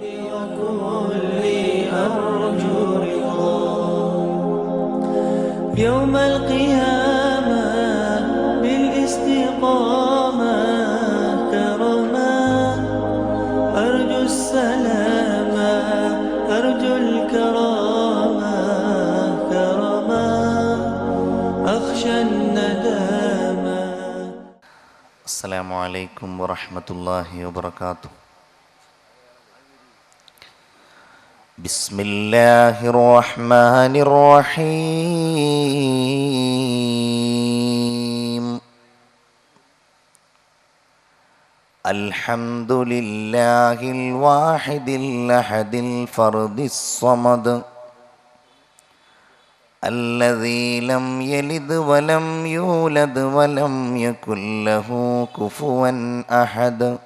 وكلي أرجو رضا يوم القيامة بالاستقامة كرما أرجو السلامة أرجو الكرامة كرما أخشى الندامة. السلام عليكم ورحمة الله وبركاته. بسم الله الرحمن الرحيم. الحمد لله الواحد الأحد الفرد الصمد الذي لم يلد ولم يولد ولم يكن له كفوا أحد.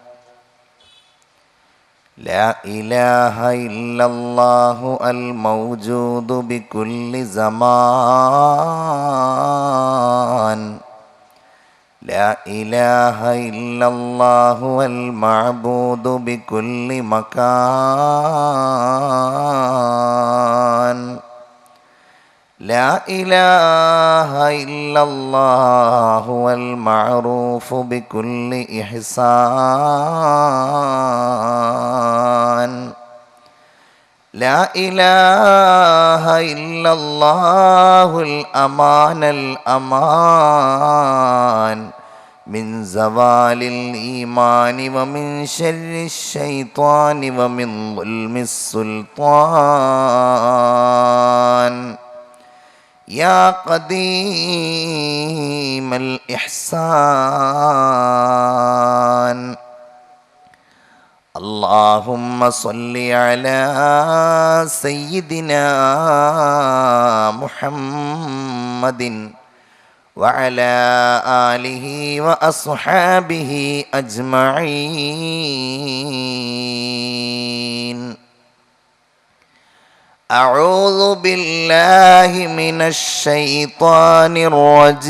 لا إله إلا الله الموجود بكل زمان. لا إله إلا الله المعبود بكل مكان. لا إله إلا الله المعروف بكل إحسان. لا إله إلا الله الأمان الأمان من زوال الإيمان ومن شر الشيطان ومن ظلم السلطان. يا قديم الإحسان اللهم صل على سيدنا محمد وعلى آله وأصحابه أجمعين. أعوذ بالله من الشيطان الرجيم.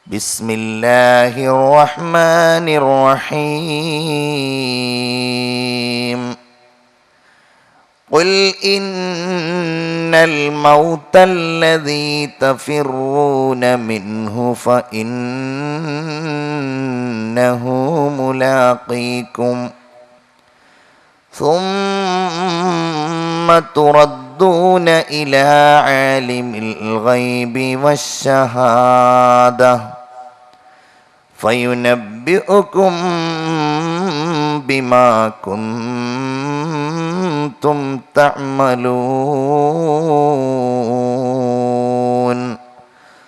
بسم الله الرحمن الرحيم. قل إن الموت الذي تفرون منه فإنه ملاقيكم ثم تردون إلى عالم الغيب والشهادة فينبئكم بما كنتم تعملون.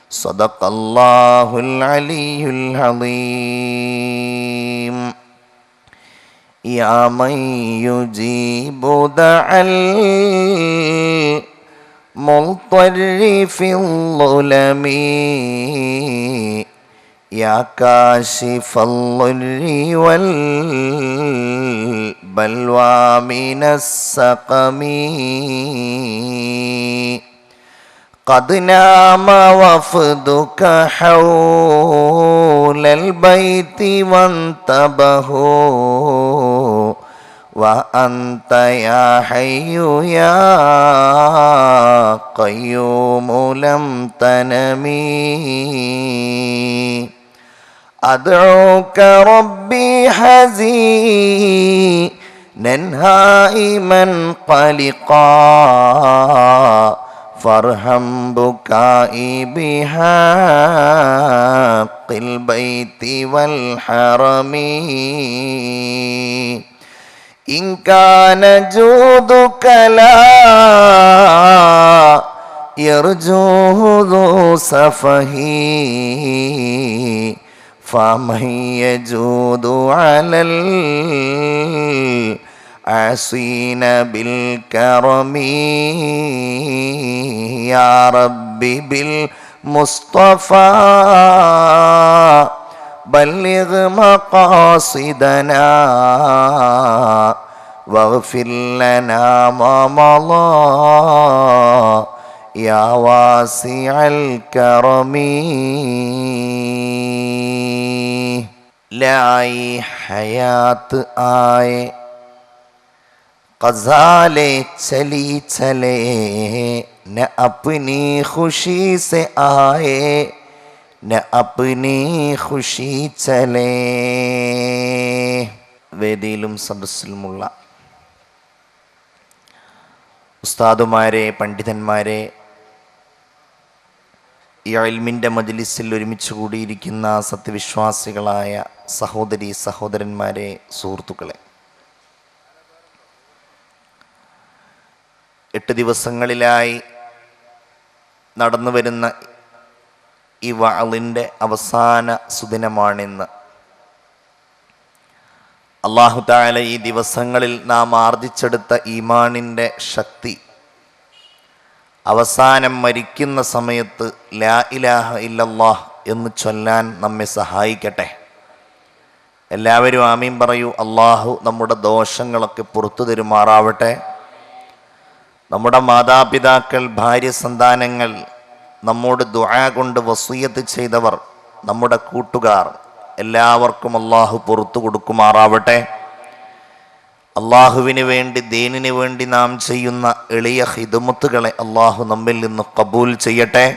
صدق الله العلي العظيم. يا من يجيب دعاء المضطر في الظلم يا كاشف الضر والبلوى من السقم. قد نام وفدك حول البيت وانتبهوا وأنت يا حي يا قيوم لم تنمي. أدعوك ربي حزينا هائما قلقا فارحم بكائي بحق البيت والحرم. إن كان جودك لا يرجوه ذو سفه فمن يجود على العاصين بالكرم. يا ربي بالمصطفى بلغ مقاصدنا واغفر لنا ما مضى يا واسع الكرم. लाई हयात आए, क़ज़ाले चली चले, न अपनी खुशी से आए, न अपनी खुशी चले. വേദിയിലും സദസ്സിലുമുള്ള ഉസ്താദുമാരെ, പണ്ഡിതന്മാരെ, ഈ ഇൽമിൻ്റെ മജ്ലിസിൽ ഒരുമിച്ച് കൂടിയിരിക്കുന്ന സത്യവിശ്വാസികളായ സഹോദരി സഹോദരന്മാരെ, സുഹൃത്തുക്കളെ, 8 ദിവസങ്ങളിലായി നടന്നു വരുന്ന ഈ വഅളിൻ്റെ അവസാന സുദിനമാണിന്ന്. അല്ലാഹു തആല ഈ ദിവസങ്ങളിൽ നാം ആർജിച്ചെടുത്ത ഈമാനിൻ്റെ ശക്തി അവസാനം മരിക്കുന്ന സമയത്ത് ലാ ഇലാഹ ഇല്ലല്ലാഹ് എന്ന് ചൊല്ലാൻ നമ്മെ സഹായിക്കട്ടെ. എല്ലാവരും ആമീൻ പറയൂ. അല്ലാഹു നമ്മുടെ ദോഷങ്ങളൊക്കെ പുറത്തു തരുമാറാവട്ടെ. നമ്മുടെ മാതാപിതാക്കൾ, ഭാര്യ, സന്താനങ്ങൾ, നമ്മോട് ദുആ കൊണ്ട് വസിയ്യത്ത് ചെയ്തവർ, നമ്മുടെ കൂട്ടുകാർ, എല്ലാവർക്കും അല്ലാഹു പുറത്തു കൊടുക്കുമാറാവട്ടെ. അള്ളാഹുവിന് വേണ്ടി, ദീനിന് വേണ്ടി നാം ചെയ്യുന്ന എളിയ ഖിദ്മത്തുകളെ അള്ളാഹു നമ്മിൽ നിന്ന് ഖബൂൽ ചെയ്യട്ടെ.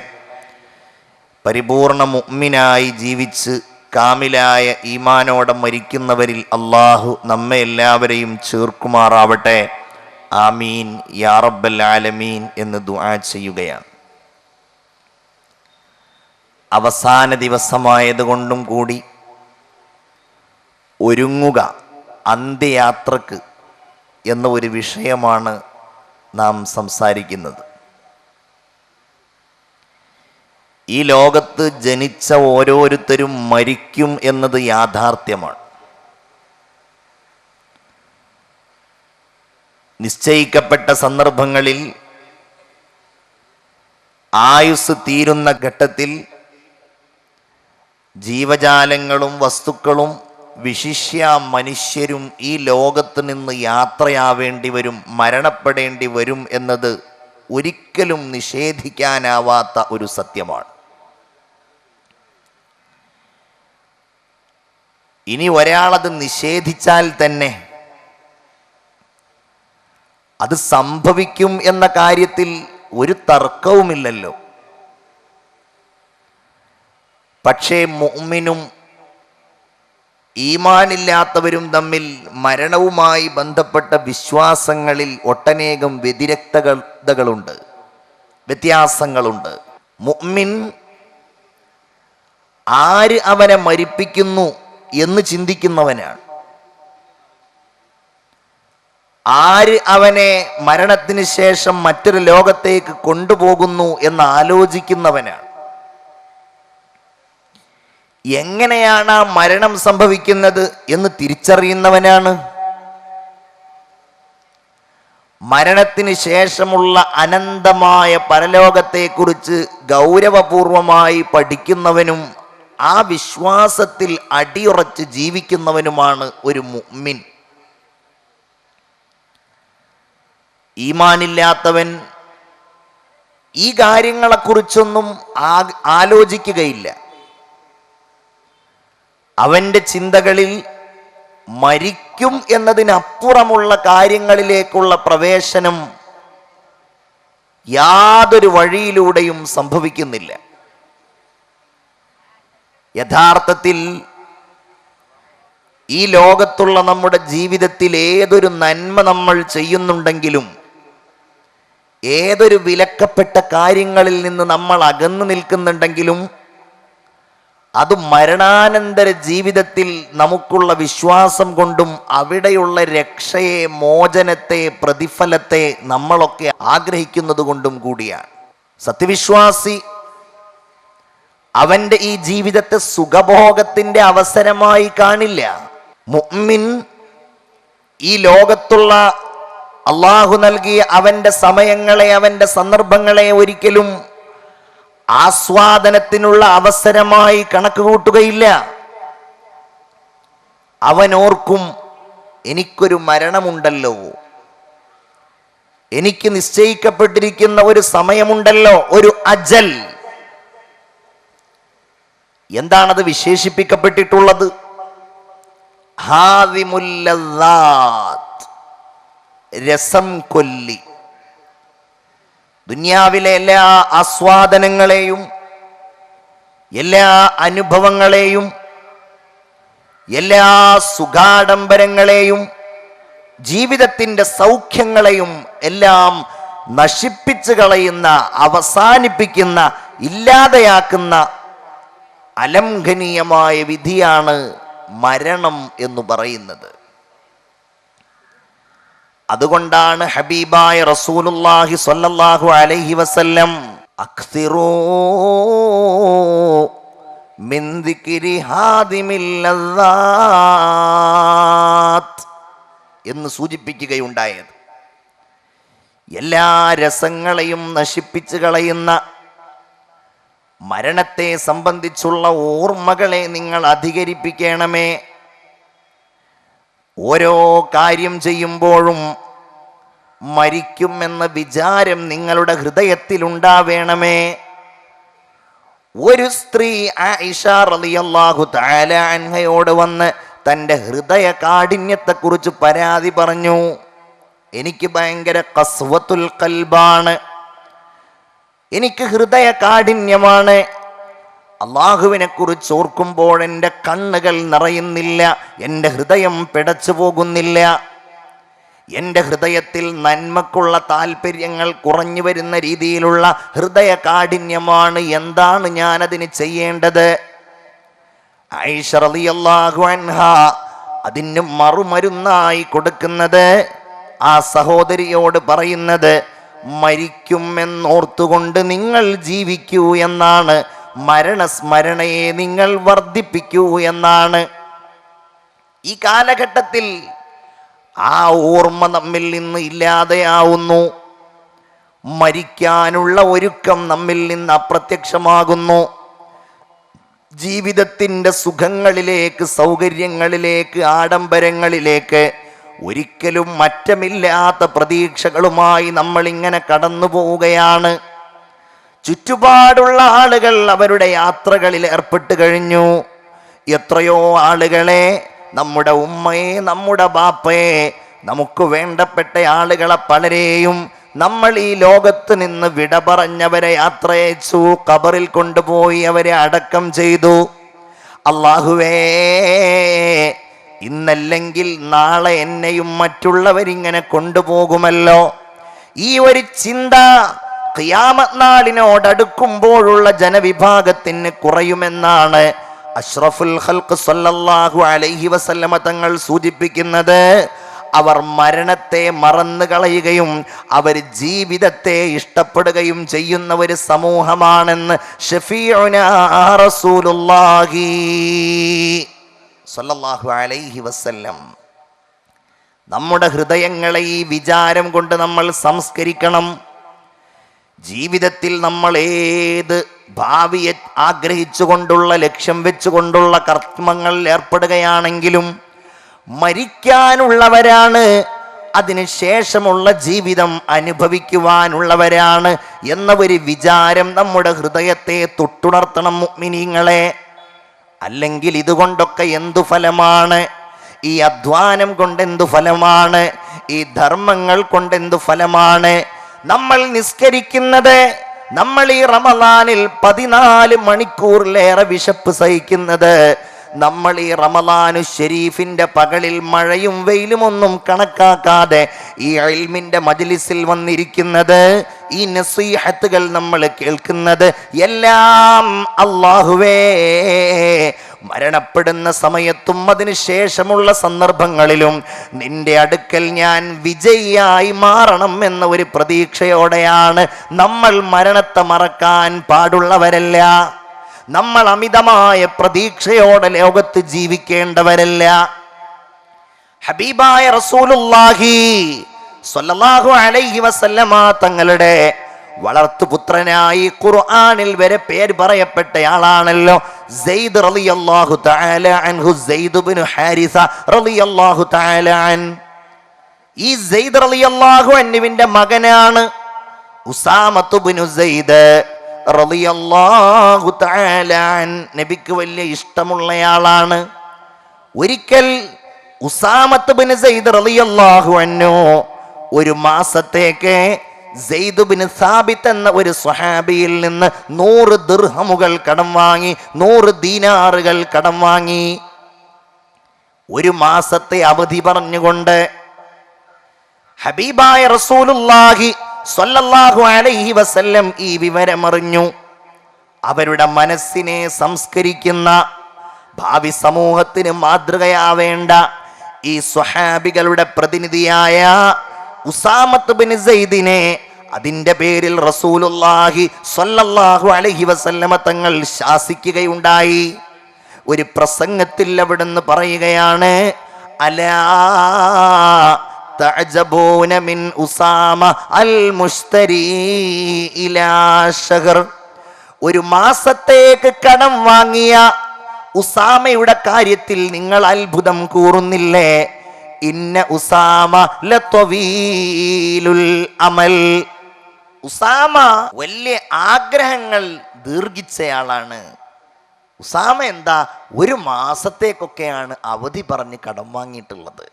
പരിപൂർണ മുഅ്മിനായി ജീവിച്ച് കാമിലായ ഈമാനോടെ മരിക്കുന്നവരിൽ അള്ളാഹു നമ്മെ എല്ലാവരെയും ചേർക്കുമാറാവട്ടെ. ആമീൻ യാ റബ്ബൽ ആലമീൻ എന്ന് ദുആ ചെയ്യുകയാണ്. അവസാന ദിവസമായതുകൊണ്ടും കൂടി ഒരുങ്ങുക അന്ത്യയാത്രക്ക് എന്ന ഒരു വിഷയമാണ് നാം സംസാരിക്കുന്നത്. ഈ ലോകത്ത് ജനിച്ച ഓരോരുത്തരും മരിക്കും എന്നത് യാഥാർത്ഥ്യമാണ്. നിശ്ചയിക്കപ്പെട്ട സന്ദർഭങ്ങളിൽ ആയുസ് തീരുന്ന ഘട്ടത്തിൽ ജീവജാലങ്ങളും വസ്തുക്കളും വിശിഷ്യ മനുഷ്യരും ഈ ലോകത്ത് നിന്ന് യാത്രയാവേണ്ടി വരും, മരണപ്പെടേണ്ടി വരും എന്നത് ഒരിക്കലും നിഷേധിക്കാനാവാത്ത ഒരു സത്യമാണ്. ഇനി ഒരാളത് നിഷേധിച്ചാൽ തന്നെ അത് സംഭവിക്കും എന്ന കാര്യത്തിൽ ഒരു തർക്കവുമില്ലല്ലോ. പക്ഷേ മുഅ്മിനും ഈമാനില്ലാത്തവരും തമ്മിൽ മരണവുമായി ബന്ധപ്പെട്ട വിശ്വാസങ്ങളിൽ ഒട്ടനേകം വ്യതിരക്തതകളുണ്ട്, വ്യത്യാസങ്ങളുണ്ട്. മുഅ്മിൻ ആര് അവനെ മരിപ്പിക്കുന്നു എന്ന് ചിന്തിക്കുന്നവനാണ്. ആര് അവനെ മരണത്തിന് ശേഷം മറ്റൊരു ലോകത്തേക്ക് കൊണ്ടുപോകുന്നു എന്ന് ആലോചിക്കുന്നവനാണ്. എങ്ങനെയാണ് ആ മരണം സംഭവിക്കുന്നത് എന്ന് തിരിച്ചറിയുന്നവനാണ്. മരണത്തിന് ശേഷമുള്ള അനന്തമായ പരലോകത്തെക്കുറിച്ച് ഗൗരവപൂർവമായി പഠിക്കുന്നവനും ആ വിശ്വാസത്തിൽ അടിയുറച്ച് ജീവിക്കുന്നവനുമാണ് ഒരു മുഅ്മിൻ. ഈമാനില്ലാത്തവൻ ഈ കാര്യങ്ങളെക്കുറിച്ചൊന്നും ആലോചിക്കുകയില്ല. അവൻ്റെ ചിന്തകളിൽ മരിക്കും എന്നതിനപ്പുറമുള്ള കാര്യങ്ങളിലേക്കുള്ള പ്രവേശനം യാതൊരു വഴിയിലൂടെയും സംഭവിക്കുന്നില്ല. യഥാർത്ഥത്തിൽ ഈ ലോകത്തുള്ള നമ്മുടെ ജീവിതത്തിൽ ഏതൊരു നന്മ നമ്മൾ ചെയ്യുന്നുണ്ടെങ്കിലും, ഏതൊരു വിലക്കപ്പെട്ട കാര്യങ്ങളിൽ നിന്ന് നമ്മൾ അകന്നു നിൽക്കുന്നുണ്ടെങ്കിലും, അത് മരണാനന്തര ജീവിതത്തിൽ നമുക്കുള്ള വിശ്വാസം കൊണ്ടും അവിടെയുള്ള രക്ഷയെ, മോചനത്തെ, പ്രതിഫലത്തെ നമ്മളൊക്കെ ആഗ്രഹിക്കുന്നത് കൊണ്ടും കൂടിയാണ്. സത്യവിശ്വാസി അവൻ്റെ ഈ ജീവിതത്തെ സുഖഭോഗത്തിൻ്റെ അവസരമായി കാണില്ല. മുഅ്മിൻ ഈ ലോകത്തുള്ള അള്ളാഹു നൽകിയ അവൻ്റെ സമയങ്ങളെ, അവൻ്റെ സന്ദർഭങ്ങളെ ഒരിക്കലും ആസ്വാദനത്തിനുള്ള അവസരമായി കണക്ക് കൂട്ടുകയില്ല. അവൻ ഓർക്കും, എനിക്കൊരു മരണമുണ്ടല്ലോ, എനിക്ക് നിശ്ചയിക്കപ്പെട്ടിരിക്കുന്ന ഒരു സമയമുണ്ടല്ലോ, ഒരു അജൽ. എന്താണത് വിശേഷിപ്പിക്കപ്പെട്ടിട്ടുള്ളത്? ഹാദിമുൽ ലദ്ദാത്ത്, രസം കൊല്ലി. ദുനിയാവിലെ എല്ലാ ആസ്വാദനങ്ങളെയും എല്ലാ അനുഭവങ്ങളെയും എല്ലാ സുഖാഡംബരങ്ങളെയും ജീവിതത്തിൻ്റെ സൗഖ്യങ്ങളെയും എല്ലാം നശിപ്പിച്ചു കളയുന്ന, അവസാനിപ്പിക്കുന്ന, ഇല്ലാതെയാക്കുന്ന അലംഘനീയമായ വിധിയാണ് മരണം എന്ന് പറയുന്നത്. അതുകൊണ്ടാണ് ഹബീബായ റസൂലുള്ളാഹി സ്വല്ലല്ലാഹു അലൈഹി വസല്ലം അക്സിറൂ മിൻ ദിക്രി ഹാദിമിൽ ലദ്ദാത്ത് എന്ന് സൂചിപ്പിക്കുകയുണ്ടായത്. എല്ലാ രസങ്ങളെയും നശിപ്പിച്ചു കളയുന്ന മരണത്തെ സംബന്ധിച്ചുള്ള ഓർമ്മകളെ നിങ്ങൾ അധികരിപ്പിക്കണമേ. ഓരോ കാര്യം ചെയ്യുമ്പോഴും മരിക്കുമെന്ന വിചാരം നിങ്ങളുടെ ഹൃദയത്തിലുണ്ടാവേണമേ. ഒരു സ്ത്രീ ആയിഷ റളിയല്ലാഹു തആല അൻഹയോട് വന്ന് തൻ്റെ ഹൃദയ കാഠിന്യത്തെക്കുറിച്ച് പരാതി പറഞ്ഞു. എനിക്ക് ഭയങ്കര ഖസ്വത്തുൽ ഖൽബാണ്, എനിക്ക് ഹൃദയ കാഠിന്യമാണ്, അള്ളാഹുവിനെ കുറിച്ച് ഓർക്കുമ്പോൾ എൻ്റെ കണ്ണുകൾ നിറയുന്നില്ല, എൻ്റെ ഹൃദയം പിടച്ചു പോകുന്നില്ല, എൻ്റെ ഹൃദയത്തിൽ നന്മക്കുള്ള താല്പര്യങ്ങൾ കുറഞ്ഞു വരുന്ന രീതിയിലുള്ള ഹൃദയ കാഠിന്യമാണ്. എന്താണ് ഞാനതിന് ചെയ്യേണ്ടത്? ആയിഷ റളിയല്ലാഹു അൻഹ അതിന് മറുമരുന്നായി കൊടുക്കുന്നത്, ആ സഹോദരിയോട് പറയുന്നത്, മരിക്കുമെന്നോർത്തുകൊണ്ട് നിങ്ങൾ ജീവിക്കൂ എന്നാണ്, മരണസ്മരണയെ നിങ്ങൾ വർദ്ധിപ്പിക്കൂ എന്നാണ്. ഈ കാലഘട്ടത്തിൽ ആ ഓർമ്മ നമ്മിൽ നിന്ന് ഇല്ലാതെയാവുന്നു. മരിക്കാനുള്ള ഒരുക്കം നമ്മിൽ നിന്ന് അപ്രത്യക്ഷമാകുന്നു. ജീവിതത്തിൻ്റെ സുഖങ്ങളിലേക്ക്, സൗകര്യങ്ങളിലേക്ക്, ആഡംബരങ്ങളിലേക്ക് ഒരിക്കലും മാറ്റമില്ലാത്ത പ്രതീക്ഷകളുമായി നമ്മളിങ്ങനെ കടന്നു പോവുകയാണ്. ചുറ്റുപാടുള്ള ആളുകൾ അവരുടെ യാത്രകളിൽ ഏർപ്പെട്ട് കഴിഞ്ഞു. എത്രയോ ആളുകളെ, നമ്മുടെ ഉമ്മയെ, നമ്മുടെ ബാപ്പയെ, നമുക്ക് വേണ്ടപ്പെട്ട ആളുകളെ പലരെയും നമ്മൾ ഈ ലോകത്ത് നിന്ന് വിട പറഞ്ഞവരെ യാത്രയച്ചു, ഖബറിൽ കൊണ്ടുപോയി അവരെ അടക്കം ചെയ്തു. അല്ലാഹുവേ, ഇന്നല്ലെങ്കിൽ നാളെ എന്നെയും മറ്റുള്ളവരിങ്ങനെ കൊണ്ടുപോകുമല്ലോ. ഈ ഒരു ചിന്ത ഖിയാമത്ത് നാളിനോടടുക്കുമ്പോഴുള്ള ജനവിഭാഗത്തിന് കുറയുമെന്നാണ് അഷ്റഫുൽ ഖൽഖ് സല്ലല്ലാഹു അലൈഹി വസല്ലമ തങ്ങൾ സൂചിപ്പിക്കുന്നത്. അവർ മരണത്തെ മറന്നു കളയുകയും അവർ ജീവിതത്തെ ഇഷ്ടപ്പെടുകയും ചെയ്യുന്ന ഒരു സമൂഹമാണെന്ന് ഷഫീഉനാ റസൂലുള്ളാഹി സല്ലല്ലാഹു അലൈഹി വസല്ലം. നമ്മുടെ ഹൃദയങ്ങളെ ഈ വിചാരം കൊണ്ട് നമ്മൾ സംസ്കരിക്കണം. ജീവിതത്തിൽ നമ്മൾ ഏത് ഭാവിയെ ആഗ്രഹിച്ചുകൊണ്ടുള്ള, ലക്ഷ്യം വെച്ചുകൊണ്ടുള്ള കർമ്മങ്ങളിൽ ഏർപ്പെടുകയാണെങ്കിലും മരിക്കാനുള്ളവരാണ്, അതിനുശേഷമുള്ള ജീവിതം അനുഭവിക്കുവാനുള്ളവരാണ് എന്ന ഒരു വിചാരം നമ്മുടെ ഹൃദയത്തെ തൊട്ടുണർത്തണം മുഅ്മിനീങ്ങളെ. അല്ലെങ്കിൽ ഇതുകൊണ്ടൊക്കെ എന്തു ഫലമാണ്? ഈ അധ്വാനം കൊണ്ട് എന്തു ഫലമാണ്? ഈ ധർമ്മങ്ങൾ കൊണ്ട് എന്തു ഫലമാണ്? നമ്മൾ നിസ്കരിക്കുന്നത്, നമ്മൾ ഈ റമളാനിൽ 14 മണിക്കൂറിലേറെ വിശപ്പ് സഹിക്കുന്നത്, നമ്മൾ ഈ റമളാനു ശരീഫിന്റെ പകലിൽ മഴയും വെയിലും ഒന്നും കണക്കാക്കാതെ ഈ ഇൽമിന്റെ മജ്ലിസിൽ വന്നിരിക്കുന്നത്, ഈ നസീഹത്തുകൾ നമ്മൾ കേൾക്കുന്നത് എല്ലാം അല്ലാഹുവേ മരണപ്പെടുന്ന സമയത്തും അതിനുശേഷമുള്ള സന്ദർഭങ്ങളിലും നിന്റെ അടുക്കൽ ഞാൻ വിജയിയായി മാറണം എന്ന ഒരു പ്രതീക്ഷയോടെയാണ്. നമ്മൾ മരണത്തെ മറക്കാൻ പാടുള്ളവരല്ല. നമ്മൾ അമിതമായ പ്രതീക്ഷയോടെ ലോകത്ത് ജീവിക്കേണ്ടവരല്ല. ഹബീബായ റസൂലുള്ളാഹി സ്വല്ലല്ലാഹു അലൈഹി വസല്ലമ തങ്ങളുടെ വളർത്തുപുത്രനായി ഖുർആനിൽ വരെ പേര് പറയപ്പെട്ടയാളാണല്ലോ സെയ്ദ് റളിയല്ലാഹു തആല അൻഹു, സെയ്ദ് ഇബ്നു ഹാരിസ റളിയല്ലാഹു തആല അൻ. ഈ സെയ്ദ് റളിയല്ലാഹു അൻഹുവിന്റെ മകനാണ് ഉസാമത്ത് ഇബ്നു സെയ്ദ് റളിയല്ലാഹു തആല അൻ. നബിക്ക് വലിയ ഇഷ്ടമുള്ളയാളാണ്. ഒരിക്കൽ ഉസാമത്ത് ബിൻ സയ്യിദ് റളിയല്ലാഹു അൻഹു ഒരു മാസത്തേക്ക് സെയ്ദ് ബിൻ സാബിത്ത് എന്ന ഒരു സ്വഹാബിയിൽ നിന്ന് 100 ദിർഹമുകൾ കടം വാങ്ങി, 100 ദീനാറുകൾ കടം വാങ്ങി. ഒരു മാസത്തെ അവധി പറഞ്ഞുകൊണ്ട് ഹബീബായ റസൂലുള്ളാഹി സ്വല്ലല്ലാഹു അലൈഹി വസല്ലം ഈ വിവരമറിഞ്ഞു. അവരുടെ മനസ്സിനെ സംസ്കരിക്കുന്ന, ഭാവി സമൂഹത്തിന് മാതൃകയാവേണ്ട ഈ സ്വഹാബികളുടെ പ്രതിനിധിയായ ഉസാമത്ത് ബിൻ സെയ്ദിനെ അതിൻ്റെ പേരിൽ റസൂലുള്ളാഹി സ്വല്ലല്ലാഹു അലൈഹി വസല്ലമ തങ്ങൾ ശാസിക്കുകയുണ്ടായി. ഒരു പ്രസംഗത്തിൽ അവിടുന്ന് പറയുകയാണ്, അലാ തഅജബൂന മിൻ ഉസാമ അൽ മുസ്തരി ഇലാ ശഹർ. ഒരു മാസത്തേക്ക് കടം വാങ്ങിയ ഉസാമയുടെ കാര്യത്തിൽ നിങ്ങൾ അത്ഭുതം കൂറുന്നില്ലേ? ഇന്ന ഉസാമ ലത്വീലുൽ അമൽ. ഉസാമ വലിയ ആഗ്രഹങ്ങൾ ദീർഘിച്ചയാളാണ്. ഉസാമ എന്താ ഒരു മാസത്തേക്കൊക്കെയാണ് അവധി പറഞ്ഞ് കടം വാങ്ങിയിട്ടുള്ളത്.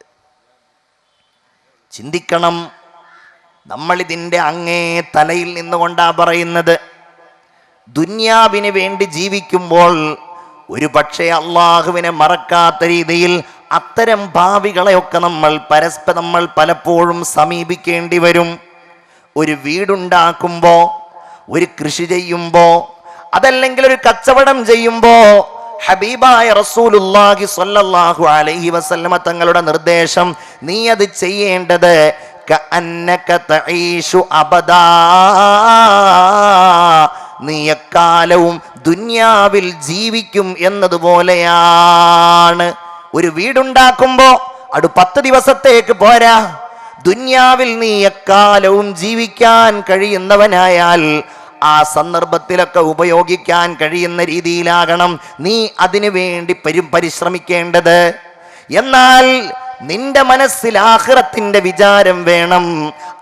ചിന്തിക്കണം. നമ്മളിതിൻ്റെ അങ്ങേ തലയിൽ നിന്നുകൊണ്ടാ പറയുന്നത്. ദുന്യാവിന് വേണ്ടി ജീവിക്കുമ്പോൾ ഒരു പക്ഷേ അള്ളാഹുവിനെ മറക്കാത്ത രീതിയിൽ അത്തരം ഭാവികളെയൊക്കെ നമ്മൾ പലപ്പോഴും സമീപിക്കേണ്ടി വരും. ഒരു വീടുണ്ടാക്കുമ്പോൾ, ഒരു കൃഷി ചെയ്യുമ്പോൾ, അതല്ലെങ്കിൽ ഒരു കച്ചവടം ചെയ്യുമ്പോൾ ഹബീബായ റസൂലുള്ളാഹി സ്വല്ലല്ലാഹു അലൈഹി വസല്ലമ തങ്ങളുടെ നിർദ്ദേശം, നീ അത് ചെയ്യേണ്ടത് കഅന്നക തഈഷു അബദാ, നീ എക്കാലവും ദുന്യാവിൽ ജീവിക്കും എന്നതുപോലെയാണ്. ഒരു വീടുണ്ടാക്കുമ്പോ അത് 10 ദിവസത്തേക്ക് പോരാ. ദുന്യാവിൽ നീ എക്കാലവും ജീവിക്കാൻ കഴിയുന്നവനായാൽ ആ സന്ദർഭത്തിലൊക്കെ ഉപയോഗിക്കാൻ കഴിയുന്ന രീതിയിലാകണം നീ അതിനു വേണ്ടി പരിശ്രമിക്കേണ്ടത്. എന്നാൽ നിന്റെ മനസ്സിൽ ആഖിറത്തിന്റെ വിചാരം വേണം.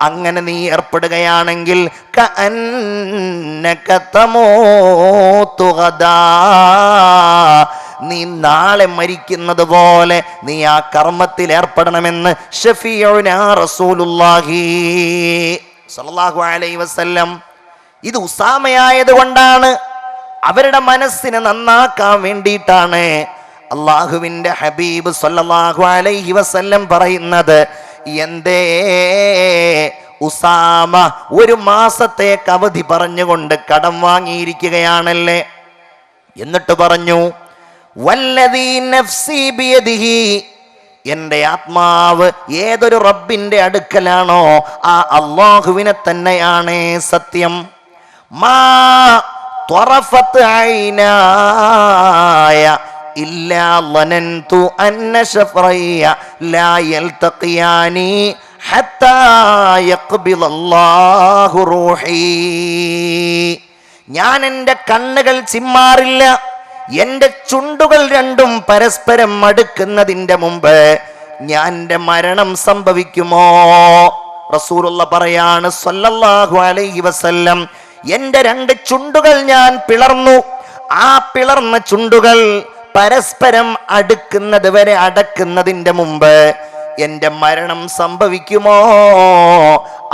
അങ്ങനെ നീ ഏർപ്പെടുകയാണെങ്കിൽ കഅന്നക തമൂതു ഗദാ, നീ നാളെ മരിക്കുന്നത് പോലെ നീ ആ കർമ്മത്തിൽ ഏർപ്പെടണമെന്ന് ഷഫീഉനാ റസൂലുള്ളാഹി സ്വല്ലല്ലാഹു അലൈഹി വസല്ലം. ഇത് ഉസാമയായത് കൊണ്ടാണ്, അവരുടെ മനസ്സിനെ നന്നാക്കാൻ വേണ്ടിയിട്ടാണ് അള്ളാഹുവിൻ്റെ ഹബീബ് സ്വല്ലല്ലാഹു അലൈഹി വസല്ലം പറയുന്നത്. എന്തേ ഉസാമ ഒരു മാസത്തേക്ക് അവധി പറഞ്ഞുകൊണ്ട് കടം വാങ്ങിയിരിക്കുകയാണല്ലേ? എന്നിട്ട് പറഞ്ഞു, വല്ലദീ നഫ്സി ബിയദിഹി, എൻ്റെ ആത്മാവ് ഏതൊരു റബ്ബിൻ്റെ അടുക്കലാണോ ആ അള്ളാഹുവിനെ തന്നെയാണ് സത്യം. മാ ത്വറഫത്ത് ഐനായ ഇല്ലാ ളനന്തു അന്ന ശഫറയ്യ ലാ യൽതഖിയാനി ഹത്താ യഖ്ബിലല്ലാഹു റൂഹി. ഞാൻ എൻ്റെ കണ്ണുകൾ ചിമ്മാറില്ല, എൻ്റെ ചുണ്ടുകൾ രണ്ടും പരസ്പരം അടുക്കുന്നതിൻ്റെ മുമ്പ് ഞാൻ എൻ്റെ മരണം സംഭവിക്കുമോ? റസൂലുള്ള പറയാണ് സ്വല്ലല്ലാഹു അലൈഹി വസല്ലം, എൻ്റെ 2 ചുണ്ടുകൾ ഞാൻ പിളർന്നു. ആ പിളർന്ന ചുണ്ടുകൾ പരസ്പരം അടുക്കുന്നത് വരെ അടക്കുന്നതിൻ്റെ മുമ്പ് എൻ്റെ മരണം സംഭവിക്കുമോ?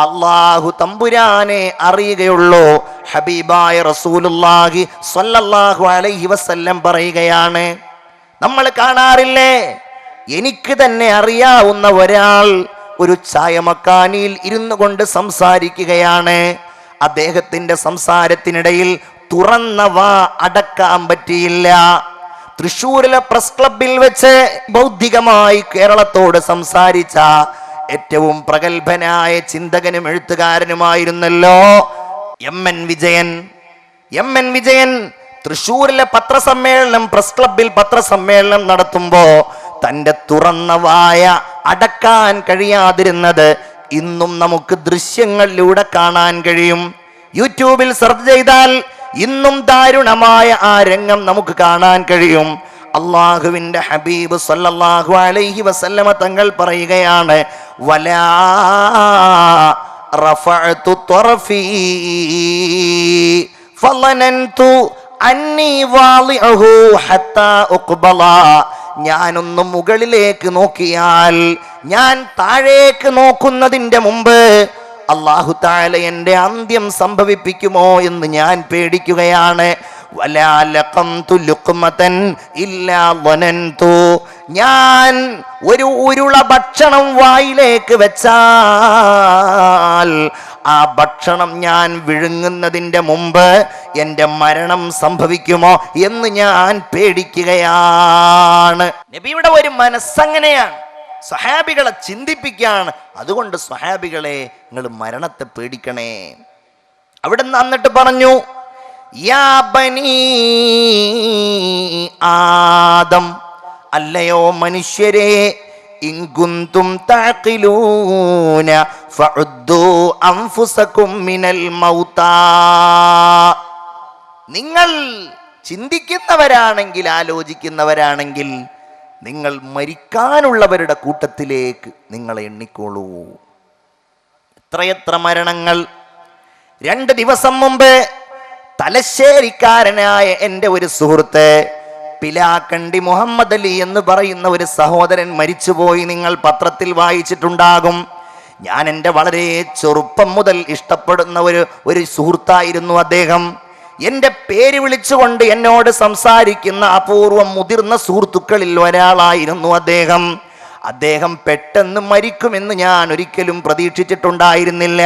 അല്ലാഹു തമ്പുരാനെ അറിയുകയുള്ളൂ. ഹബീബായ റസൂലുള്ളാഹി സ്വല്ലല്ലാഹു അലൈഹി വസല്ലം പറയുകയാണ്, നമ്മൾ കാണാറില്ലേ, എനിക്ക് തന്നെ അറിയാവുന്ന ഒരാൾ ഒരു ചായമക്കാനിയിൽ ഇരുന്നു കൊണ്ട് സംസാരിക്കുകയാണ്. അദ്ദേഹത്തിൻ്റെ സംസാരത്തിനിടയിൽ തുറന്ന വാ അടക്കാൻ പറ്റിയില്ല. തൃശ്ശൂരിലെ പ്രസ് ക്ലബിൽ വെച്ച് ബൗദ്ധികമായി കേരളത്തോട് സംസാരിച്ച ഏറ്റവും പ്രഗത്ഭനായ ചിന്തകനും എഴുത്തുകാരനുമായിരുന്നല്ലോ എം.എൻ. വിജയൻ. എം.എൻ. വിജയൻ തൃശ്ശൂരിലെ പത്രസമ്മേളനം, പ്രസ് ക്ലബിൽ പത്രസമ്മേളനം നടത്തുമ്പോൾ തൻ്റെ തുറന്ന വായ അടക്കാൻ കഴിയാതിരുന്നത് ഇന്നും നമുക്ക് ദൃശ്യങ്ങളിലൂടെ കാണാൻ കഴിയും. യൂട്യൂബിൽ സെർച്ച് ചെയ്താൽ ഇന്നും ദാരുണമായ ആ രംഗം നമുക്ക് കാണാൻ കഴിയും. അള്ളാഹുവിൻ്റെ ഹബീബ് സ്വല്ലല്ലാഹു അലൈഹി വസല്ലമ തങ്ങൾ പറയുകയാണ്, വലാ റഫഅതു ത്വറഫി ഫളനന്തു അന്നി വാളിഉഹു ഹത്താ ഉഖ്ബല. ഞാനൊന്ന് മുകളിലേക്ക് നോക്കിയാൽ, ഞാൻ താഴേക്ക് നോക്കുന്നതിൻ്റെ മുമ്പ് അല്ലാഹു തആല എൻ്റെ അന്ത്യം സംഭവിപ്പിക്കുമോ എന്ന് ഞാൻ പേടിക്കുകയാണ്. വലാ ലഖംതു ലുഖ്മതൻ ഇല്ലാ ളനന്തു, ഞാൻ ഒരു ഉരുള ഭക്ഷണം വായിലേക്ക് വെച്ചാൽ ആ ഭക്ഷണം ഞാൻ വിഴുങ്ങുന്നതിൻ്റെ മുമ്പ് എൻ്റെ മരണം സംഭവിക്കുമോ എന്ന് ഞാൻ പേടിക്കുകയാണ്. നബിയുടെ ഒരു മനസ്സങ്ങനെയാണ്, സ്വഹാബികളെ ചിന്തിപ്പിക്കുകയാണ്. അതുകൊണ്ട് സ്വഹാബികളെ, നിങ്ങൾ മരണത്തെ പേടിക്കണേ. അവിടെ നിന്ന് എന്നിട്ട് പറഞ്ഞു, യാ ബനീ ആദം, അല്ലയോ മനുഷ്യരെ, ഇൻ കുന്തും തഅഖിലൂന ഫഉദ്ദൂ അൻഫുസകും മിനൽ മൗതാ, നിങ്ങൾ ചിന്തിക്കുന്നവരാണെങ്കിൽ, ആലോചിക്കുന്നവരാണെങ്കിൽ, നിങ്ങൾ മരിക്കാനുള്ളവരുടെ കൂട്ടത്തിലേക്ക് നിങ്ങൾ എണ്ണിക്കോളൂ. എത്രയെത്ര മരണങ്ങൾ! 2 ദിവസം മുമ്പ് തലശ്ശേരിക്കാരനായ എൻ്റെ ഒരു സുഹൃത്ത്, പിലാക്കണ്ടി മുഹമ്മദ് അലി എന്ന് പറയുന്ന ഒരു സഹോദരൻ മരിച്ചുപോയി. നിങ്ങൾ പത്രത്തിൽ വായിച്ചിട്ടുണ്ടാകും. ഞാൻ എൻ്റെ വളരെ ചെറുപ്പം മുതൽ ഇഷ്ടപ്പെടുന്ന ഒരു സുഹൃത്തായിരുന്നു അദ്ദേഹം. എൻ്റെ പേര് വിളിച്ചുകൊണ്ട് എന്നോട് സംസാരിക്കുന്ന അപൂർവം മുതിർന്ന സുഹൃത്തുക്കളിൽ ഒരാളായിരുന്നു അദ്ദേഹം. അദ്ദേഹം പെട്ടെന്ന് മരിക്കുമെന്ന് ഞാൻ ഒരിക്കലും പ്രതീക്ഷിച്ചിട്ടുണ്ടായിരുന്നില്ല.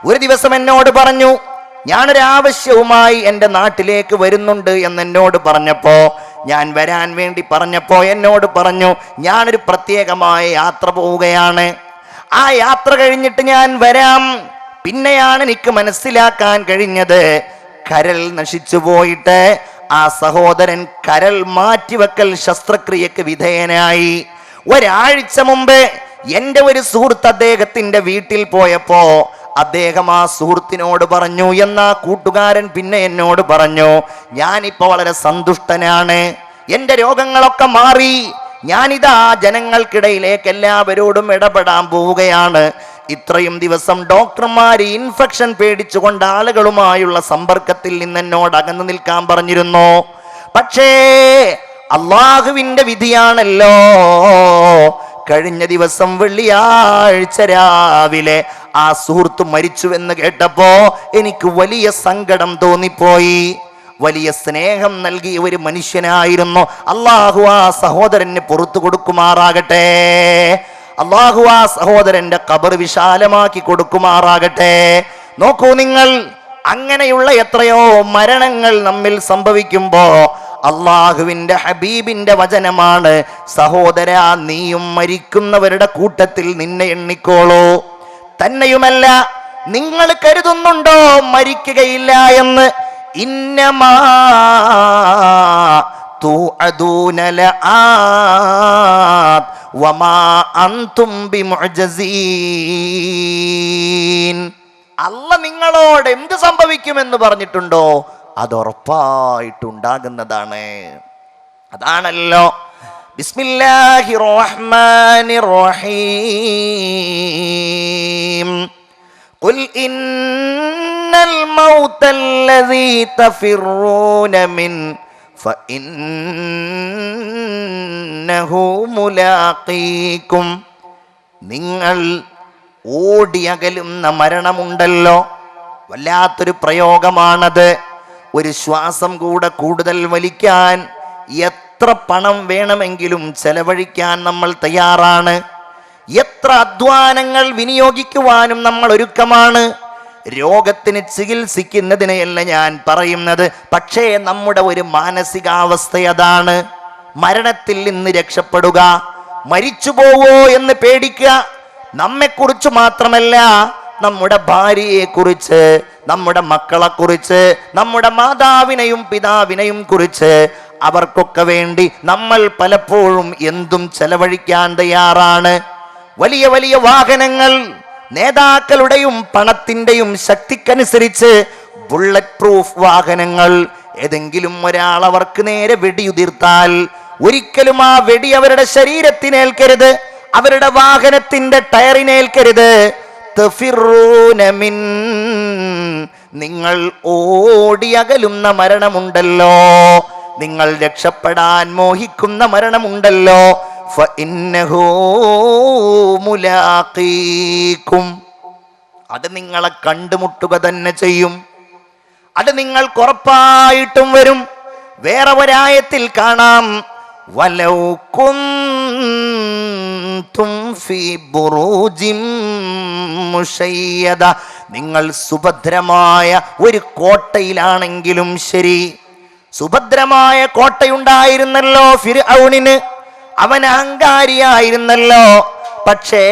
ഒരു ദിവസം എന്നോട് പറഞ്ഞു, ഞാനൊരാവശ്യവുമായി എൻ്റെ നാട്ടിലേക്ക് വരുന്നുണ്ട് എന്നോട് പറഞ്ഞപ്പോ, ഞാൻ വരാൻ വേണ്ടി പറഞ്ഞപ്പോ എന്നോട് പറഞ്ഞു, ഞാനൊരു പ്രത്യേകമായ യാത്ര പോവുകയാണ്, ആ യാത്ര കഴിഞ്ഞിട്ട് ഞാൻ വരാം. പിന്നെയാണ് എനിക്ക് മനസ്സിലാക്കാൻ കഴിഞ്ഞത്, കരൾ നശിച്ചു പോയിട്ട് ആ സഹോദരൻ കരൾ മാറ്റിവെക്കൽ ശസ്ത്രക്രിയക്ക് വിധേയനായി. ഒരാഴ്ച മുമ്പ് എൻ്റെ ഒരു സുഹൃത്ത് അദ്ദേഹത്തിൻ്റെ വീട്ടിൽ പോയപ്പോ അദ്ദേഹം ആ സുഹൃത്തിനോട് പറഞ്ഞു, എന്നാ കൂട്ടുകാരൻ പിന്നെ എന്നോട് പറഞ്ഞു, ഞാനിപ്പോൾ വളരെ സന്തുഷ്ടനാണ്, എൻ്റെ രോഗങ്ങളൊക്കെ മാറി, ഞാനിതാ ജനങ്ങൾക്കിടയിലേക്ക് എല്ലാവരോടും ഇടപെടാൻ പോവുകയാണ്. ഇത്രയും ദിവസം ഡോക്ടർമാർ ഇൻഫെക്ഷൻ പേടിച്ചുകൊണ്ട് ആളുകളുമായുള്ള സമ്പർക്കത്തിൽ നിന്ന് എന്നോട് അകന്നു നിൽക്കാൻ പറഞ്ഞിരുന്നു. പക്ഷേ അള്ളാഹുവിൻ്റെ വിധിയാണല്ലോ, കഴിഞ്ഞ ദിവസം വെള്ളിയാഴ്ച രാവിലെ ആ സുഹൃത്ത് മരിച്ചുവെന്ന് കേട്ടപ്പോ എനിക്ക് വലിയ സങ്കടം തോന്നിപ്പോയി. വലിയ സ്നേഹം നൽകിയ ഒരു മനുഷ്യനായിരുന്നു. അള്ളാഹു ആ സഹോദരന് പുറത്തു കൊടുക്കുമാറാകട്ടെ. അള്ളാഹു ആ സഹോദരന്റെ ഖബർ വിശാലമാക്കി കൊടുക്കുമാറാകട്ടെ. നോക്കൂ നിങ്ങൾ, അങ്ങനെയുള്ള എത്രയോ മരണങ്ങൾ നമ്മിൽ സംഭവിക്കുമ്പോ അള്ളാഹുവിന്റെ ഹബീബിന്റെ വചനമാണ്, സഹോദരാ, നീയും മരിക്കുന്നവരുടെ കൂട്ടത്തിൽ നിന്നെ എണ്ണിക്കോളൂ. തന്നെയുമല്ല, നിങ്ങൾ കരുതുന്നുണ്ടോ മരിക്കുകയില്ല എന്ന്? ഇന്നമാ തുഅദൂന ലആത് വമാ അൻതും ബിമുഅ്ജസീൻ. അല്ലാഹ് നിങ്ങളോട് എന്ത് സംഭവിക്കുമെന്ന് പറഞ്ഞിട്ടുണ്ടോ അത് ഉറപ്പായിട്ടുണ്ടാകുന്നതാണ്. അതാണല്ലോ ബിസ്മില്ലാഹിർ റഹ്മാനിർ റഹീം. ഖുൽ ഇന്നൽ മൗതല്ലദീ തഫിറൂന മിൻ ഫഇന്നഹു മുലാഖീകും. നിങ്ങൾ ഓടിയകലുന്ന മരണമുണ്ടല്ലോ, വല്ലാത്തൊരു പ്രയോഗമാണത്. ഒരു ശ്വാസം കൂടെ കൂടുതൽ വലിക്കാൻ എത്ര പണം വേണമെങ്കിലും ചെലവഴിക്കാൻ നമ്മൾ തയ്യാറാണ്. എത്ര അധ്വാനങ്ങൾ വിനിയോഗിക്കുവാനും നമ്മൾ ഒരുക്കമാണ്. രോഗത്തിന് ചികിത്സിക്കുന്നതിനെയല്ല ഞാൻ പറയുന്നത്, പക്ഷേ നമ്മുടെ ഒരു മാനസികാവസ്ഥ അതാണ്. മരണത്തിൽ നിന്ന് രക്ഷപ്പെടുക, മരിച്ചു പോവോ എന്ന് പേടിക്കുക. നമ്മെക്കുറിച്ച് മാത്രമല്ല, നമ്മുടെ ഭാര്യയെക്കുറിച്ച്, നമ്മുടെ മക്കളെക്കുറിച്ച്, നമ്മുടെ മാതാവിനെയും പിതാവിനെയും കുറിച്ച്, അവർക്കൊക്കെ വേണ്ടി നമ്മൾ പലപ്പോഴും എന്തും ചെലവഴിക്കാൻ തയ്യാറാണ്. വലിയ വലിയ വാഹനങ്ങൾ, നേതാക്കളുടെയും പണത്തിൻ്റെയും ശക്തിക്കനുസരിച്ച് ബുള്ളറ്റ് പ്രൂഫ് വാഹനങ്ങൾ. ഏതെങ്കിലും ഒരാൾ അവർക്ക് നേരെ വെടിയുതിർത്താൽ ഒരിക്കലും ആ വെടി അവരുടെ ശരീരത്തിനേൽക്കരുത്, അവരുടെ വാഹനത്തിന്റെ ടയറിനേൽക്കരുത്. നിങ്ങൾ ഓടിയകലുന്ന മരണമുണ്ടല്ലോ, നിങ്ങൾ രക്ഷപ്പെടാൻ മോഹിക്കുന്ന മരണമുണ്ടല്ലോ, ഫഇന്നഹു മുലാഖീകും, അത് നിങ്ങളെ കണ്ടുമുട്ടുക തന്നെ ചെയ്യും. അത് നിങ്ങൾക്ക് ഉറപ്പായിട്ടും വരും. വേറെ ഒരായത്തിൽ കാണാം, വലൗ കുൻതും ഫീ ബുറൂജിൻ മുശയ്യദ, നിങ്ങൾ സുഭദ്രമായ ഒരു കോട്ടയിലാണെങ്കിലും ശരി. സുഭദ്രമായ കോട്ടയുണ്ടായിരുന്നല്ലോ ഫിർഔനിന്, അവൻ അഹങ്കാരിയായിരുന്നല്ലോ. പക്ഷേ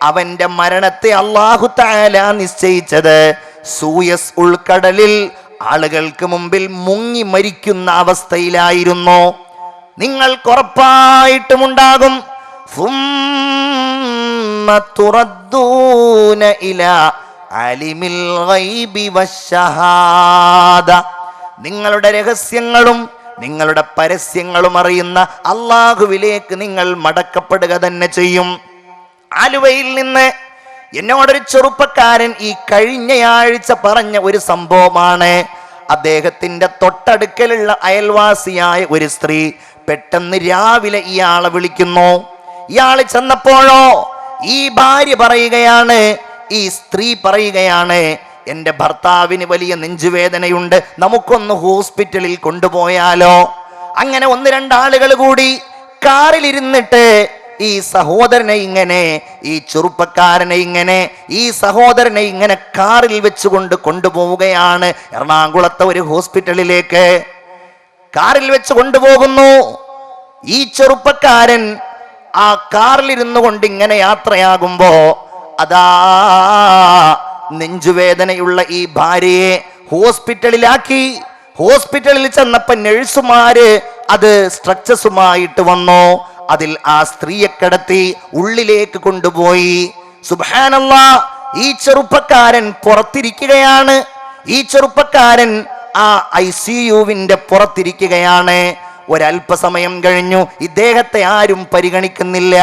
അവന്റെ മരണത്തെ അല്ലാഹു തആല നിശ്ചയിച്ചത് സൂയസ് ഉൾക്കടലിൽ ആളുകൾക്ക് മുമ്പിൽ മുങ്ങി മരിക്കുന്ന അവസ്ഥയിലായിരുന്നു. നിങ്ങൾക്ക് ഉറപ്പായിട്ടുമുണ്ടാകും, ثُمَّ تُرَدُّونَ إِلَى عَالِمِ الْغَيْبِ وَالشَّهَادَةِ, നിങ്ങളുടെ രഹസ്യങ്ങളും നിങ്ങളുടെ പരസ്യങ്ങളും അറിയുന്ന അല്ലാഹുവിലേക്ക് നിങ്ങൾ മടക്കപ്പെടുക തന്നെ ചെയ്യും. ആലുവയിൽ നിന്ന് എന്നോടൊരു ചെറുപ്പക്കാരൻ ഈ കഴിഞ്ഞയാഴ്ച പറഞ്ഞ ഒരു സംഭവമാണ്. അദ്ദേഹത്തിന്റെ തൊട്ടടുക്കലുള്ള അയൽവാസിയായ ഒരു സ്ത്രീ പെട്ടെന്ന് രാവിലെ ഇയാളെ വിളിക്കുന്നു. ഇയാള് ചെന്നപ്പോഴോ ഈ ഭാര്യ പറയുകയാണ്, ഈ സ്ത്രീ പറയുകയാണ്, എൻ്റെ ഭർത്താവിന് വലിയ നെഞ്ചുവേദനയുണ്ട്, നമുക്കൊന്ന് ഹോസ്പിറ്റലിൽ കൊണ്ടുപോയാലോ. അങ്ങനെ 1-2 ആളുകൾ കൂടി കാറിലിരുന്നിട്ട് ഈ സഹോദരനെ ഇങ്ങനെ, ഈ ചെറുപ്പക്കാരനെ ഇങ്ങനെ, ഈ സഹോദരനെ ഇങ്ങനെ കാറിൽ വെച്ചുകൊണ്ട് കൊണ്ടുപോവുകയാണ് എറണാകുളത്തെ ഒരു ഹോസ്പിറ്റലിലേക്ക്. കാറിൽ വെച്ച് കൊണ്ടുപോകുന്നു. ഈ ചെറുപ്പക്കാരൻ ആ കാറിലിരുന്നു കൊണ്ട് ഇങ്ങനെ യാത്രയാകുമ്പോ അതാ നെഞ്ചുവേദനയുള്ള ഈ ഭാര്യയെ ഹോസ്പിറ്റലിലാക്കി. ഹോസ്പിറ്റലിൽ ചെന്നപ്പോ നഴ്സുമാര് അത് സ്ട്രക്ചേഴ്സുമായിട്ട് വന്നു. അതിൽ ആ സ്ത്രീയെ കിടത്തി ഉള്ളിലേക്ക് കൊണ്ടുപോയി. സുബ്ഹാനല്ലാഹ്, ഈ ചെറുപ്പക്കാരൻ പുറത്തിരിക്കുകയാണ്. ഈ ചെറുപ്പക്കാരൻ ആ ICUവിന്റെ പുറത്തിരിക്കുകയാണ്. ഒരല്പസമയം കഴിഞ്ഞു, ഇദ്ദേഹത്തെ ആരും പരിഗണിക്കുന്നില്ല.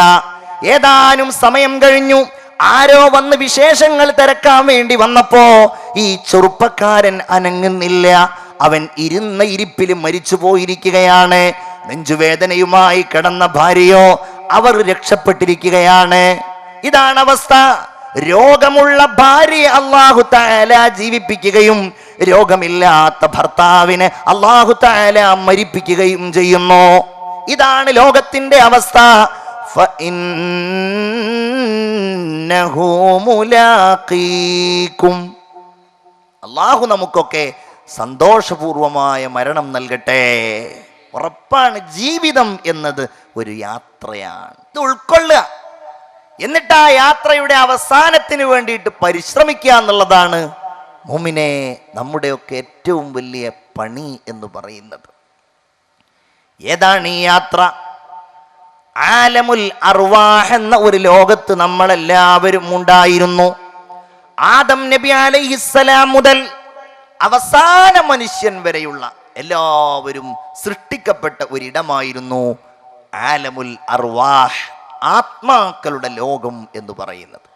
ഏതാനും സമയം കഴിഞ്ഞു, ആരോ വന്ന് വിശേഷങ്ങൾ തിരക്കാൻ വേണ്ടി വന്നപ്പോ ഈ ചെറുപ്പക്കാരൻ അനങ്ങുന്നില്ല. അവൻ ഇരുന്ന ഇരിപ്പിൽ മരിച്ചു പോയിരിക്കുകയാണ്. നെഞ്ചുവേദനയുമായി കിടന്ന ഭാര്യയോ അവർ രക്ഷപ്പെട്ടിരിക്കുകയാണ്. ഇതാണ് അവസ്ഥ. രോഗമുള്ള ഭാര്യയെ അല്ലാഹു തആല ജീവിപ്പിക്കുകയും രോഗമില്ലാത്ത ഭർത്താവിനെ അല്ലാഹു തആല മരിപ്പിക്കുകയും ചെയ്യുന്നു. ഇതാണ് ലോകത്തിന്റെ അവസ്ഥ. ഫഇന്നഹു മുലാഖീകും, അല്ലാഹു നമുക്കൊക്കെ സന്തോഷപൂർവമായ മരണം നൽകട്ടെ. ഉറപ്പാണ്, ജീവിതം എന്നത് ഒരു യാത്രയാണ്. ഇത് ഉൾക്കൊള്ളുക, എന്നിട്ട് ആ യാത്രയുടെ അവസാനത്തിന് വേണ്ടിയിട്ട് പരിശ്രമിക്കുക എന്നുള്ളതാണ് മുഅ്മിനെ നമ്മുടെയൊക്കെ ഏറ്റവും വലിയ പണി എന്ന് പറയുന്നത്. ഏതാണ് ഈ യാത്ര? ആലമുൽ അർവാഹ് എന്ന ഒരു ലോകത്ത് നമ്മളെല്ലാവരും ഉണ്ടായിരുന്നു. ആദം നബി അലൈഹിസ്സലാം മുതൽ അവസാന മനുഷ്യൻ വരെയുള്ള എല്ലാവരും സൃഷ്ടിക്കപ്പെട്ട ഒരിടമായിരുന്നു ആലമുൽ അർവാഹ്, ആത്മാക്കളുടെ ലോകം എന്ന് പറയുന്നത്.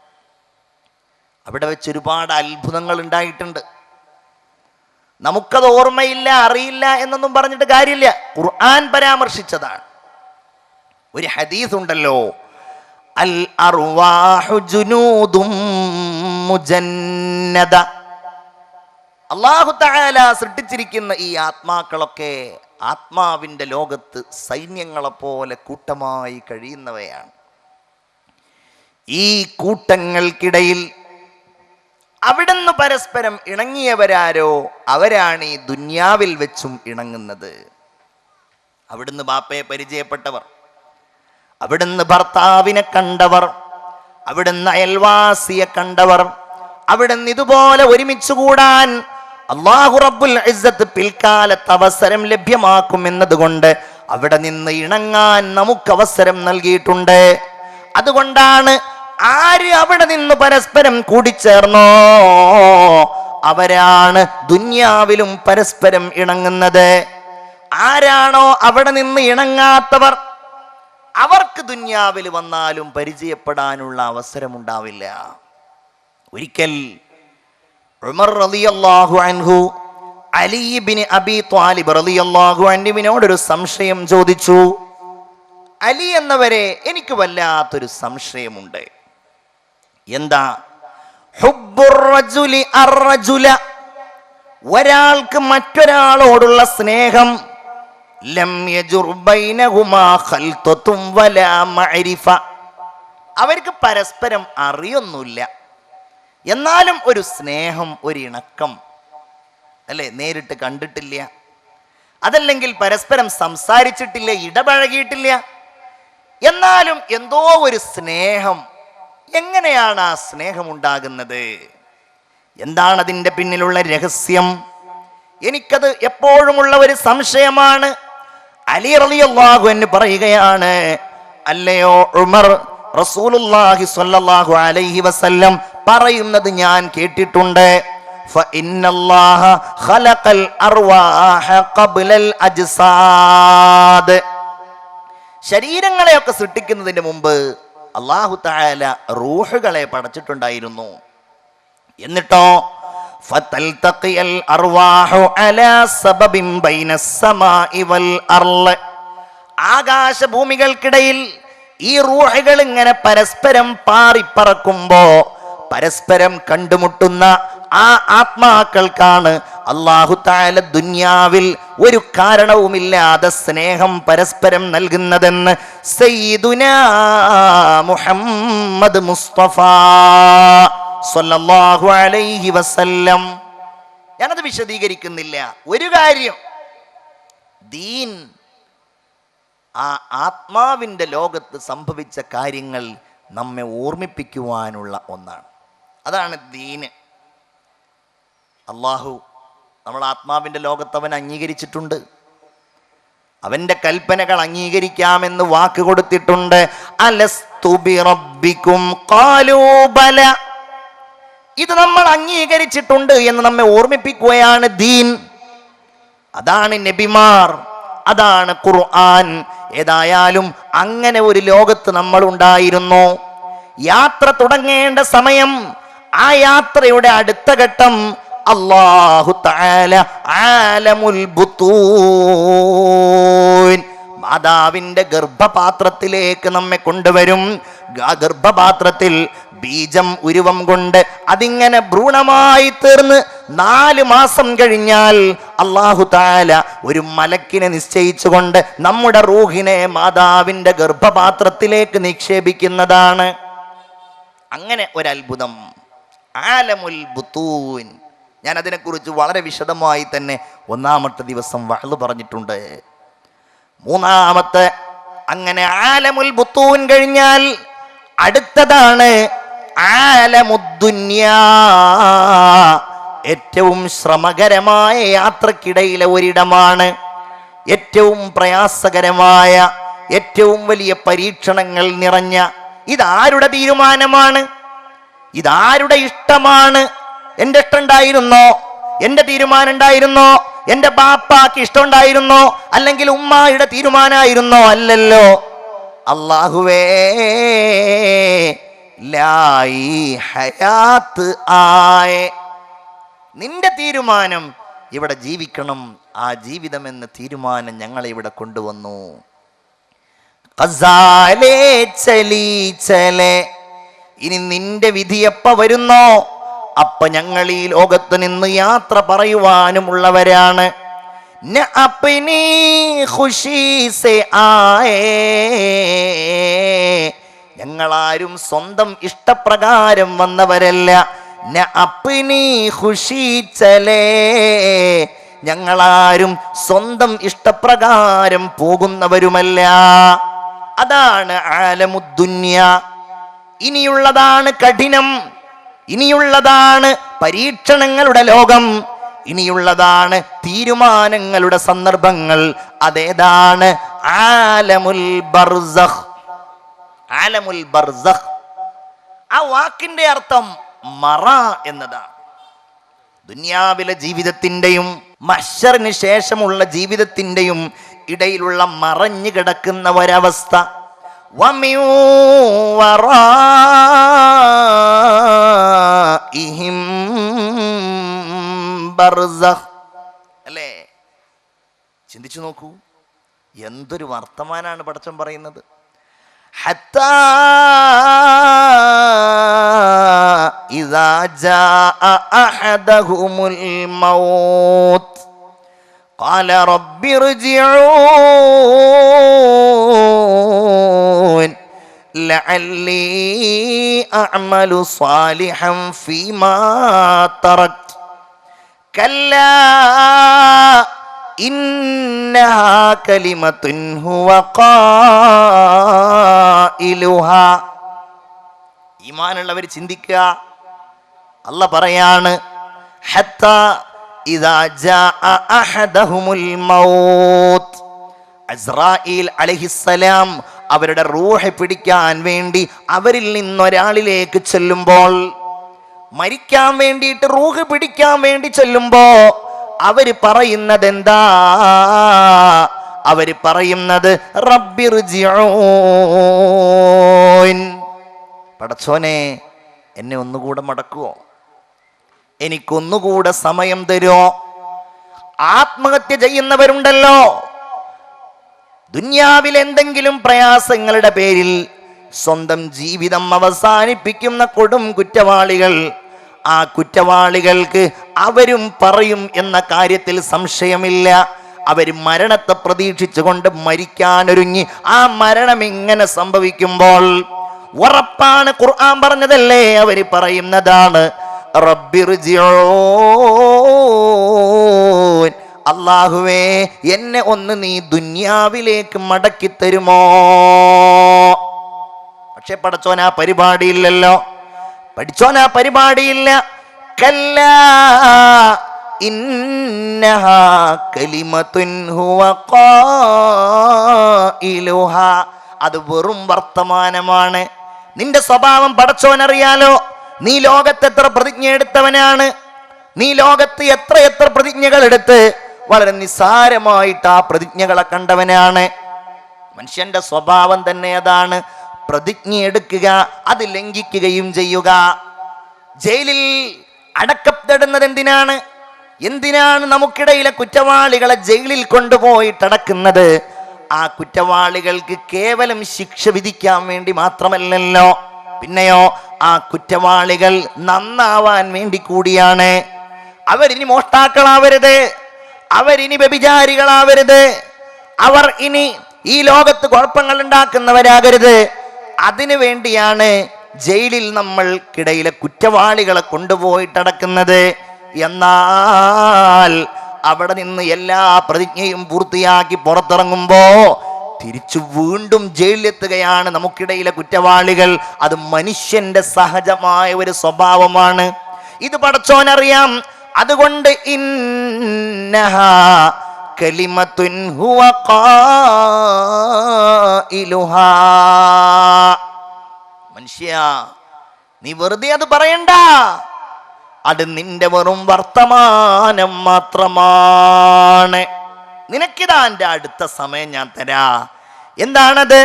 അവിടെ വെച്ച് ഒരുപാട് അത്ഭുതങ്ങൾ ഉണ്ടായിട്ടുണ്ട്. നമുക്കത് ഓർമ്മയില്ല, അറിയില്ല എന്നൊന്നും പറഞ്ഞിട്ട് കാര്യമില്ല. ഖുർആൻ പരാമർശിച്ചതാണ്. ഒരു ഹദീസ് ഉണ്ടല്ലോ, അൽ അർവാഹു ജുനൂദും മുജന്നദ. അല്ലാഹു തആല സൃഷ്ടിച്ചിരിക്കുന്ന ഈ ആത്മാക്കളൊക്കെ ആത്മാവിന്റെ ലോകത്ത് സൈന്യങ്ങളെ പോലെ കൂട്ടമായി കഴിയുന്നവയാണ്. ഈ കൂട്ടങ്ങൾക്കിടയിൽ അവിടുന്ന് പരസ്പരം ഇണങ്ങിയവരാരോ അവരാണ് ഈ ദുന്യാവിൽ വെച്ചും ഇണങ്ങുന്നത്. അവിടുന്ന് ബാപ്പയെ പരിചയപ്പെട്ടവർ, അവിടുന്ന് ഭർത്താവിനെ കണ്ടവർ, അവിടുന്ന് അയൽവാസിയെ കണ്ടവർ, അവിടുന്ന് ഇതുപോലെ ഒരുമിച്ച് കൂടാൻ അല്ലാഹു റബ്ബുൽ ഇസ്സത്ത് പിൽക്കാലത്ത് അവസരം ലഭ്യമാക്കും എന്നതുകൊണ്ട് അവിടെ നിന്ന് ഇണങ്ങാൻ നമുക്ക് അവസരം നൽകിയിട്ടുണ്ട്. അതുകൊണ്ടാണ് ആര് അവിടെ നിന്ന് പരസ്പരം കൂടിച്ചേർന്നോ അവരാണ് ദുന്യാവിലും പരസ്പരം ഇണങ്ങുന്നത്. ആരാണോ അവിടെ നിന്ന് ഇണങ്ങാത്തവർ അവർക്ക് ദുന്യാവിൽ വന്നാലും പരിചയപ്പെടാനുള്ള അവസരമുണ്ടാവില്ല. ഒരിക്കൽ ഉമർ റളിയല്ലാഹു അൻഹു അലി ഇബ്നു അബീ ത്വാലിബ് റളിയല്ലാഹു അൻഹുവിനോട് ഒരു സംശയം ചോദിച്ചു. അലി എന്നവരെ എനിക്ക് വല്ലാത്തൊരു സംശയമുണ്ട്. എന്താ? ഹുബ്ബുർ റജുലി അർറജുല, ഒരാൾക്ക് മറ്റൊരാളോടുള്ള സ്നേഹം ലം യജുർ ബൈനഹുമാ ഖൽതതും വലാ മഅരിഫ, അവർക്ക് പരസ്പരം അറിയൊന്നുമില്ല, എന്നാലും ഒരു സ്നേഹം, ഒരു ഇണക്കം, അല്ലേ? നേരിട്ട് കണ്ടിട്ടില്ല, അതല്ലെങ്കിൽ പരസ്പരം സംസാരിച്ചിട്ടില്ല, ഇടപഴകിയിട്ടില്ല, എന്നാലും എന്തോ ഒരു സ്നേഹം. എങ്ങനെയാണ് ആ സ്നേഹം ഉണ്ടാകുന്നത്? എന്താണ് അതിൻ്റെ പിന്നിലുള്ള രഹസ്യം? എനിക്കത് എപ്പോഴുമുള്ള ഒരു സംശയമാണ്. അലി റളിയല്ലാഹു അൻഹു പറയുകയാണ്, അല്ലയോ ഉമർ, റസൂലുള്ളാഹി സ്വല്ലല്ലാഹു അലൈഹി വസല്ലം പറയുന്നത് ഞാൻ കേട്ടിട്ടുണ്ട്. ഫഇന്നല്ലാഹ ഖലഖൽ അർവാഹ ഖബ്ലൽ അജ്സാദ്, ശരീരങ്ങളെയൊക്കെ സൃഷ്ടിക്കുന്നതിന് മുമ്പ് അല്ലാഹു തആല റൂഹുകളെ പടച്ചിട്ടുണ്ടായിരുന്നു. എന്നിട്ടോ ഫതൽതഖിയൽ അർവാഹു അലാ സബബിൻ ബൈനസ് സമാഇ വൽ അർള്, ആകാശഭൂമികൾക്കിടയിൽ ഈ റൂഹുകൾ ഇങ്ങനെ പരസ്പരം പാറിപ്പറക്കുമ്പോ പരസ്പരം കണ്ടുമുട്ടുന്ന ആ ആത്മാക്കൾക്കാണ് അല്ലാഹു തആല ദുനിയാവിൽ ഒരു കാരണവുമില്ലാതെ സ്നേഹം പരസ്പരം നൽകുന്നതെന്ന് സയ്യിദുനാ മുഹമ്മദ് മുസ്തഫ സ്വല്ലല്ലാഹു അലൈഹി വസല്ലം. ഞാനത് വിശദീകരിക്കുന്നില്ല. ഒരു കാര്യം, ദീൻ ആ ആത്മാവിൻ്റെ ലോകത്ത് സംഭവിച്ച കാര്യങ്ങൾ നമ്മെ ഓർമ്മിപ്പിക്കുവാനുള്ള ഒന്നാണ്. അതാണ് ദീന്. അള്ളാഹു നമ്മൾ ആത്മാവിൻ്റെ ലോകത്ത് അവൻ അംഗീകരിച്ചിട്ടുണ്ട്. അവൻ്റെ കൽപ്പനകൾ അംഗീകരിക്കാമെന്ന് വാക്ക് കൊടുത്തിട്ടുണ്ട്. അലസ്തു ബിറബ്ബിക്കും ഖാലൂ ബല, ഇത് നമ്മൾ അംഗീകരിച്ചിട്ടുണ്ട് എന്ന് നമ്മെ ഓർമ്മിപ്പിക്കുകയാണ് ദീൻ. അതാണ് നബിമാർ, അതാണ് ഖുർആൻ. ഏതായാലും അങ്ങനെ ഒരു ലോകത്ത് നമ്മൾ ഉണ്ടായിരുന്നു. യാത്ര തുടങ്ങേണ്ട സമയം, ആ യാത്രയുടെ അടുത്ത ഘട്ടം അല്ലാഹു തആല ആലമുൽ ബുത്തൂൻ, മാതാവിൻ്റെ ഗർഭപാത്രത്തിലേക്ക് നമ്മെ കൊണ്ടുവരും. ആ ഗർഭപാത്രത്തിൽ ബീജം ഉരുവം കൊണ്ട് അതിങ്ങനെ ഭ്രൂണമായി തീർന്ന് 4 മാസം കഴിഞ്ഞാൽ അല്ലാഹു തആല ഒരു മലക്കിനെ നിശ്ചയിച്ചുകൊണ്ട് നമ്മുടെ റൂഹിനെ മാതാവിൻ്റെ ഗർഭപാത്രത്തിലേക്ക് നിക്ഷേപിക്കുന്നതാണ്. അങ്ങനെ ഒരത്ഭുതം, ആലമുൽ ബുത്തൂൻ. ഞാൻ അതിനെക്കുറിച്ച് വളരെ വിശദമായി തന്നെ 1-ാമത്തെ ദിവസം വഹ്ള് പറഞ്ഞിട്ടുണ്ട്. 3-ാമത്തെ അങ്ങനെ ആലമുൽ ബുത്തൂൻ കഴിഞ്ഞാൽ അടുത്തതാണ് ആലമുദ്ദുന്യാ, ഏറ്റവും ശ്രമകരമായ യാത്രക്കിടയിലെ ഒരിടമാണ്. ഏറ്റവും പ്രയാസകരമായ, ഏറ്റവും വലിയ പരീക്ഷണങ്ങൾ നിറഞ്ഞ. ഇതാരുടെ തീരുമാനമാണ്? ഇതാരുടെ ഇഷ്ടമാണ്? എൻ്റെ ഇഷ്ടം ഉണ്ടായിരുന്നോ? എൻ്റെ തീരുമാനം ഉണ്ടായിരുന്നോ? എൻ്റെ ബാപ്പാക്ക് ഇഷ്ടമുണ്ടായിരുന്നോ? അല്ലെങ്കിൽ ഉമ്മായുടെ തീരുമാനമായിരുന്നോ? അല്ലല്ലോ. അല്ലാഹുവേ, ലായി ഹയാത്ത് ആയേ, നിന്റെ തീരുമാനം ഇവിടെ ജീവിക്കണം, ആ ജീവിതം എന്ന തീരുമാനം ഞങ്ങളെ ഇവിടെ കൊണ്ടുവന്നു. ഖസാലേ ചലീ ചലേ, ഇനി നിന്റെ വിധി എപ്പ വരുന്നോ അപ്പ ഞങ്ങൾ ഈ ലോകത്ത് നിന്ന് യാത്ര പറയുവാനുമുള്ളവരാണ്. ന അപ്നി ഖുശി സേ ആയേ, ഞങ്ങളാരും സ്വന്തം ഇഷ്ടപ്രകാരം വന്നവരല്ല. ന അപ്നി ഖുശി ചലേ, ഞങ്ങളാരും സ്വന്തം ഇഷ്ടപ്രകാരം പോകുന്നവരുമല്ല. അതാണ് ആലമുദ്ദുന്യ. ഇനിയുള്ളതാണ് കഠിനം, ഇനിയുള്ളതാണ് പരീക്ഷണങ്ങളുടെ ലോകം, ഇനിയുള്ളതാണ് തീരുമാനങ്ങളുടെ സന്ദർഭങ്ങൾ. അതേതാണ്? ആലമുൽ ബർസഖ്. ആലമുൽ ബർസഖ്, ആ വാക്കിന്റെ അർത്ഥം മറ എന്നതാണ്. ദുനിയാവിലെ ജീവിതത്തിൻ്റെയും മഹ്ശറിന് ശേഷമുള്ള ജീവിതത്തിൻ്റെയും ഇടയിലുള്ള മറഞ്ഞു കിടക്കുന്ന ഒരവസ്ഥ. വമിൻ വറാഇഹിം ബർസഖ്, ചിന്തിച്ചു നോക്കൂ, എന്തൊരു വർത്തമാനാണ് പടച്ചോൻ പറയുന്നത്. ഹത്താ ഇദാ ജാഅ അഹദഹുമുൽ മൗത്ത് ഖാല റബ്ബി ഇർജിഊൻ ലഅല്ലി അഅമലു സാലിഹൻ ഫീമാ തറക്ത് കല്ലാ ഇന്നഹാ കലിമത്തുൻ ഹുവ ഖായിലുഹാ. ഈമാനുള്ളവർ ചിന്തിക്കുക. അല്ലാഹ് പറയാണ്, ഹത്താ ഇദാ ജാഅ അഹദഹുമുൽ മൗത്ത്, അസ്രായീൽ അലൈഹിസ്സലാം അവരുടെ റൂഹ് പിടിക്കാൻ വേണ്ടി അവരിൽ നിന്നൊരാളിലേക്ക് ചെല്ലുമ്പോൾ, മരിക്കാൻ വേണ്ടിയിട്ട് റൂഹ് പിടിക്കാൻ വേണ്ടി ചെല്ലുമ്പോ അവര് പറയുന്നത് എന്താ? അവര് പറയുന്നത് റബ്ബിർജിഊൻ, പടച്ചോനെ എന്നെ ഒന്നുകൂടെ മടക്കുവോ, എനിക്കൊന്നുകൂടെ സമയം തരുമോ? ആത്മഹത്യ ചെയ്യുന്നവരുണ്ടല്ലോ, ദുനിയാവിൽ എന്തെങ്കിലും പ്രയാസങ്ങളുടെ പേരിൽ സ്വന്തം ജീവിതം അവസാനിപ്പിക്കുന്ന കൊടും കുറ്റവാളികൾ. ആ കുറ്റവാളികൾക്ക് അവരും പറയും എന്ന കാര്യത്തിൽ സംശയമില്ല. അവർ മരണത്തെ പ്രതീക്ഷിച്ചുകൊണ്ട് മരിക്കാനൊരുങ്ങി. ആ മരണം ഇങ്ങനെ സംഭവിക്കുമ്പോൾ ഉറപ്പാണ്, ഖുർആൻ പറഞ്ഞതല്ലേ, അവർ പറയുന്നതാണ് റബ്ബിർജിഊൻ, അല്ലാഹുവേ എന്നെ ഒന്ന് നീ ദുനിയാവിലേക്ക് മടക്കി തരുമോ? പക്ഷെ പടച്ചോൻ ആ പരിപാടിയില്ലല്ലോ, പഠിച്ചോൻ ആ പരിപാടിയില്ല. കല്ലാ ഇന്നഹാ കലിമത്തുൻ ഹുവ ഖായിലുഹാ, അത് വെറും വർത്തമാനമാണ്. നിന്റെ സ്വഭാവം പടച്ചോനറിയാലോ. നീ ലോകത്ത് എത്ര പ്രതിജ്ഞ എടുത്തവനാണ്, നീ ലോകത്ത് എത്ര പ്രതിജ്ഞകൾ എടുത്ത് വളരെ നിസ്സാരമായിട്ട് ആ പ്രതിജ്ഞകളെ കണ്ടവനാണ്. മനുഷ്യന്റെ സ്വഭാവം തന്നെ അതാണ്, പ്രതിജ്ഞ എടുക്കുക, അത് ലംഘിക്കുകയും ചെയ്യുക. ജയിലിൽ അടക്കപ്പെടുന്നത് എന്തിനാണ് നമുക്കിടയിലെ കുറ്റവാളികളെ ജയിലിൽ കൊണ്ടുപോയിട്ടടക്കുന്നത്? ആ കുറ്റവാളികൾക്ക് കേവലം ശിക്ഷ വിധിക്കാൻ വേണ്ടി മാത്രമല്ലല്ലോ, പിന്നെയോ ആ കുറ്റവാളികൾ നന്നാവാൻ വേണ്ടി കൂടിയാണ്. അവരിനി മോഷ്ടാക്കളാവരുത്, അവരിനി വ്യഭിചാരികളാവരുത്, അവർ ഇനി ഈ ലോകത്ത് കുഴപ്പങ്ങൾ ഉണ്ടാക്കുന്നവരാകരുത്. അതിനു വേണ്ടിയാണ് ജയിലിൽ നമ്മൾക്കിടയിലെ കുറ്റവാളികളെ കൊണ്ടുപോയിട്ടടക്കുന്നത്. എന്നാൽ അവിടെ നിന്ന് എല്ലാ പ്രതിജ്ഞയും പൂർത്തിയാക്കി പുറത്തിറങ്ങുമ്പോ തിരിച്ചു വീണ്ടും ജയിലിലെത്തുകയാണ് നമുക്കിടയിലെ കുറ്റവാളികൾ. അത് മനുഷ്യന്റെ സഹജമായ ഒരു സ്വഭാവമാണ്. ഇത് പടച്ചോനറിയാം. അതുകൊണ്ട് ഇന്നഹാ കലിമത്തുൻ ഹുവ ഖായിലുഹാ, മനുഷ്യ നീ വെറുതെ അത് പറയണ്ട, അത് നിന്റെ വെറും വർത്തമാനം മാത്രമാണ്. നിനക്കിതാ എൻ്റെ അടുത്ത സമയം ഞാൻ തരാ. എന്താണത്?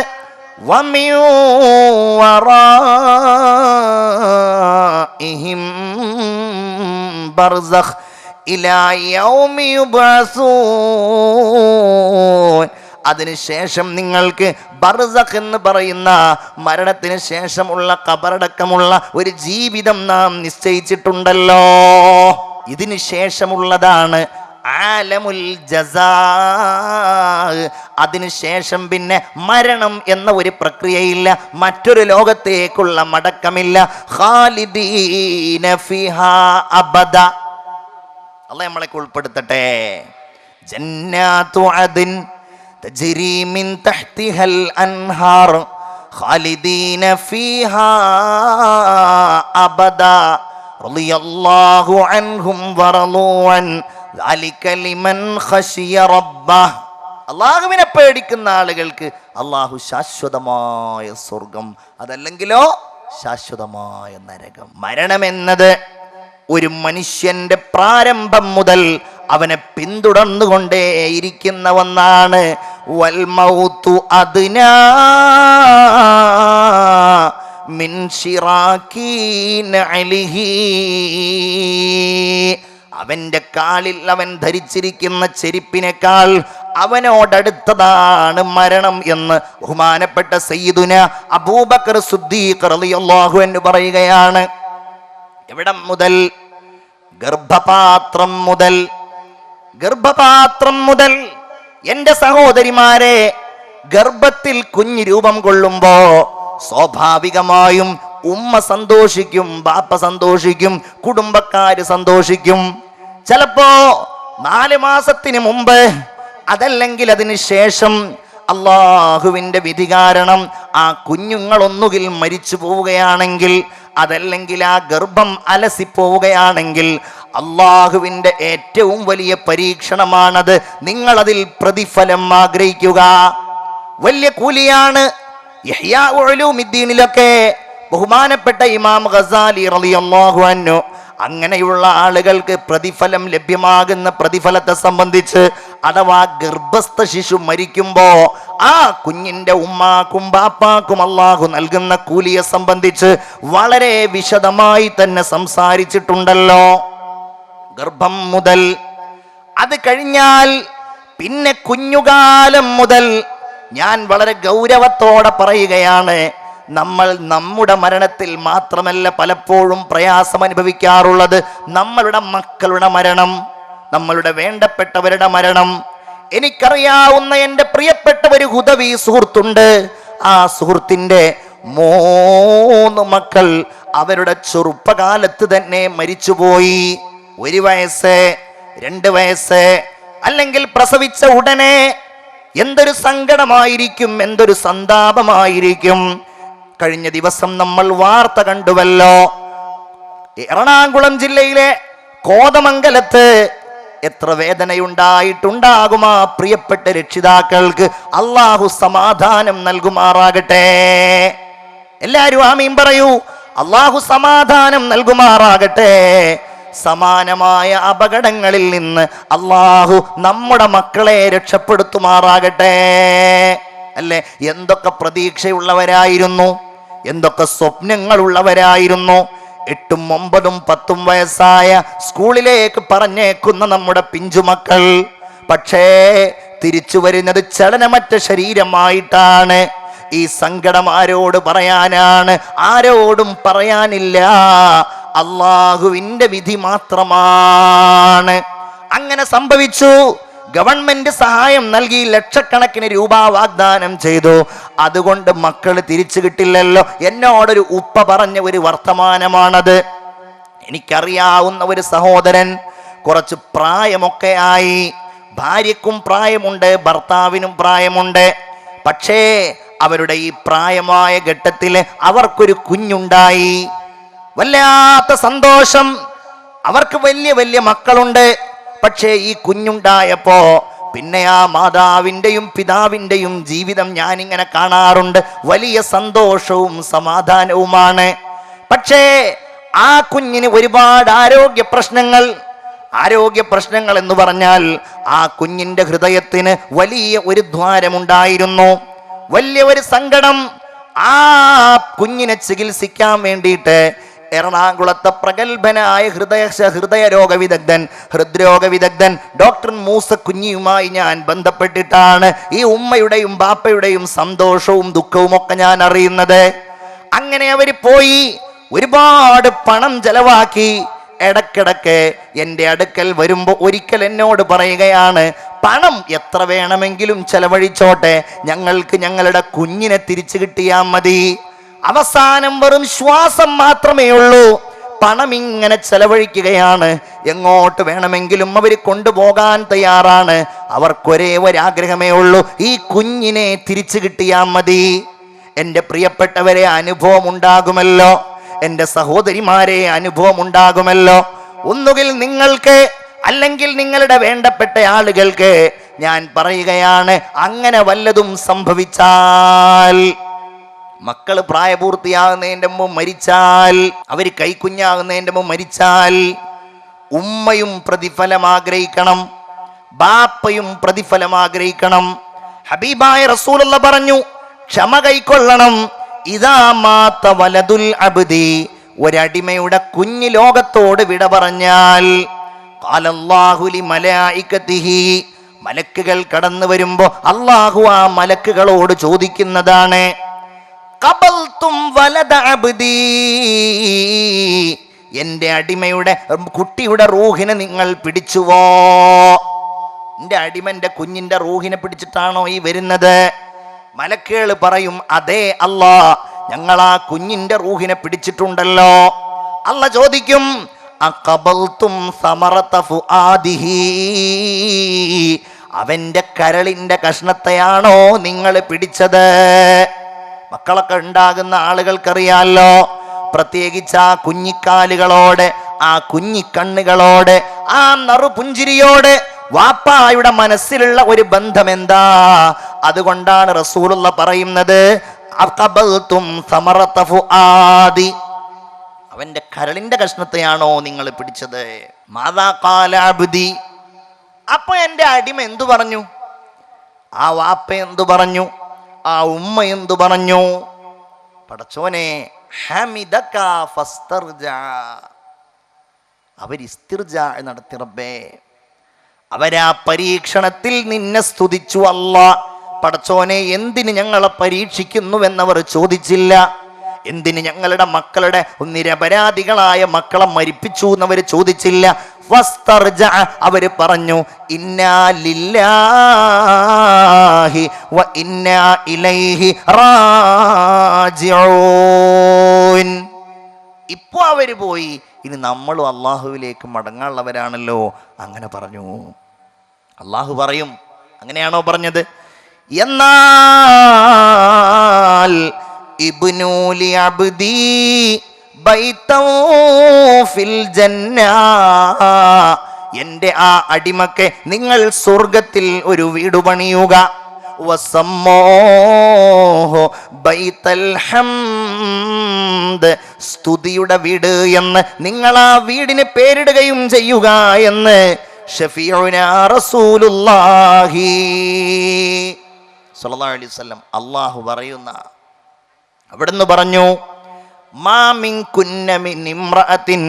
വമിൻ വറാഇഹിം ബർസഖ് ഇലാ യൗമി യുബ്അസൂൻ, അതിനുശേഷം നിങ്ങൾക്ക് ബർസഖ് എന്ന് പറയുന്ന മരണത്തിന് ശേഷമുള്ള ഖബറടക്കമുള്ള ഒരു ജീവിതം നാം നിശ്ചയിച്ചിട്ടുണ്ടല്ലോ. ഇതിന് ശേഷമുള്ളതാണ് ആലമുൽ ജസാ. അതിനുശേഷം പിന്നെ മരണം എന്ന ഒരു പ്രക്രിയയില്ല, മറ്റൊരു ലോകത്തേക്കുള്ള മടക്കമില്ല. ഖാലിദീന ഫിഹാ അബദ. അല്ലാഹ് നമ്മളെ ഉൾപ്പെടുത്തട്ടെ. ജന്നാതു അദ്ൻ തജ്രി മിൻ തഹ്തിഹൽ അൻഹാർ ഖാലിദീന ഫീഹാ അബദ റളിയല്ലാഹു അൻഹും വറളൂ അൻ ദാലിക ലിമൻ ഖശിയ റബ്ബഹ്. അല്ലാഹുവിനെ പേടിക്കുന്ന ആളുകൾക്ക് അല്ലാഹു ശാശ്വതമായ സ്വർഗം, അതല്ലെങ്കിലോ ശാശ്വതമായ നരകം. മരണമെന്നത് ഒരു മനുഷ്യന്റെ പ്രാരംഭം മുതൽ അവനെ പിന്തുടർന്നുകൊണ്ടേയിരിക്കുന്ന ഒന്നാണ്. വൽ മൗതു അദ്നാ മിൻ ശിറാകി നഅലിഹി, അവന്റെ കാലിൽ അവൻ ധരിച്ചിരിക്കുന്ന ചെരുപ്പിനേക്കാൾ അവനോടടുത്തതാണ് മരണം എന്ന് ബഹുമാനപ്പെട്ട സയ്യിദുന അബൂബക്കർ സിദ്ദീഖ് റളിയല്ലാഹു അൻഹു പറയുകയാണ്. എവിടം മുതൽ? ഗർഭപാത്രം മുതൽ. എന്റെ സഹോദരിമാരെ, ഗർഭത്തിൽ കുഞ്ഞ് രൂപം കൊള്ളുമ്പോ സ്വാഭാവികമായും ഉമ്മ സന്തോഷിക്കും, ബാപ്പ സന്തോഷിക്കും, കുടുംബക്കാര് സന്തോഷിക്കും. ചിലപ്പോ 4 മാസത്തിന് മുമ്പ് അതല്ലെങ്കിൽ അതിന് ശേഷം അള്ളാഹുവിൻ്റെ വിധി കാരണം ആ കുഞ്ഞുങ്ങൾ ഒന്നുകിൽ മരിച്ചു പോവുകയാണെങ്കിൽ, അതല്ലെങ്കിൽ ആ ഗർഭം അലസിപ്പോവുകയാണെങ്കിൽ അള്ളാഹുവിൻ്റെ ഏറ്റവും വലിയ പരീക്ഷണമാണത്. നിങ്ങളതിൽ പ്രതിഫലം ആഗ്രഹിക്കുക. വലിയ കൂലിയാണ്. ഇഹ്യാ ഉലൂമിദ്ദീനിലൊക്കെ ബഹുമാനപ്പെട്ട ഇമാം ഗസാലി റളിയല്ലാഹു അൻഹു അങ്ങനെയുള്ള ആളുകൾക്ക് പ്രതിഫലം ലഭ്യമാകുന്ന പ്രതിഫലത്തെ സംബന്ധിച്ച്, അഥവാ ഗർഭസ്ഥ ശിശു മരിക്കുമ്പോ ആ കുഞ്ഞിന്റെ ഉമ്മാക്കും ബാപ്പാക്കും അള്ളാഹു നൽകുന്ന കൂലിയെ സംബന്ധിച്ച് വളരെ വിശദമായി തന്നെ സംസാരിച്ചിട്ടുണ്ടല്ലോ. ഗർഭം മുതൽ, അത് കഴിഞ്ഞാൽ പിന്നെ കുഞ്ഞുകാലം മുതൽ ഞാൻ വളരെ ഗൗരവത്തോടെ പറയുകയാണ്, നമ്മൾ നമ്മുടെ മരണത്തിൽ മാത്രമല്ല പലപ്പോഴും പ്രയാസം അനുഭവിക്കാറുള്ളത്. നമ്മളുടെ മക്കളുടെ മരണം, നമ്മളുടെ വേണ്ടപ്പെട്ടവരുടെ മരണം. എനിക്കറിയാവുന്ന എൻ്റെ പ്രിയപ്പെട്ട ഒരു ഹുദവി സുഹൃത്തുണ്ട്. ആ സുഹൃത്തിൻ്റെ 3 മക്കൾ അവരുടെ ചെറുപ്പകാലത്ത് തന്നെ മരിച്ചുപോയി. 1 വയസ്സ്, 2 വയസ്സ്, അല്ലെങ്കിൽ പ്രസവിച്ച ഉടനെ. എന്തൊരു സങ്കടമായിരിക്കും, എന്തൊരു സന്താപമായിരിക്കും. കഴിഞ്ഞ ദിവസം നമ്മൾ വാർത്ത കണ്ടുവല്ലോ. എറണാകുളം ജില്ലയിലെ കോതമംഗലത്ത് എത്ര വേദനയുണ്ടായിട്ടുണ്ടാകും ആ പ്രിയപ്പെട്ട രക്ഷിതാക്കൾക്ക്. അള്ളാഹു സമാധാനം നൽകുമാറാകട്ടെ. എല്ലാവരും ആമീൻ പറയൂ. അള്ളാഹു സമാധാനം നൽകുമാറാകട്ടെ. സമാനമായ അപകടങ്ങളിൽ നിന്ന് അള്ളാഹു നമ്മുടെ മക്കളെ രക്ഷപ്പെടുത്തുമാറാകട്ടെ. അല്ലേ, എന്തൊക്കെ പ്രതീക്ഷയുള്ളവരായിരുന്നു, എന്തൊക്കെ സ്വപ്നങ്ങളുള്ളവരായിരുന്നു. 8ഉം 9ഉം 10ഉം വയസ്സായ സ്കൂളിലേക്ക് പറഞ്ഞേക്കുന്ന നമ്മുടെ പിഞ്ചുമക്കൾ പക്ഷേ തിരിച്ചു വരുന്നത് ചലനമറ്റ ശരീരമായിട്ടാണ്. ഈ സങ്കടം ആരോട് പറയാനാണ്? ആരോടും പറയാനില്ല. അള്ളാഹുവിൻ്റെ വിധി മാത്രമാണ്. അങ്ങനെ സംഭവിച്ചു. ഗവൺമെന്റ് സഹായം നൽകി ലക്ഷക്കണക്കിന് രൂപ വാഗ്ദാനം ചെയ്തു. അതുകൊണ്ട് മക്കൾ തിരിച്ചു കിട്ടില്ലല്ലോ. എന്നോടൊരു ഉപ്പ പറഞ്ഞ ഒരു വർത്തമാനമാണത്. എനിക്കറിയാവുന്ന ഒരു സഹോദരൻ, കുറച്ച് പ്രായമൊക്കെ ആയി, ഭാര്യക്കും പ്രായമുണ്ട്, ഭർത്താവിനും പ്രായമുണ്ട്. പക്ഷേ അവരുടെ ഈ പ്രായമായ ഘട്ടത്തിൽ അവർക്കൊരു കുഞ്ഞുണ്ടായി. വല്ലാത്ത സന്തോഷം. അവർക്ക് വലിയ വലിയ മക്കളുണ്ട്. പക്ഷേ ഈ കുഞ്ഞുണ്ടായപ്പോ പിന്നെ ആ മാതാവിൻ്റെയും പിതാവിൻ്റെയും ജീവിതം ഞാനിങ്ങനെ കാണാറുണ്ട്. വലിയ സന്തോഷവും സമാധാനവുമാണ്. പക്ഷേ ആ കുഞ്ഞിന് ഒരുപാട് ആരോഗ്യ പ്രശ്നങ്ങൾ എന്ന് പറഞ്ഞാൽ ആ കുഞ്ഞിൻ്റെ ഹൃദയത്തിന് വലിയ ഒരു ദ്വാരമുണ്ടായിരുന്നു. വലിയ ഒരു സങ്കടം. ആ കുഞ്ഞിനെ ചികിത്സിക്കാൻ വേണ്ടിയിട്ട് എറണാകുളത്തെ പ്രഗത്ഭനായ ഹൃദയരോഗ വിദഗ്ധൻ ഡോക്ടർ മൂസ കുഞ്ഞിയുമായി ഞാൻ ബന്ധപ്പെട്ടിട്ടാണ് ഈ ഉമ്മയുടെയും ബാപ്പയുടെയും സന്തോഷവും ദുഃഖവും ഒക്കെ ഞാൻ അറിയുന്നത്. അങ്ങനെ അവർ പോയി ഒരുപാട് പണം ചെലവാക്കി. ഇടക്കിടക്ക് എൻ്റെ അടുക്കൽ വരുമ്പോൾ ഒരിക്കൽ എന്നോട് പറയുകയാണ്, പണം എത്ര വേണമെങ്കിലും ചെലവഴിച്ചോട്ടെ, ഞങ്ങൾക്ക് ഞങ്ങളുടെ കുഞ്ഞിനെ തിരിച്ചു കിട്ടിയാൽ മതി. അവസാനം വെറും ശ്വാസം മാത്രമേ ഉള്ളൂ. പണം ഇങ്ങനെ ചെലവഴിക്കുകയാണ്. എങ്ങോട്ട് വേണമെങ്കിലും അവർ കൊണ്ടുപോകാൻ തയ്യാറാണ്. അവർക്കൊരേ ഒരാഗ്രഹമേ ഉള്ളൂ, ഈ കുഞ്ഞിനെ തിരിച്ചു കിട്ടിയാൽ മതി. എൻ്റെ പ്രിയപ്പെട്ടവരെ, അനുഭവം ഉണ്ടാകുമല്ലോ. എൻ്റെ സഹോദരിമാരെ, അനുഭവം ഉണ്ടാകുമല്ലോ. ഒന്നുകിൽ നിങ്ങൾക്ക്, അല്ലെങ്കിൽ നിങ്ങളുടെ വേണ്ടപ്പെട്ട ആളുകൾക്ക് ഞാൻ പറയുകയാണ്, അങ്ങനെ വല്ലതും സംഭവിച്ചാൽ, മക്കൾ പ്രായപൂർത്തിയാകുന്നതിൻ്റെ മുമ്പ് മരിച്ചാൽ, അവർ കൈക്കുഞ്ഞാകുന്നതിൻ്റെ മുമ്പ് മരിച്ചാൽ, ഉമ്മയും പ്രതിഫലം ആഗ്രഹിക്കണം, ബാപ്പയും പ്രതിഫലം ആഗ്രഹിക്കണം. ഹബീബായ റസൂലുള്ള പറഞ്ഞു, ക്ഷമ കൈക്കൊള്ളണം. ഇദാ മാത വലദുൽ അബ്ദി, ഒരടിമയുടെ കുഞ്ഞ് ലോകത്തോട് വിട പറഞ്ഞാൽ, ഖാലല്ലാഹു ലി മലായികതിഹി, മലക്കുകൾ കടന്നു വരുമ്പോ അല്ലാഹു ആ മലക്കുകളോട് ചോദിക്കുന്നതാണ്, ഖബൽതും വലദ അബ്ദീ, എന്റെ അടിമയുടെ കുട്ടിയുടെ റൂഹിനെ നിങ്ങൾ പിടിച്ചുവോ? എന്റെ അടിമന്റെ കുഞ്ഞിന്റെ റൂഹിനെ പിടിച്ചിട്ടാണോ ഈ വരുന്നത്? മലക്കുകൾ പറയും, അതെ അല്ലാ, ഞങ്ങൾ ആ കുഞ്ഞിന്റെ റൂഹിനെ പിടിച്ചിട്ടുണ്ടല്ലോ. അല്ല ചോദിക്കും, അഖബൽതും സമറത ഫുആദിഹി, അവന്റെ കരളിന്റെ കഷ്ണത്തെയാണോ നിങ്ങൾ പിടിച്ചത്? മക്കളൊക്കെ ഉണ്ടാകുന്ന ആളുകൾക്കറിയാലോ, പ്രത്യേകിച്ച് ആ കുഞ്ഞിക്കാലുകളോട്, ആ കുഞ്ഞിക്കണ്ണുകളോട്, ആ നറുപുഞ്ചിരിയോട് വാപ്പായുടെ മനസ്സിലുള്ള ഒരു ബന്ധം എന്താ? അതുകൊണ്ടാണ് റസൂലുള്ള പറയുന്നത്, അഖബൽതും സമറത ഫുആദി, അവന്റെ കരളിന്റെ കഷ്ണത്തെയാണോ നിങ്ങൾ പിടിച്ചത്? മാദാ ഖാല അബ്ദി, അപ്പൊ എന്റെ അടിമ എന്തു പറഞ്ഞു? ആ വാപ്പ എന്തു പറഞ്ഞു? ആ ഉമ്മ എന്തു പറഞ്ഞു? പടച്ചോനെ, ഹമിദക ഫസ്തർജാ, അവർ ഇസ്തിർജാ നടത്തി റബ്ബേ, അവരാ പരീക്ഷണത്തിൽ നിന്നെ സ്തുതിച്ചു. അല്ലാ, പടച്ചോനെ എന്തിന് ഞങ്ങളെ പരീക്ഷിക്കുന്നുവെന്നവർ ചോദിച്ചില്ല. എന്തിന് ഞങ്ങളുടെ മക്കളുടെ നിരപരാധികളായ മക്കളെ മരിപ്പിച്ചു എന്നവർ ചോദിച്ചില്ല. അവര് പറഞ്ഞു, ഇന്നാ ലില്ലാഹി വ ഇന്നാ ഇലൈഹി റാജിഊൻ. ഇപ്പോ അവര് പോയി, ഇനി നമ്മളും അള്ളാഹുവിലേക്ക് മടങ്ങാനുള്ളവരാണല്ലോ. അങ്ങനെ പറഞ്ഞു. അള്ളാഹു പറയും, അങ്ങനെയാണോ പറഞ്ഞത്? എന്നാൽ ഇബ്നു ലി അബ്ദി ബൈതൗ ഫിൽ ജന്ന, എന്റെ ആ അടിമക്ക് നിങ്ങൾ സ്വർഗത്തിൽ ഒരു വീട് പണിയുക. വസമ്മോഹു ബൈതൽ ഹംദ്, സ്തുതിയുടെ വീട് എന്ന് നിങ്ങൾ ആ വീടിന് പേരിടുകയും ചെയ്യുക എന്ന് ഷഫീഉനാ റസൂലുള്ളാഹി സ്വല്ലല്ലാഹു അലൈഹി വസല്ലം അല്ലാഹു പറയുന്ന. അവിടുന്ന് പറഞ്ഞു, മാ മിൻകുന്ന മിൻ ഇംറഅത്തിൻ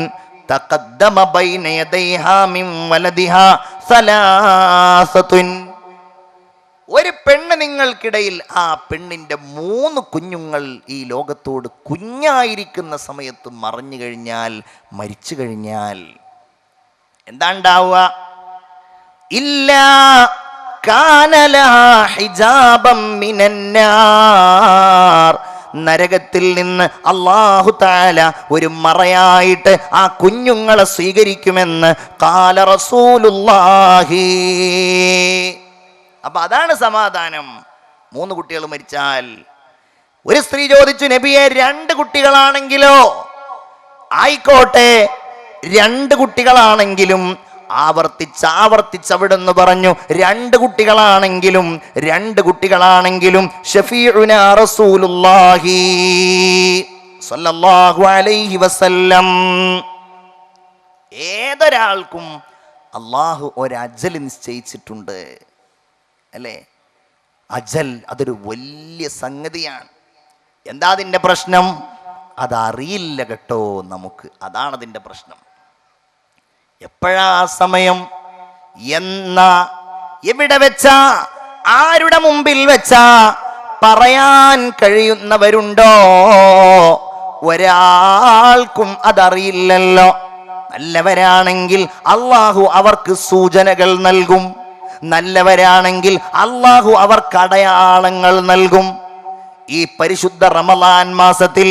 തഖദ്ദമ ബൈന യദൈഹാ മിൻ വലദിഹാ സലാസത്തുൻ, ഒരു പെണ്ണ് നിങ്ങൾക്കിടയിൽ, ആ പെണ്ണിന്റെ 3 കുഞ്ഞുങ്ങൾ ഈ ലോകത്തോട് കുഞ്ഞായിരിക്കുന്ന സമയത്ത് മറിഞ്ഞു കഴിഞ്ഞാൽ, മരിച്ചു കഴിഞ്ഞാൽ എന്താ ഉണ്ടാവുക? ഇല്ലാ കാന ലഹാ ഹിജാബം മിനന്നാർ, നരകത്തിൽ നിന്ന് അല്ലാഹു തആല ഒരു മറയായിട്ട് ആ കുഞ്ഞുങ്ങളെ സ്വീകരിക്കുമെന്ന് ഖാല റസൂലുള്ളാഹി. അപ്പൊ അതാണ് സമാധാനം. 3 കുട്ടികൾ മരിച്ചാൽ. ഒരു സ്ത്രീ ചോദിച്ചു, നബിയെ 2 കുട്ടികളാണെങ്കിലോ? ആയിക്കോട്ടെ, 2 കുട്ടികളാണെങ്കിലും ആവർത്തിച്ച് അവിടുന്ന് പറഞ്ഞു, 2 കുട്ടികളാണെങ്കിലും 2 കുട്ടികളാണെങ്കിലും ഷഫീഉനാ റസൂലുള്ളാഹി സ്വല്ലല്ലാഹു അലൈഹി വസല്ലം, ഏതൊരാൾക്കും അല്ലാഹു ഒരു അജൽ നിശ്ചയിച്ചിട്ടുണ്ട്, അല്ലേ? അജൽ അതൊരു വലിയ സംഗതിയാണ്. എന്താ അതിൻ്റെ പ്രശ്നം? അതറിയില്ല കേട്ടോ നമുക്ക്. അതാണ് അതിൻ്റെ പ്രശ്നം. എപ്പോഴാ സമയം, എന്നാ, എവിടെ വെച്ചാ, ആരുടെ മുമ്പിൽ വെച്ചാ പറയാൻ കഴിയുന്നവരുണ്ടോ? ഒരാൾക്കും അതറിയില്ലല്ലോ. നല്ലവരാണെങ്കിൽ അല്ലാഹു അവർക്ക് സൂചനകൾ നൽകും, നല്ലവരാണെങ്കിൽ അല്ലാഹു അവർക്ക് അടയാളങ്ങൾ നൽകും. ഈ പരിശുദ്ധ റമളാൻ മാസത്തിൽ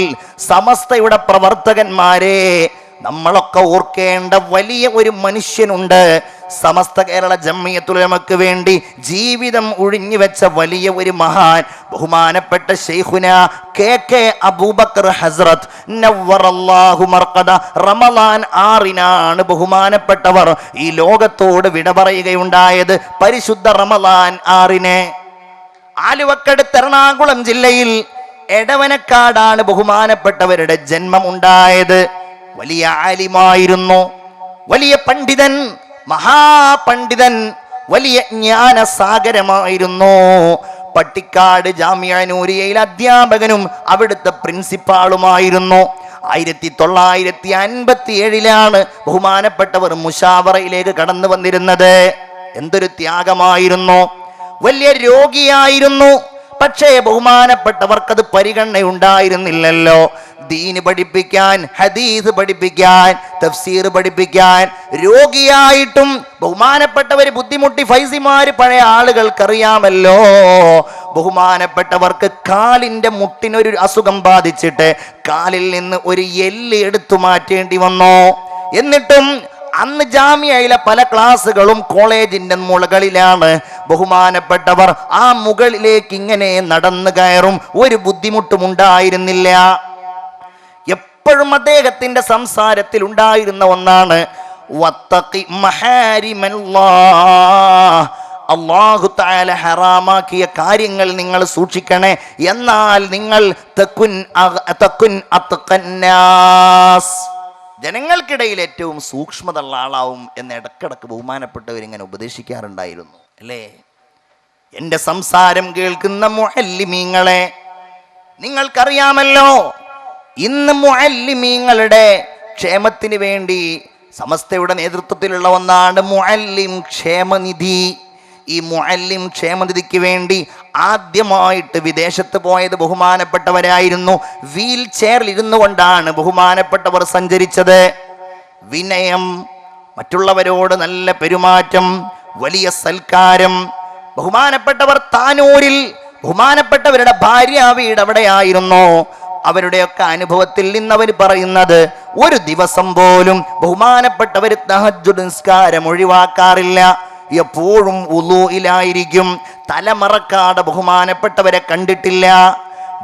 സമസ്തയുടെ പ്രവർത്തകന്മാരെ, നമ്മളൊക്കെ ഓർക്കേണ്ട വലിയ ഒരു മനുഷ്യനുണ്ട്. സമസ്ത കേരള ജംഇയ്യത്തുൽ ഉലമക്ക് വേണ്ടി ജീവിതം ഒഴിഞ്ഞു വെച്ച വലിയ ഒരു മഹാൻ, ബഹുമാനപ്പെട്ട ശൈഖുന കെ അബൂബക്കർ ഹസ്രത്ത് നവ്വറല്ലാഹു മർഖദ. റമളാൻ 6 ബഹുമാനപ്പെട്ടവർ ഈ ലോകത്തോട് വിട പറയുകയുണ്ടായത്. പരിശുദ്ധ റമളാൻ 6 ആലുവക്കടുത്ത് എറണാകുളം ജില്ലയിൽ എടവനക്കാടാണ് ബഹുമാനപ്പെട്ടവരുടെ ജന്മം ഉണ്ടായത്. വലിയ ആലിമായിരുന്നു, വലിയ പണ്ഡിതൻ, മഹാപണ്ഡിതൻ, വലിയ ജ്ഞാനസാഗരമായിരുന്നു. പട്ടിക്കാട് ജാമിഅ നൂരിയയിൽ അധ്യാപകനും അവിടുത്തെ പ്രിൻസിപ്പാളുമായിരുന്നു. 1957 ബഹുമാനപ്പെട്ടവർ മുശാവറയിലേക്ക് കടന്നു വന്നിരുന്നത്. എന്തൊരു ത്യാഗമായിരുന്നു. വലിയ രോഗിയായിരുന്നു, പക്ഷേ ബഹുമാനപ്പെട്ടവർക്കത് പരിഗണനയുണ്ടായിരുന്നില്ലല്ലോ. ദീന് പഠിപ്പിക്കാൻ, ഹദീസ് പഠിപ്പിക്കാൻ, തഫ്സീർ പഠിപ്പിക്കാൻ രോഗിയായിട്ടും ബഹുമാനപ്പെട്ടവർ ബുദ്ധിമുട്ടി. ഫൈസിമാര് പഴയ ആളുകൾക്കറിയാമല്ലോ, ബഹുമാനപ്പെട്ടവർക്ക് കാലിന്റെ മുട്ടിനൊരു അസുഖം ബാധിച്ചിട്ട് കാലിൽ നിന്ന് ഒരു എല്ല് എടുത്തു മാറ്റേണ്ടി വന്നു. എന്നിട്ടും അന്ന് ജാമിയയിലെ പല ക്ലാസ്സുകളും കോളേജിന്റെ മുകളിലാണ്. ബഹുമാനപ്പെട്ടവർ ആ മുകളിലേക്ക് ഇങ്ങനെ നടന്നു കയറും, ഒരു ബുദ്ധിമുട്ടും ഉണ്ടായിരുന്നില്ല. എപ്പോഴും അദ്ദേഹത്തിന്റെ സംസാരത്തിൽ ഉണ്ടായിരുന്ന ഒന്നാണ്, വത്തഖി മഹാരിമല്ലാഹ്, അല്ലാഹു തആല ഹറാമാക്കിയ കാര്യങ്ങൾ നിങ്ങൾ സൂക്ഷിക്കണേ, എന്നാൽ നിങ്ങൾ തകുൻ അത്ഖന്നാസ്, ജനങ്ങൾക്കിടയിൽ ഏറ്റവും സൂക്ഷ്മത ഉള്ള ആളാവും എന്ന് ഇടക്കിടക്ക് ബഹുമാനപ്പെട്ടവരിങ്ങനെ ഉപദേശിക്കാറുണ്ടായിരുന്നു. അല്ലേ? എൻ്റെ സംസാരം കേൾക്കുന്ന മുഅല്ലിമീങ്ങളെ, നിങ്ങൾക്കറിയാമല്ലോ, ഇന്ന് മുഅല്ലിമീങ്ങളുടെ ക്ഷേമത്തിന് വേണ്ടി സമസ്തയുടെ നേതൃത്വത്തിലുള്ള ഒന്നാണ് മുഅല്ലിം ക്ഷേമനിധി. ഈ മുഅല്ലിം ക്ഷേമനിധിക്ക് വേണ്ടി ആദ്യമായിട്ട് വിദേശത്ത് പോയത് ബഹുമാനപ്പെട്ടവരായിരുന്നു. വീൽ ചെയറിൽ ഇരുന്നു കൊണ്ടാണ് ബഹുമാനപ്പെട്ടവർ സഞ്ചരിച്ചത്. വിനയം, മറ്റുള്ളവരോട് നല്ല പെരുമാറ്റം, വലിയ സൽക്കാരം. ബഹുമാനപ്പെട്ടവർ താനൂരിൽ ബഹുമാനപ്പെട്ടവരുടെ ഭാര്യ വീട് അവിടെയായിരുന്നു. അവരുടെയൊക്കെ അനുഭവത്തിൽ നിന്ന് അവർ പറയുന്നത്, ഒരു ദിവസം പോലും ബഹുമാനപ്പെട്ടവർ തഹജ്ജുദ് നിസ്കാരം ഒഴിവാക്കാറില്ല. എപ്പോഴും വുളൂഇലായിരിക്കും. തലമറക്കാതെ ബഹുമാനപ്പെട്ടവരെ കണ്ടിട്ടില്ല.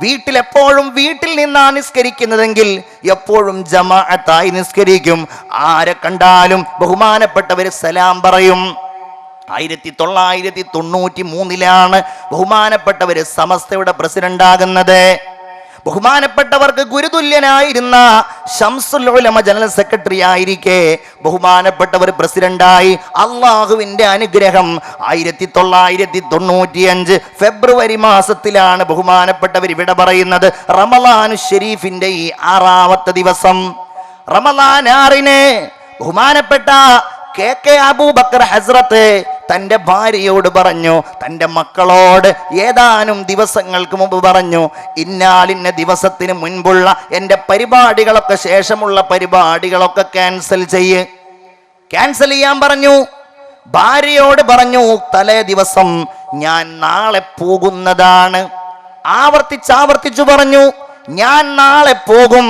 വീട്ടിലെപ്പോഴും വീട്ടിൽ നിന്നാണ് നിസ്കരിക്കുന്നതെങ്കിൽ എപ്പോഴും ജമാഅത്തായി നിസ്കരിക്കും. ആരെ കണ്ടാലും ബഹുമാനപ്പെട്ടവർ സലാം പറയും. 1993 ബഹുമാനപ്പെട്ടവർ സമസ്തയുടെ പ്രസിഡന്റ് ആകുന്നത്. ബഹുമാനപ്പെട്ടവർക്ക് ഗുരുതുല്യനായിരുന്ന ശംസുൽ ഉലമ ജനറൽ സെക്രട്ടറി ആയിരിക്കെ ബഹുമാനപ്പെട്ടവർ പ്രസിഡന്റായി. അള്ളാഹുവിന്റെ അനുഗ്രഹം 1995 ഫെബ്രുവരി മാസത്തിലാണ് ബഹുമാനപ്പെട്ടവർ ഇവിടെ പറയുന്നത്. റമളാൻ ഷരീഫിന്റെ ഈ 6ാമത്തെ ദിവസം, റമളാൻ 6-ന് ബഹുമാനപ്പെട്ട കെ അബൂബക്കർ ഹസ്രത്ത് തൻ്റെ ഭാര്യയോട് പറഞ്ഞു, തൻ്റെ മക്കളോട് ഏതാനും ദിവസങ്ങൾക്ക് മുമ്പ് പറഞ്ഞു, ഇന്നാലിന്ന ദിവസത്തിന് മുൻപുള്ള എൻ്റെ പരിപാടികളൊക്കെ, ശേഷമുള്ള പരിപാടികളൊക്കെ ക്യാൻസൽ ചെയ്യാൻ പറഞ്ഞു. ഭാര്യയോട് പറഞ്ഞു, തലേ ദിവസം ഞാൻ നാളെ പോകുന്നതാണ്. ആവർത്തിച്ചു പറഞ്ഞു, ഞാൻ നാളെ പോകും.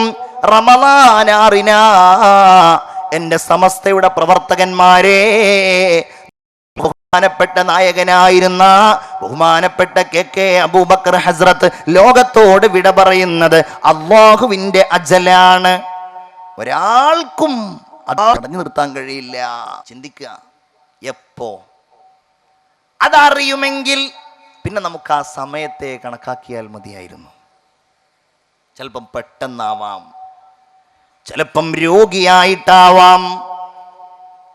റമളാൻ 6-നാ എൻ്റെ സമസ്തയുടെ പ്രവർത്തകന്മാരെ, ബഹുമാനപ്പെട്ട നായകനായിരുന്ന ബഹുമാനപ്പെട്ട കെ അബൂബക്കർ ഹസ്രത്ത് ലോകത്തോട് വിട പറയുന്നത് അല്ലാഹുവിന്റെ അജലാണ്. ഒരാൾക്കും അത് തടഞ്ഞു നിർത്താൻ കഴിയില്ല. ചിന്തിക്കുക, എപ്പോ അതറിയുമെങ്കിൽ പിന്നെ നമുക്ക് ആ സമയത്തെ കണക്കാക്കിയാൽ മതിയായിരുന്നു. ചിലപ്പം പെട്ടെന്നാവാം, ചിലപ്പം രോഗിയായിട്ടാവാം.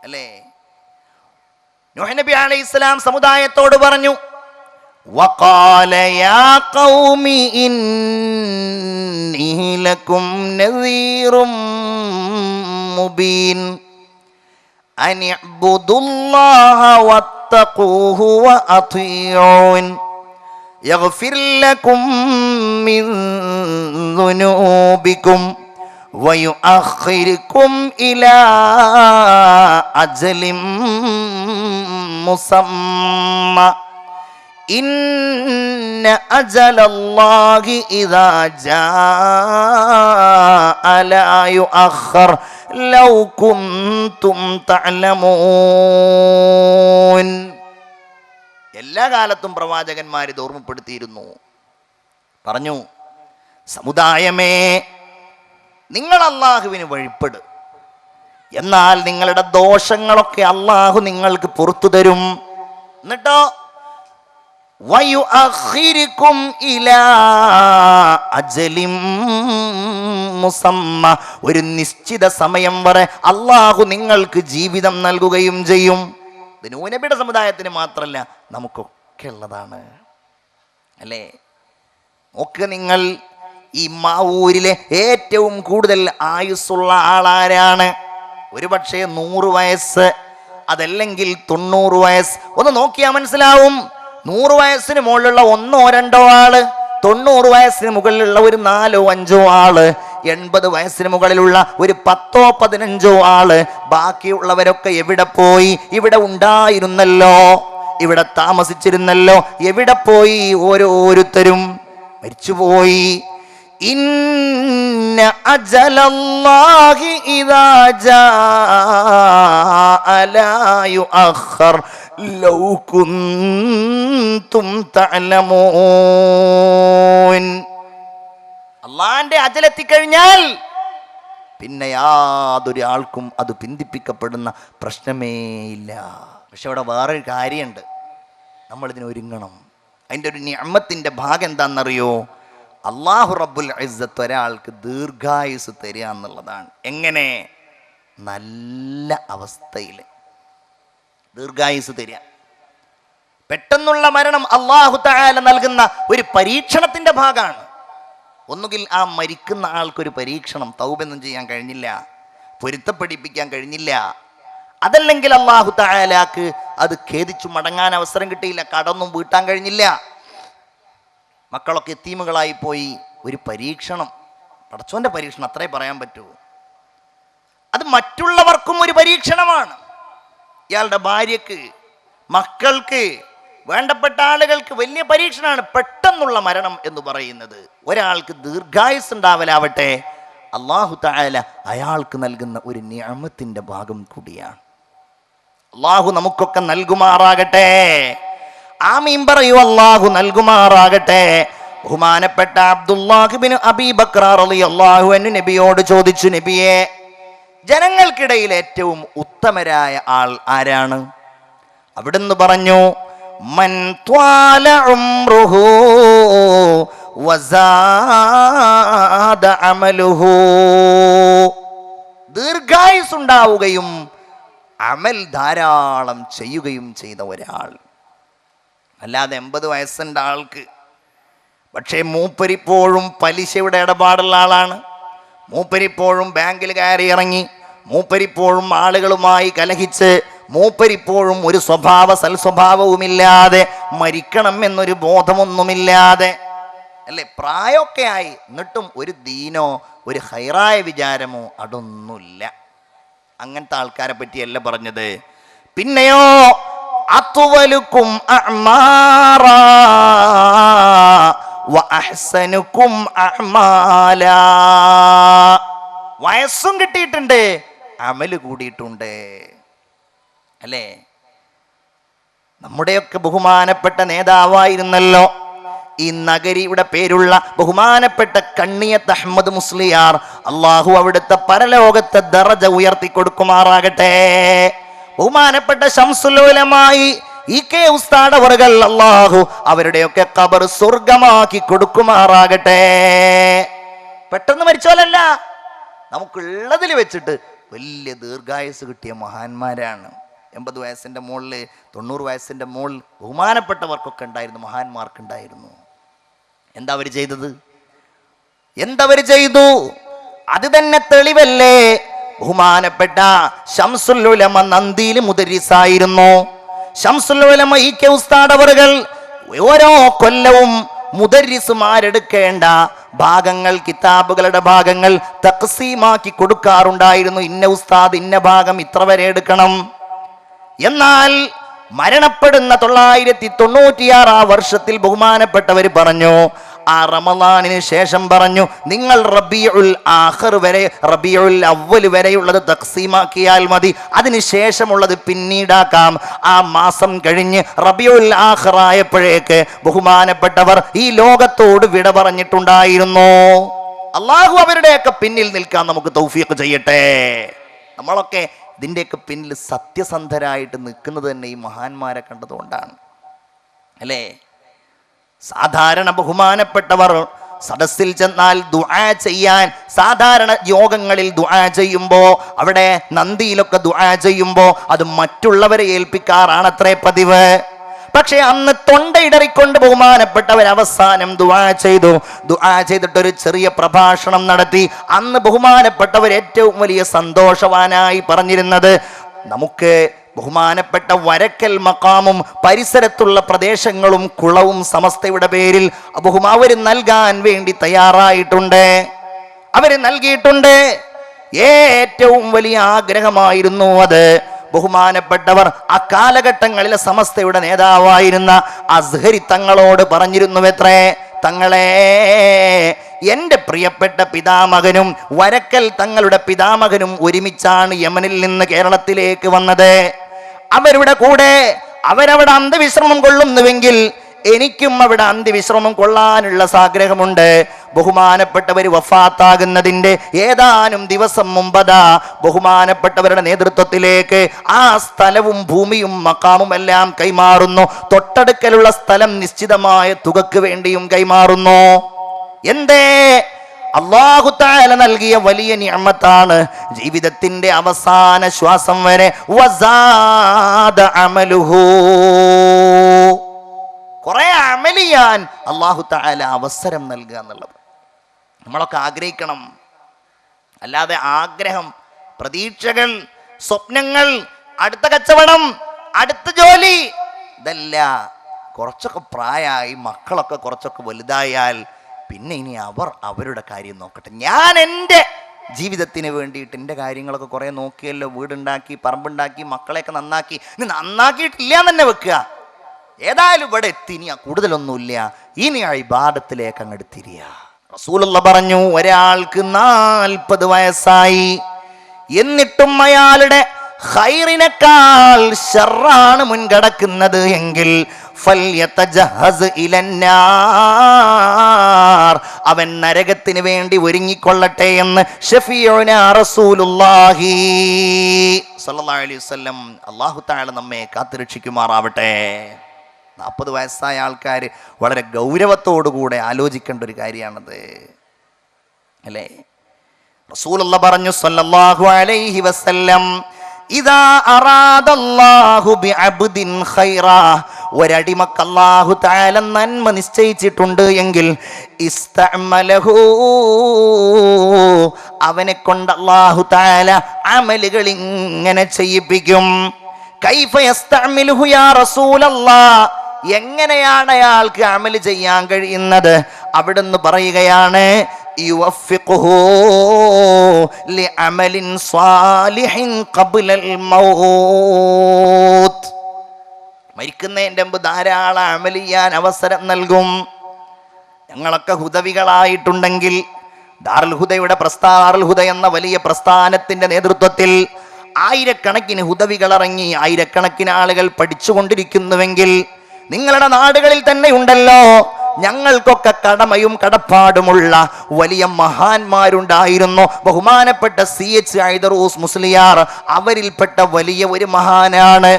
അല്ലേ? നൂഹ് നബി അലൈഹിസ്സലാം സമുദായത്തോട് പറഞ്ഞു, വഖാല യാ ഖൗമി ഇന്നി ലകും നദീറും മുബീൻ അനിഅ്ബുദുല്ലാഹ വത്തഖൂഹു വഅതിഊൻ യഗ്ഫിർ ലകും മിൻ ദുനൂബികും വയുഅഖിറുകും ഇലാ അജലിൻ മുസമ്മ ഇന്ന അജലല്ലാഹി ഇദാ ജാഅ ലാ യുഅഖർ ലൗ കുൻതും തഅലമൂൻ. എല്ലാ കാലത്തും പ്രവാചകന്മാർ ഇത് ഓർമ്മപ്പെടുത്തിയിരുന്നു. പറഞ്ഞു, സമുദായമേ, നിങ്ങൾ അള്ളാഹുവിന് വഴിപ്പെട്, എന്നാൽ നിങ്ങളുടെ ദോഷങ്ങളൊക്കെ അള്ളാഹു നിങ്ങൾക്ക് പുറത്തു തരും. എന്നിട്ടോ വയുഅഖിറുകും ഇലാ അജലിൻ മുസമ്മ, ഒരു നിശ്ചിത സമയം വരെ അള്ളാഹു നിങ്ങൾക്ക് ജീവിതം നൽകുകയും ചെയ്യും. ഇത് നൂഹ് നബിയുടെ സമുദായത്തിന് മാത്രമല്ല, നമുക്കൊക്കെ ഉള്ളതാണ്. അല്ലേ? നോക്ക് നിങ്ങൾ, ഈ മാവൂരിലെ ഏറ്റവും കൂടുതൽ ആയുസ്സുള്ള ആളാരാണ്? ഒരു പക്ഷേ 100 വയസ്സ്. അതല്ലെങ്കിൽ 90 വയസ്സ്. ഒന്ന് നോക്കിയാൽ മനസ്സിലാവും. 100 വയസ്സിന് മുകളിലുള്ള 1 or 2 ആള്, 90 വയസ്സിന് മുകളിലുള്ള ഒരു 4 or 5 ആള്, 80 വയസ്സിന് മുകളിലുള്ള ഒരു 10 or 15 ആള്. ബാക്കിയുള്ളവരൊക്കെ എവിടെ പോയി? ഇവിടെ ഉണ്ടായിരുന്നല്ലോ, ഇവിടെ താമസിച്ചിരുന്നല്ലോ, എവിടെ പോയി? ഓരോരുത്തരും മരിച്ചുപോയി. ഇന്ന അജലല്ലാഹി ഇദാ ജാഅ ലാ യുഅഖർ ലൗ കുൻതും തഅലമൂൻ. അല്ലാഹുവിന്റെ അജലെത്തിക്കഴിഞ്ഞാൽ പിന്നെ യാതൊരു ആൾക്കും അത് പിന്തിപ്പിക്കപ്പെടുന്ന പ്രശ്നമേ ഇല്ല. പക്ഷെ അവിടെ വേറൊരു കാര്യമുണ്ട്, നമ്മളിതിന് ഒരുങ്ങണം. അതിൻ്റെ ഒരു നിഅമത്തിൻ്റെ ഭാഗം എന്താണെന്നറിയോ? അല്ലാഹു റബ്ബുൽ ഇസ്സത്ത് ഒരാൾക്ക് ദീർഘായുസ് തരിക എന്നുള്ളതാണ്. എങ്ങനെ? നല്ല അവസ്ഥയിൽ ദീർഘായുസ് തരിക. പെട്ടെന്നുള്ള മരണം അല്ലാഹു തആല നൽകുന്ന ഒരു പരീക്ഷണത്തിൻ്റെ ഭാഗമാണ്. ഒന്നുകിൽ ആ മരിക്കുന്ന ആൾക്കൊരു പരീക്ഷണം, തൗബയൊന്നും ചെയ്യാൻ കഴിഞ്ഞില്ല, പൊരുത്തപ്പെടിപ്പിക്കാൻ കഴിഞ്ഞില്ല. അതല്ലെങ്കിൽ അല്ലാഹു തആലാക്ക് അത് ഖേദിച്ചു മടങ്ങാൻ അവസരം കിട്ടിയില്ല, കടമൊന്നും വീട്ടാൻ കഴിഞ്ഞില്ല, മക്കളൊക്കെ യതീമുകളായി പോയി. ഒരു പരീക്ഷണം, പടച്ചോന്റെ പരീക്ഷണം, അത്രേ പറയാൻ പറ്റൂ. അത് മറ്റുള്ളവർക്കും ഒരു പരീക്ഷണമാണ്. ഇയാളുടെ ഭാര്യക്ക്, മക്കൾക്ക്, വേണ്ടപ്പെട്ട ആളുകൾക്ക് വലിയ പരീക്ഷണമാണ് പെട്ടെന്നുള്ള മരണം എന്ന് പറയുന്നത്. ഒരാൾക്ക് ദീർഘായുസ് ഉണ്ടാവലാവട്ടെ, അല്ലാഹു തആല അയാൾക്ക് നൽകുന്ന ഒരു നിഅമത്തിന്റെ ഭാഗം കൂടിയാണ്. അല്ലാഹു നമുക്കൊക്കെ നൽകുമാറാകട്ടെ. ആമീൻ പറയൂ. അല്ലാഹു നൽകുമാറാകട്ടെ. ബഹുമാനപ്പെട്ട അബ്ദുല്ലാഹ് ഇബ്നു അബീ ബക്ർ റളിയല്ലാഹു അൻഹു നബിയോട് ചോദിച്ചു, നബിയെ, ജനങ്ങൾക്കിടയിൽ ഏറ്റവും ഉത്തമരായ ആൾ ആരാണ്? അവിടുന്ന് പറഞ്ഞു, മൻ ത്വാല ഉംറുഹു വസാദ അമലുഹു. ദീർഘായുസ് ഉണ്ടാവുകയും അമൽ ധാരാളം ചെയ്യുകയും ചെയ്ത ഒരാൾ. അല്ലാതെ 80 വയസ്സുണ്ട് ആൾക്ക്, പക്ഷേ മൂപ്പരിപ്പോഴും പലിശയുടെ ഇടപാടുള്ള ആളാണ്, മൂപ്പരിപ്പോഴും ബാങ്കിൽ കയറി ഇറങ്ങി, മൂപ്പരിപ്പോഴും ആളുകളുമായി കലഹിച്ച്, മൂപ്പരിപ്പോഴും ഒരു സൽസ്വഭാവവുമില്ലാതെ, മരിക്കണം എന്നൊരു ബോധമൊന്നുമില്ലാതെ, അല്ലേ? പ്രായമൊക്കെ ആയി, എന്നിട്ടും ഒരു ദീനോ ഒരു ഹൈറായ വിചാരമോ അതൊന്നുമില്ല. അങ്ങനത്തെ ആൾക്കാരെ പറ്റിയല്ല പറഞ്ഞത്. പിന്നെയോ അത്വലുക്കും അഅ്മാറാ വഅഹ്സനുക്കും അഅ്മാലാ. വയസ്സും കിട്ടിയിട്ടുണ്ട്, അമല് കൂടിയിട്ടുണ്ട്, അല്ലേ? നമ്മുടെയൊക്കെ ബഹുമാനപ്പെട്ട നേതാവായിരുന്നല്ലോ ഈ നഗരിയുടെ പേരുള്ള ബഹുമാനപ്പെട്ട കണ്ണിയത്ത് അഹ്മദ് മുസ്ലിയാർ. അള്ളാഹു അവിടുത്തെ പരലോകത്തെ ദറജ ഉയർത്തി കൊടുക്കുമാറാകട്ടെ. ബഹുമാനപ്പെട്ട ശംസുൽ ഉലമായി ഇ.കെ. ഉസ്താദ് അവറുകൾ, അള്ളാഹു അവരുടെയൊക്കെ ഖബർ സ്വർഗമാക്കി കൊടുക്കുമാറാകട്ടെ. പെട്ടെന്ന് മരിച്ചോലല്ല, നമുക്കുള്ളതിൽ വെച്ചിട്ട് വലിയ ദീർഘായുസ് കിട്ടിയ മഹാന്മാരാണ്. 80 വയസ്സിൻ്റെ മുകളിൽ, 90 വയസ്സിൻ്റെ മുകളിൽ ബഹുമാനപ്പെട്ടവർക്കൊക്കെ ഉണ്ടായിരുന്നു, മഹാന്മാർക്കുണ്ടായിരുന്നു. എന്താ അവർ ചെയ്തത്? എന്തവർ ചെയ്തു? അത് തന്നെ തെളിവല്ലേ. ബഹുമാനപ്പെട്ട ശംസുൽ ഉലമ നന്ദിയിൽ മുദരിസായിരുന്നു. ശംസുൽ ഉലമ ഇ.കെ. ഉസ്താദ് അവറുകൾ ഓരോ കൊല്ലവും മുദരിസുമാരെടുക്കേണ്ട ഭാഗങ്ങൾ, കിതാബുകളുടെ ഭാഗങ്ങൾ തഖ്സീമാക്കി കൊടുക്കാറുണ്ടായിരുന്നു. ഇന്ന ഉസ്താദ് ഇന്ന ഭാഗം ഇത്ര വരെ എടുക്കണം. എന്നാൽ മരണപ്പെടുന്ന 996 വർഷത്തിൽ ബഹുമാനപ്പെട്ടവർ പറഞ്ഞു, ആ റമളാനിന് ശേഷം പറഞ്ഞു, നിങ്ങൾ റബീഉൽ ആഖിർ വരെ, റബീഉൽ അവ്വൽ വരെയുള്ളത് തഖ്സീമാക്കിയാൽ മതി, അതിന് ശേഷമുള്ളത് പിന്നീടാക്കാം. ആ മാസം കഴിഞ്ഞ് റബീഉൽ ആഖിർ ആയപ്പോഴേക്ക് ബഹുമാനപ്പെട്ടവർ ഈ ലോകത്തോട് വിട പറഞ്ഞിട്ടുണ്ടായിരുന്നു. അള്ളാഹു അവരുടെയൊക്കെ പിന്നിൽ നിൽക്കാൻ നമുക്ക് തൗഫീഖ് ചെയ്യട്ടെ. നമ്മളൊക്കെ ഇതിൻ്റെയൊക്കെ പിന്നിൽ സത്യസന്ധരായിട്ട് നിൽക്കുന്നത് തന്നെ ഈ മഹാന്മാരെ കണ്ടതുകൊണ്ടാണ്, അല്ലേ? സാധാരണ ബഹുമാനപ്പെട്ടവർ സദസ്സിൽ ചെന്നാൽ ദുആ ചെയ്യാൻ, സാധാരണ യോഗങ്ങളിൽ ദുആ ചെയ്യുമ്പോൾ, അവിടെ നന്ദിയിലൊക്കെ ദുആ ചെയ്യുമ്പോൾ അത് മറ്റുള്ളവരെ ഏൽപ്പിക്കാറാണത്രേ പതിവ്. പക്ഷെ അന്ന് തൊണ്ടയിടറിക്കൊണ്ട് ബഹുമാനപ്പെട്ടവർ അവസാനം ദുആ ചെയ്തു. ദുആ ചെയ്തിട്ടൊരു ചെറിയ പ്രഭാഷണം നടത്തി. അന്ന് ബഹുമാനപ്പെട്ടവർ ഏറ്റവും വലിയ സന്തോഷവാനായി പറഞ്ഞിരുന്നത്, നമുക്ക് ബഹുമാനപ്പെട്ട വരക്കൽ മഖാമും പരിസരത്തുള്ള പ്രദേശങ്ങളും കുളവും സമസ്തയുടെ പേരിൽ അവർ നൽകാൻ വേണ്ടി തയ്യാറായിട്ടുണ്ട്. അവര് നൽകിയിട്ടുണ്ട്. ഏറ്റവും വലിയ ആഗ്രഹമായിരുന്നു അത്. ബഹുമാനപ്പെട്ടവർ അക്കാലഘട്ടങ്ങളിലെ സമസ്തയുടെ നേതാവായിരുന്ന അസ്ഹരി തങ്ങളോട് പറഞ്ഞിരുന്നുവത്രേ, തങ്ങളെ, എൻ്റെ പ്രിയപ്പെട്ട പിതാമകനും വരക്കൽ തങ്ങളുടെ പിതാമകനും ഒരുമിച്ചാണ് യമനിൽ നിന്ന് കേരളത്തിലേക്ക് വന്നത്. അവരുടെ കൂടെ അവരവിടെ അന്ത്യവിശ്രമം കൊള്ളുന്നുവെങ്കിൽ എനിക്കും അവിടെ അന്ത്യവിശ്രമം കൊള്ളാനുള്ള ആഗ്രഹമുണ്ട്. ബഹുമാനപ്പെട്ടവർ വഫാത്താകുന്നതിൻ്റെ ഏതാനും ദിവസം മുമ്പതാ ബഹുമാനപ്പെട്ടവരുടെ നേതൃത്വത്തിലേക്ക് ആ സ്ഥലവും ഭൂമിയും മക്കാമും എല്ലാം കൈമാറുന്നു. തൊട്ടടുക്കലുള്ള സ്ഥലം നിശ്ചിതമായ തുകക്ക് വേണ്ടിയും കൈമാറുന്നു. എന്തേ? അല്ലാഹു തആല നൽകിയ വലിയ നിഅമത്താണ്. ജീവിതത്തിന്റെ അവസാന ശ്വാസം വരെ വസാദ അമലുഹു, കുറെ അമൽ ചെയ്യാൻ അല്ലാഹു തആല അവസരം നൽകുക എന്നുള്ളത് നമ്മളൊക്കെ ആഗ്രഹിക്കണം. അല്ലാതെ ആഗ്രഹം, പ്രതീക്ഷകൾ, സ്വപ്നങ്ങൾ, അടുത്ത കച്ചവടം, അടുത്ത ജോലി, ഇതല്ല. കുറച്ചൊക്കെ പ്രായമായി, മക്കളൊക്കെ കുറച്ചൊക്കെ വലുതായാൽ പിന്നെ ഇനി അവരുടെ കാര്യം നോക്കട്ടെ. ഞാൻ എൻ്റെ ജീവിതത്തിന് വേണ്ടിയിട്ട് എൻ്റെ കാര്യങ്ങളൊക്കെ കുറേ നോക്കിയല്ലോ. വീടുണ്ടാക്കി, പറമ്പുണ്ടാക്കി, മക്കളെയൊക്കെ നന്നാക്കി. ഇനി നന്നാക്കിയിട്ടില്ല എന്ന് തന്നെ വെക്കുക. ഏതായാലും ഇവിടെ എത്തി, ഇനി കൂടുതലൊന്നുമില്ല, ഇനി ആ ഇബാദത്തിലേക്ക് അങ്ങോട്ട് തിരിയുക. റസൂലുള്ള പറഞ്ഞു, ഒരാൾക്ക് 40 വയസ്സായി, എന്നിട്ടും അയാളുടെ ഖൈറിനേക്കാൾ ശർറാണ് മുൻകടക്കുന്നത് എങ്കിൽ ഫൽയതജഹസ് ഇലന്നാർ, അവൻ നരകത്തിന് വേണ്ടി ഒരുങ്ങിക്കൊള്ളട്ടെ എന്ന് ഷഫീഉനാ റസൂലുള്ളാഹി സ്വല്ലല്ലാഹു അലൈഹി വസല്ലം. അല്ലാഹു തആല നമ്മെ കാത്തുരക്ഷിക്കുമാറാവട്ടെ. 40 വയസ്സായ ആൾക്കാർ വളരെ ഗൗരവത്തോടുകൂടെ ആലോചിക്കേണ്ട ഒരു കാര്യമാണത്, അല്ലേ? റസൂലുള്ള പറഞ്ഞു സ്വല്ലല്ലാഹു അലൈഹി വസല്ലം, ഇദാ അറാദല്ലാഹു ബിഅബ്ദിൻ ഖൈറാ, ഒരടിമക്ക് അല്ലാഹു തആല നന്മ നിശ്ചയിച്ചിട്ടുണ്ട് എങ്കിൽ ഇസ്തഅമലഹു, അവനെ കൊണ്ട് അല്ലാഹു തആല അമലുകൾ ഇങ്ങനെ ചെയ്യിപ്പിക്കും. കൈഫ യസ്തഅമിലുഹു യാ റസൂലല്ലാഹ്, എങ്ങനെയാണ് അയാൾക്ക് അമൽ ചെയ്യാൻ കഴിയുന്നത്? അവിടുന്ന് പറയുകയാണ്, യുവഫിഖുഹു ലിഅമലിൻ സ്വാലിഹിൻ ഖബ്ലൽ മൗത്ത്, മരിക്കുന്നതിൻ്റെ മുമ്പ് ധാരാളം അമൽ ചെയ്യാൻ അവസരം നൽകും. ഞങ്ങളൊക്കെ ഹുദവികളായിട്ടുണ്ടെങ്കിൽ ദാറുൽ ഹുദയുടെ ദാറുൽ ഹുദ എന്ന വലിയ പ്രസ്ഥാനത്തിന്റെ നേതൃത്വത്തിൽ ആയിരക്കണക്കിന് ഹുദവികൾ ഇറങ്ങി ആയിരക്കണക്കിന് ആളുകൾ പഠിച്ചുകൊണ്ടിരിക്കുന്നുവെങ്കിൽ നിങ്ങളുടെ നാടുകളിൽ തന്നെ ഉണ്ടല്ലോ ഞങ്ങൾക്കൊക്കെ കടമയും കടപ്പാടുമുള്ള വലിയ മഹാന്മാരുണ്ടായിരുന്നു. ബഹുമാനപ്പെട്ട CH ഐദറൂസ് മുസ്ലിയാർ അവരിൽപ്പെട്ട വലിയ ഒരു മഹാനാണ്.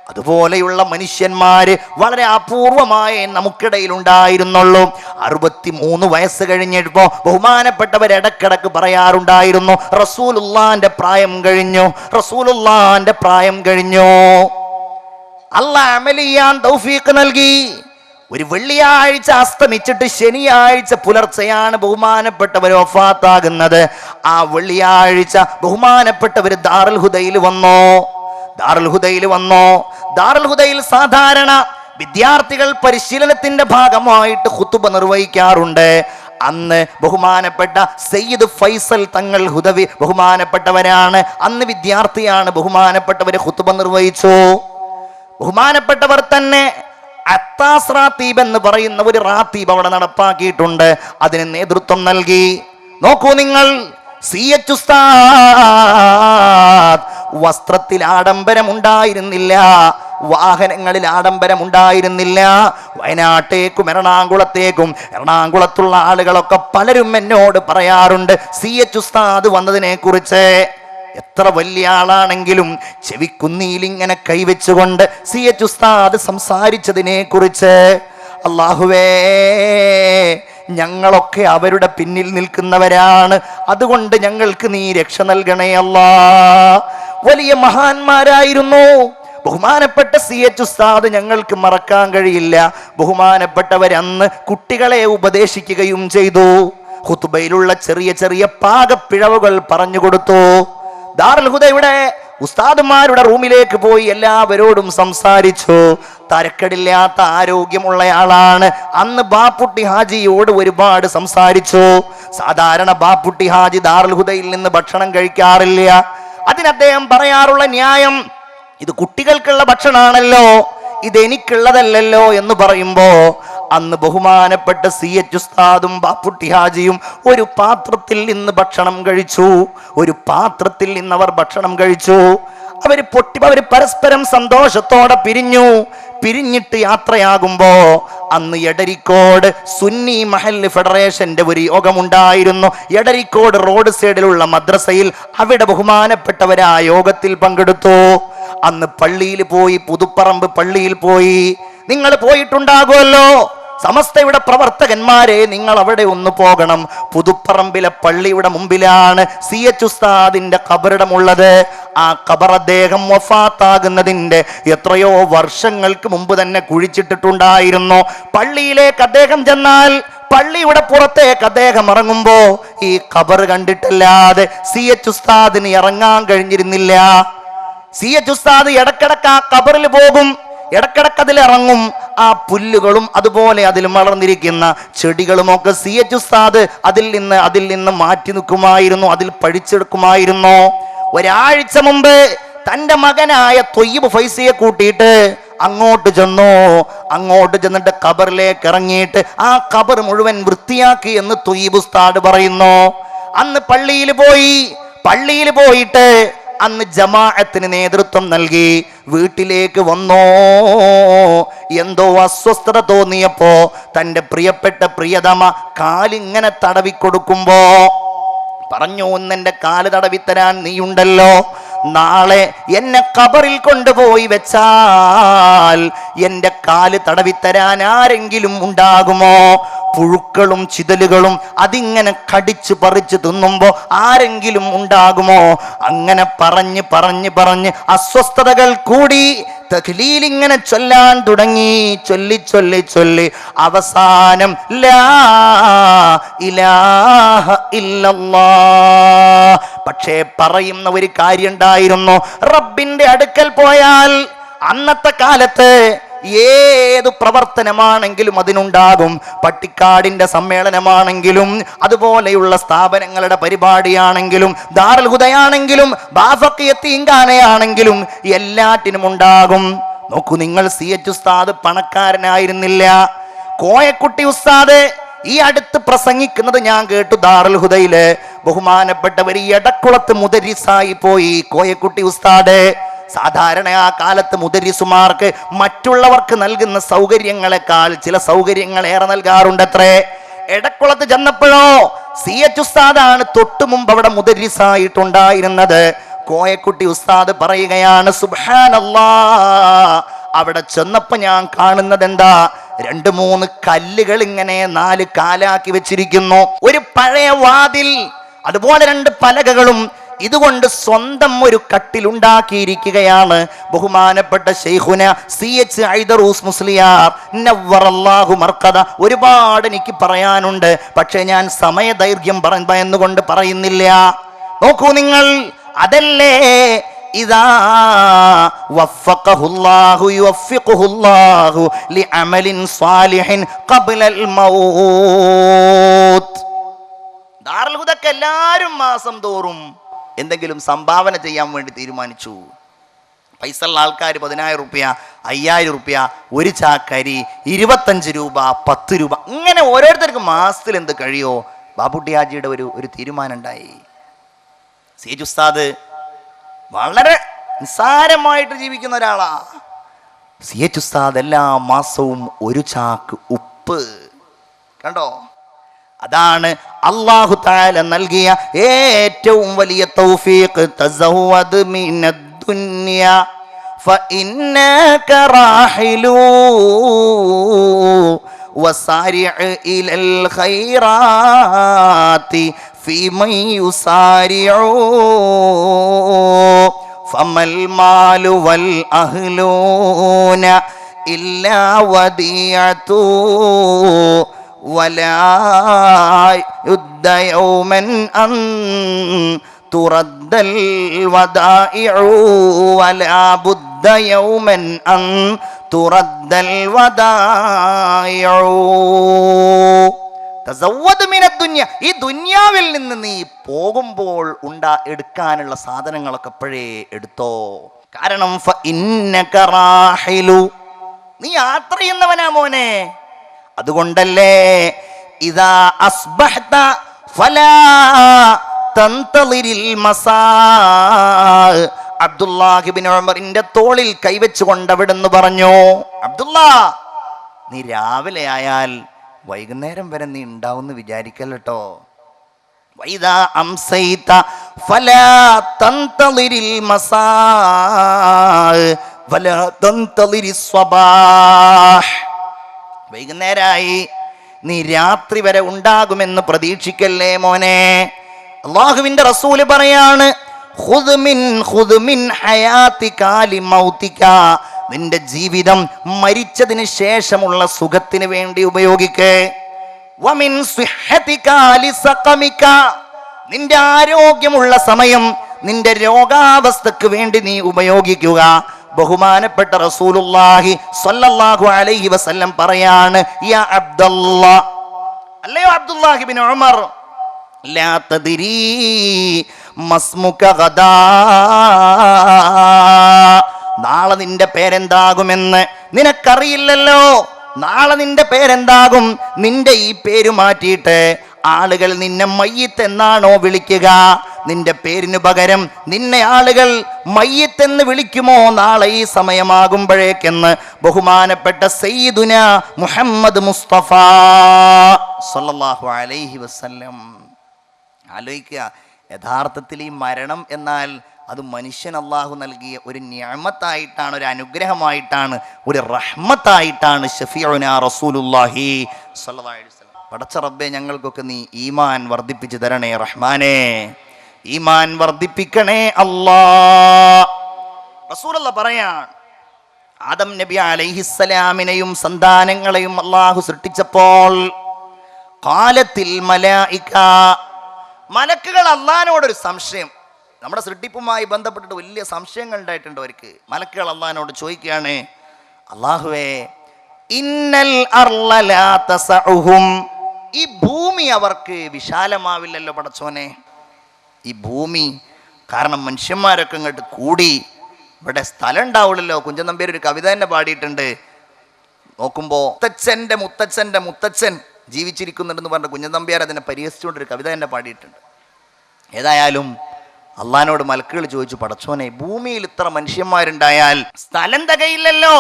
അതുപോലെയുള്ള മനുഷ്യന്മാര് വളരെ അപൂർവമായി നമുക്കിടയിൽ ഉണ്ടായിരുന്നുള്ളൂ. 63 വയസ്സ് കഴിഞ്ഞപ്പോ ബഹുമാനപ്പെട്ടവർ ഇടക്കിടക്ക് പറയാറുണ്ടായിരുന്നു, റസൂലുള്ളാന്റെ പ്രായം കഴിഞ്ഞു, റസൂലുള്ളാന്റെ പ്രായം കഴിഞ്ഞു. അല്ലാഹ് അമൽ ചെയ്യാൻ തൗഫീഖ് നൽകി. ഒരു വെള്ളിയാഴ്ച അസ്തമിച്ചിട്ട് ശനിയാഴ്ച പുലർച്ചെയാണ് ബഹുമാനപ്പെട്ടവർ വഫാത്താകുന്നത്. ആ വെള്ളിയാഴ്ച ബഹുമാനപ്പെട്ടവർ ദാറുൽ ഹുദയിൽ വന്നു. ദാറുൽ ഹുദയിൽ സാധാരണ വിദ്യാർത്ഥികൾ പരിശീലനത്തിന്റെ ഭാഗമായിട്ട് ഖുതുബ നിർവഹിക്കാറുണ്ട്. അന്ന് ബഹുമാനപ്പെട്ട സയ്യിദ് ഫൈസൽ തങ്ങൾ ഹുദവി ബഹുമാനപ്പെട്ടവരാണ്, അന്ന് വിദ്യാർത്ഥിയാണ്. ബഹുമാനപ്പെട്ടവർ ഖുതുബ നിർവഹിച്ചു. ബഹുമാനപ്പെട്ടവർ തന്നെ അത്താസ് റാത്തീബ് എന്ന് പറയുന്ന ഒരു റാത്തീബ് അവിടെ നടപ്പാക്കിയിട്ടുണ്ട്. അതിന് നേതൃത്വം നൽകി. നോക്കൂ നിങ്ങൾ, CH ഉസ്താദ് വസ്ത്രത്തിൽ ആഡംബരമുണ്ടായിരുന്നില്ല, വാഹനങ്ങളിൽ ആഡംബരമുണ്ടായിരുന്നില്ല. വയനാട്ടേക്കും എറണാകുളത്തേക്കും, എറണാകുളത്തുള്ള ആളുകളൊക്കെ പലരും എന്നോട് പറയാറുണ്ട് CH ഉസ്താദ് വന്നതിനെ കുറിച്ച്. എത്ര വലിയ ആളാണെങ്കിലും ചെവിക്കുന്നിയിൽ ഇങ്ങനെ കൈവച്ചുകൊണ്ട് CH ഉസ്താദ് സംസാരിച്ചതിനെ കുറിച്ച്, അല്ലാഹുവേ ഞങ്ങളൊക്കെ അവരുടെ പിന്നിൽ നിൽക്കുന്നവരാണ്, അതുകൊണ്ട് ഞങ്ങൾക്ക് നീ രക്ഷ നൽകണേ അല്ലാ. വലിയ മഹാന്മാരായിരുന്നു. ബഹുമാനപ്പെട്ട CH ഉസ്താദ് ഞങ്ങൾക്ക് മറക്കാൻ കഴിയില്ല. ബഹുമാനപ്പെട്ടവരന്ന് കുട്ടികളെ ഉപദേശിക്കുകയും ചെയ്തു. ഖുതുബയിലുള്ള ചെറിയ ചെറിയ പാകപ്പിഴവുകൾ പറഞ്ഞു കൊടുത്തു. ദാറുൽ ഹുദയുടെ ഉസ്താദുമാരുടെ റൂമിലേക്ക് പോയി എല്ലാവരോടും സംസാരിച്ചു. തരക്കടില്ലാത്ത ആരോഗ്യമുള്ളയാളാണ്. അന്ന് ബാപ്പുട്ടി ഹാജിയോട് ഒരുപാട് സംസാരിച്ചു. സാധാരണ ബാപ്പുട്ടി ഹാജി ദാറുൽ ഹുദയിൽ നിന്ന് ഭക്ഷണം കഴിക്കാറില്ല. അതിന് അദ്ദേഹം പറയാറുള്ള ന്യായം, ഇത് കുട്ടികൾക്കുള്ള ഭക്ഷണമാണല്ലോ, ഇതെനിക്കുള്ളതല്ലല്ലോ എന്ന് പറയുമ്പോ അന്ന് ബഹുമാനപ്പെട്ട CH ഉസ്താദും ബാപ്പുട്ടി ഹാജിയും ഒരു പാത്രത്തിൽ നിന്ന് ഭക്ഷണം കഴിച്ചു. ഒരു പാത്രത്തിൽ നിന്ന് അവർ ഭക്ഷണം കഴിച്ചു. അവര് പരസ്പരം സന്തോഷത്തോടെ പിരിഞ്ഞിട്ട് യാത്രയാകുമ്പോ അന്ന് എടരിക്കോട് സുന്നി മഹല്ല് ഫെഡറേഷന്റെ ഒരു യോഗമുണ്ടായിരുന്നു. എടരിക്കോട് റോഡ് സൈഡിലുള്ള മദ്രസയിൽ. അവിടെ ബഹുമാനപ്പെട്ടവർ ആ യോഗത്തിൽ പങ്കെടുത്തു. അന്ന് പള്ളിയിൽ പോയി, പുതുപ്പറമ്പ് പള്ളിയിൽ പോയി. നിങ്ങൾ പോയിട്ടുണ്ടാകുമല്ലോ, സമസ്തയുടെ പ്രവർത്തകന്മാരെ, നിങ്ങൾ അവിടെ ഒന്ന് പോകണം. പുതുപ്പറമ്പിലെ പള്ളിയുടെ മുമ്പിലാണ് CH ഉസ്താദിന്റെ ഖബറിടമുള്ളത്. ആ ഖബർ അദ്ദേഹം വഫാത്താകുന്നതിന്റെ എത്രയോ വർഷങ്ങൾക്ക് മുമ്പ് തന്നെ കുഴിച്ചിട്ടിട്ടുണ്ടായിരുന്നു. പള്ളിയിലേക്ക് അദ്ദേഹം ചെന്നാൽ പള്ളിയുടെ പുറത്തേക്ക് അദ്ദേഹം ഇറങ്ങുമ്പോ ഈ ഖബർ കണ്ടിട്ടല്ലാതെ CH ഉസ്താദിന് ഇറങ്ങാൻ കഴിഞ്ഞിരുന്നില്ല. CH ഉസ്താദ് ഇടക്കിടക്ക് ആ ഖബറിൽ പോകും, ഇടക്കിടക്ക് അതിലിറങ്ങും. ആ പുല്ലുകളും അതുപോലെ അതിൽ വളർന്നിരിക്കുന്ന ചെടികളുമൊക്കെ CH ഉസ്താദ് അതിൽ നിന്ന് മാറ്റി നിൽക്കുമായിരുന്നു, അതിൽ പഴിച്ചെടുക്കുമായിരുന്നു. ഒരാഴ്ച മുമ്പ് തന്റെ മകനായ തൊയ്യിബ് ഫൈസിയെ കൂട്ടിയിട്ട് അങ്ങോട്ട് ചെന്നിട്ട് ഖബറിലേക്ക് ഇറങ്ങിയിട്ട് ആ ഖബർ മുഴുവൻ വൃത്തിയാക്കി എന്ന് തൊയ്യിബ് ഉസ്താദ് പറയുന്നു. അന്ന് പള്ളിയിൽ പോയിട്ട് അന്ന് ജമാഅത്തിന് നേതൃത്വം നൽകി. വീട്ടിലേക്ക് വന്നോ, എന്തോ അസ്വസ്ഥത തോന്നിയപ്പോ തന്റെ പ്രിയപ്പെട്ട പ്രിയതമ കാലിങ്ങനെ തടവിക്കൊടുക്കുമ്പോ പറഞ്ഞു, ഒന്നെന്റെ കാല് തടവിത്തരാൻ നീയുണ്ടല്ലോ, നാളെ എന്നെ ഖബറിൽ കൊണ്ടുപോയി വെച്ചാൽ എന്റെ കാല് തടവിത്തരാൻ ആരെങ്കിലും ഉണ്ടാകുമോ? പുഴുക്കളും ചിതലുകളും അതിങ്ങനെ കടിച്ചു പറിച്ചു തിന്നുമ്പോ ആരെങ്കിലും ഉണ്ടാകുമോ? അങ്ങനെ പറഞ്ഞ് അസ്വസ്ഥതകൾ കൂടി തഖ്ലീൽ ഇങ്ങനെ ചൊല്ലാൻ തുടങ്ങി. ചൊല്ലി അവസാനം ലാ ഇലാഹ ഇല്ലല്ലാഹ്. പക്ഷേ പറയുന്ന ഒരു കാര്യം ഉണ്ടായിരുന്നു, റബ്ബിന്റെ അടുക്കൽ പോയാൽ അന്നത്തെ കാലത്ത് ഏതു പ്രവർത്തനമാണെങ്കിലും അതിനുണ്ടാകും. പട്ടിക്കാടിന്റെ സമ്മേളനമാണെങ്കിലും അതുപോലെയുള്ള സ്ഥാപനങ്ങളുടെ പരിപാടിയാണെങ്കിലും ദാറുൽ ഹുദയാണെങ്കിലും ബാഫഖിയത്തീങ്കാനയാണെങ്കിലും എല്ലാറ്റിനും ഉണ്ടാകും. നോക്കൂ നിങ്ങൾ, CH ഉസ്താദ് പണക്കാരനായിരുന്നില്ല. കോയക്കുട്ടി ഉസ്താദ് ഈ അടുത്ത് പ്രസംഗിക്കുന്നത് ഞാൻ കേട്ടു. ദാറുൽ ഹുദയില് ബഹുമാനപ്പെട്ടവർ എടക്കുളത്ത് മുദരിസായി പോയി കോയക്കുട്ടി ഉസ്താദ്. സാധാരണ ആ കാലത്ത് മുദരിസുമാർക്ക് മറ്റുള്ളവർക്ക് നൽകുന്ന സൗകര്യങ്ങളെക്കാൾ ചില സൗകര്യങ്ങൾ ഏറെ നൽകാറുണ്ടത്രേ. എടക്കുളത്ത് ചെന്നപ്പോഴോ CH ഉസ്താദാണ് തൊട്ടു മുമ്പ് അവിടെ മുദരിസായിട്ടുണ്ടായിരുന്നത്. കോയക്കുട്ടി ഉസ്താദ് പറയുകയാണ്, സുബ്ഹാനല്ലാഹ്, അവിടെ ചെന്നപ്പോ ഞാൻ കാണുന്നത് എന്താ, 2-3 കല്ലുകൾ ഇങ്ങനെ 4 കാലാക്കി വെച്ചിരിക്കുന്നു. ഒരു പഴയ വാതിൽ, അതുപോലെ 2 പലകകളും. ഇതുകൊണ്ട് സ്വന്തം ഒരു കട്ടിലുണ്ടാക്കിയിരിക്കുകയാണ്. ബഹുമാനപ്പെട്ട ശൈഖുന CH ഐദറൂസ് മുസ്ലിയാർ നവ്വറല്ലാഹു മർഖദ. ഒരുപാട് എനിക്ക് പറയാനുണ്ട്, പക്ഷേ ഞാൻ സമയദൈർഘ്യം എന്നുകൊണ്ട് പറയുന്നില്ല. നോക്കൂ നിങ്ങൾ, അതല്ലേ ഇദാ വഫഖഹുല്ലാഹു യുവഫിഖുഹുല്ലാഹു ലിഅമലിൻ സാലിഹിൻ ഖബ്ലൽ മൗത്ത്. ദാറുൽ ഹുദക്ക് എല്ലാവരും മാസം തോറും എന്തെങ്കിലും സംഭാവന ചെയ്യാൻ വേണ്ടി തീരുമാനിച്ചു. പൈസ ഉള്ള ആൾക്കാർ 10,000 രൂപ, 5,000 രൂപ, ഒരു ചാക്കരി, 25 രൂപ, 10 രൂപ, ഇങ്ങനെ ഓരോരുത്തർക്ക് മാസത്തിൽ എന്ത് കഴിയോ ബാബുട്ടി ഹാജിയുടെ ഒരു തീരുമാനം ഉണ്ടായി. CH ഉസ്താദ് വളരെ നിസ്സാരമായിട്ട് ജീവിക്കുന്ന ഒരാളാ. CH ഉസ്താദ് എല്ലാ മാസവും ഒരു ചാക്ക് ഉപ്പ്, കണ്ടോ, അതാണ് അല്ലാഹു തആല നൽകിയ ഏറ്റവും വലിയ തൗഫീഖ്. തസവ്വദ് മിനദ് ദുനിയ ഫഇന്നക റാഹിലു വസാരിഅ ഇലൽ ഖൈറാത്തി ഫീമൻ യുസാരിഉ ഫമൽ മാലു വൽ അഹ്ലൂന ഇല്ലാ വദിയതു ولا يد يوما أن തുറദ്ദൽ വദാഇഉ വലാ ബുദ്ദ യൗമൻ അൻ തുറദ്ദൽ വദാഇഉ. തസവ്വദ് മിനദ് ദുനിയ, ഈ ദുനിയാവിൽ നിന്ന് നീ പോകുമ്പോൾ എടുക്കാനുള്ള സാധനങ്ങളൊക്കെ അപ്പോഴേ എടുത്തോ. കാരണം ഫഇന്നക റാഹിലു, നീ യാത്ര ചെയ്യുന്നവനാ മോനെ. അതുകൊണ്ടല്ലേ ഇദാ അസ്ബഹത ഫലാ തന്തളിരിൽ മസാ, അബ്ദുല്ലാഹ് ഇബ്നു ഉമറിന്റെ തോളിൽ കൈവച്ചുകൊണ്ട് അവിടുന്ന് പറഞ്ഞു, അബ്ദുല്ലാ, നീ രാവിലെ ആയാൽ വൈകുന്നേരം വരെ നീ ഉണ്ടാവുമെന്ന് വിചാരിക്കല്ലോ. വൈദാ അംസൈത ഫലാ തന്തളിരിൽ മസാ വലാ തന്തളിരിസ് സ്വബാഹ്, വൈകുന്നേരമായി നീ രാത്രി വരെ ഉണ്ടാകുമെന്ന് പ്രതീക്ഷിക്കല്ലേ മോനെ. അല്ലാഹുവിന്റെ റസൂല് പറയാണ്, ഖുദ് മിൻ ഹയാതിക ലിമൗതിക, നിന്റെ ജീവിതം മരിച്ചതിന് ശേഷമുള്ള സുഖത്തിന് വേണ്ടി ഉപയോഗിക്കേ. വമിൻ സിഹ്ഹതിക ലിസഖമിക, നിന്റെ ആരോഗ്യമുള്ള സമയം നിന്റെ രോഗാവസ്ഥക്ക് വേണ്ടി നീ ഉപയോഗിക്കുക. ബഹുമാനപ്പെട്ട റസൂലുള്ളാഹി സ്വല്ലല്ലാഹു അലൈഹി വസല്ലം പറയാണ്, യാ അബ്ദുല്ലാഹ്, അല്ലയോ അബ്ദുല്ലാഹി ഇബ്നു ഉമർ, ലാ തദ്രീ മസ്മുക ഗദാ, നാളെ നിന്റെ പേരെന്താകുമെന്ന് നിനക്കറിയില്ലല്ലോ. നാളെ നിന്റെ പേരെന്താകും? നിന്റെ ഈ പേര് മാറ്റിയിട്ട് ആളുകൾ നിന്നെ മയ്യിത്ത് എന്നാണോ വിളിക്കുക? നിന്റെ പേരിന് പകരം നിന്നെ ആളുകൾ മയ്യിത്ത് എന്ന് വിളിക്കുമോ നാളെ ഈ സമയമാകുമ്പോഴേക്കെന്ന് ബഹുമാനപ്പെട്ട സയ്യിദുന മുഹമ്മദ് മുസ്തഫ സല്ലല്ലാഹു അലൈഹി വസല്ലം. ആലോചിക്കുക, യഥാർത്ഥത്തിൽ ഈ മരണം എന്നാൽ അത് മനുഷ്യൻ അള്ളാഹു നൽകിയ ഒരു നിഅമത്തായിട്ടാണ്, ഒരു അനുഗ്രഹമായിട്ടാണ്, ഒരു റഹ്മത്തായിട്ടാണ്. ശഫീഉനാ റസൂലുള്ളാഹി സ്വല്ലല്ലാഹു അലൈഹി വസല്ലം. പടച്ച റബ്ബേ, ഞങ്ങൾക്കൊക്കെ നീ ഈമാൻ വർദ്ധിപ്പിച്ചു തരണേ റഹ്മാനേ, ഈമാൻ വർദ്ധിപ്പിക്കണേ അല്ലാ. റസൂലുള്ള പറയാൻ, ആദം നബി അലൈഹിസ്സലാമിനെയും സന്താനങ്ങളെയും അള്ളാഹു സൃഷ്ടിച്ചപ്പോൾ ഖാലത്തിൽ മലായിക, മലക്കുകൾ അള്ളാഹിനോടൊരു സംശയം, നമ്മുടെ സൃഷ്ടിപ്പുമായി ബന്ധപ്പെട്ടിട്ട് വലിയ സംശയങ്ങൾ ഉണ്ടായിട്ടുണ്ട് അവർക്ക്. മലക്കുകൾ അള്ളാഹിനോട് ചോദിക്കുകയാണ്, അള്ളാഹുവേ, ഇന്നൽ അർള ലാ തസഉഹും, ഈ ഭൂമി അവർക്ക് വിശാലമാവില്ലല്ലോ പടച്ചോനെ. ഈ ഭൂമി കാരണം മനുഷ്യന്മാരൊക്കെ ഇങ്ങോട്ട് കൂടി ഇവിടെ സ്ഥലം ഉണ്ടാവില്ലല്ലോ. കുഞ്ചൻ നമ്പ്യാർ ഒരു കവിത തന്നെ പാടിയിട്ടുണ്ട്. നോക്കുമ്പോൾ മുത്തച്ഛൻ്റെ മുത്തച്ഛൻ ജീവിച്ചിരിക്കുന്നുണ്ടെന്ന് പറഞ്ഞ കുഞ്ചൻ നമ്പ്യാർ അതിനെ പരിഹസിച്ചുകൊണ്ടൊരു കവിത തന്നെ പാടിയിട്ടുണ്ട്. ഏതായാലും അള്ളാഹിനോട് മലക്കുകൾ ചോദിച്ചു, പടച്ചോനെ, ഭൂമിയിൽ ഇത്ര മനുഷ്യന്മാരുണ്ടായാൽ സ്ഥലം തികയില്ലല്ലോ.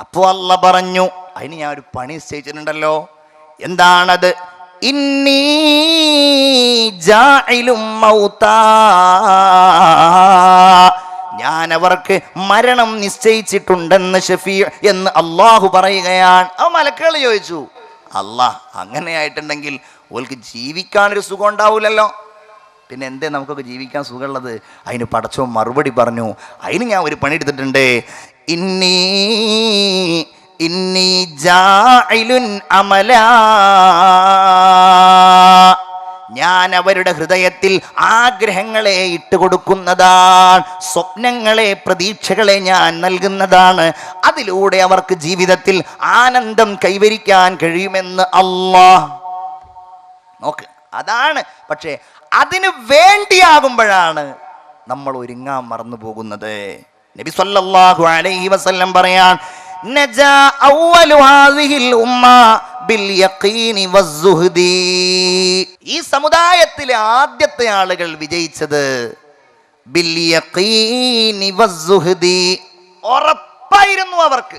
അപ്പോൾ അള്ള പറഞ്ഞു, അതിന് ഞാൻ ഒരു പണി നിശ്ചയിച്ചിട്ടുണ്ടല്ലോ. എന്താണത്? ഇന്നി ജാഇലും മൗതാ, ഞാൻ അവർക്ക് മരണം നിശ്ചയിച്ചിട്ടുണ്ടെന്ന് ഷഫീ എന്ന് അള്ളാഹു പറയുകയാണ്. ആ മലക്കുകൾ ചോദിച്ചു, അല്ലാഹ് അങ്ങനെയായിട്ടുണ്ടെങ്കിൽ ഓൾക്ക് ജീവിക്കാനൊരു സുഖം ഉണ്ടാവില്ലല്ലോ, പിന്നെ എന്തേ നമുക്കൊക്കെ ജീവിക്കാൻ സുഖമുള്ളത്? അതിന് പടച്ചോൻ മറുപടി പറഞ്ഞു, അതിന് ഞാൻ ഒരു പണി എടുത്തിട്ടുണ്ട്. ഇന്നി ജാഇലുൻ അമലാ, ഞാൻ അവരുടെ ഹൃദയത്തിൽ ആഗ്രഹങ്ങളെ ഇട്ടുകൊടുക്കുന്നതാണ്, സ്വപ്നങ്ങളെ, പ്രതീക്ഷകളെ ഞാൻ നൽകുന്നതാണ്. അതിലൂടെ അവർക്ക് ജീവിതത്തിൽ ആനന്ദം കൈവരിക്കാൻ കഴിയുമെന്ന് അല്ലാഹ്. നോക്ക്, അതാണ്. പക്ഷേ അതിന് വേണ്ടിയാകുമ്പോഴാണ് നമ്മൾ ഒരുങ്ങാൻ മറന്നു പോകുന്നത്. നബി സല്ലല്ലാഹു അലൈഹി വസല്ലം പറയാൻ, നജാ അവ്വലു ഹാദിഹിൽ ഉമ്മ ബിൽ യഖീനി വസ്സുഹ്ദി, ഈ സമുദായത്തിലെ ആദ്യത്തെ ആളുകൾ വിജയിച്ചത് ബിൽ യഖീനി വസ്സുഹ്ദി, ഉറപ്പായിരുന്നു അവർക്ക്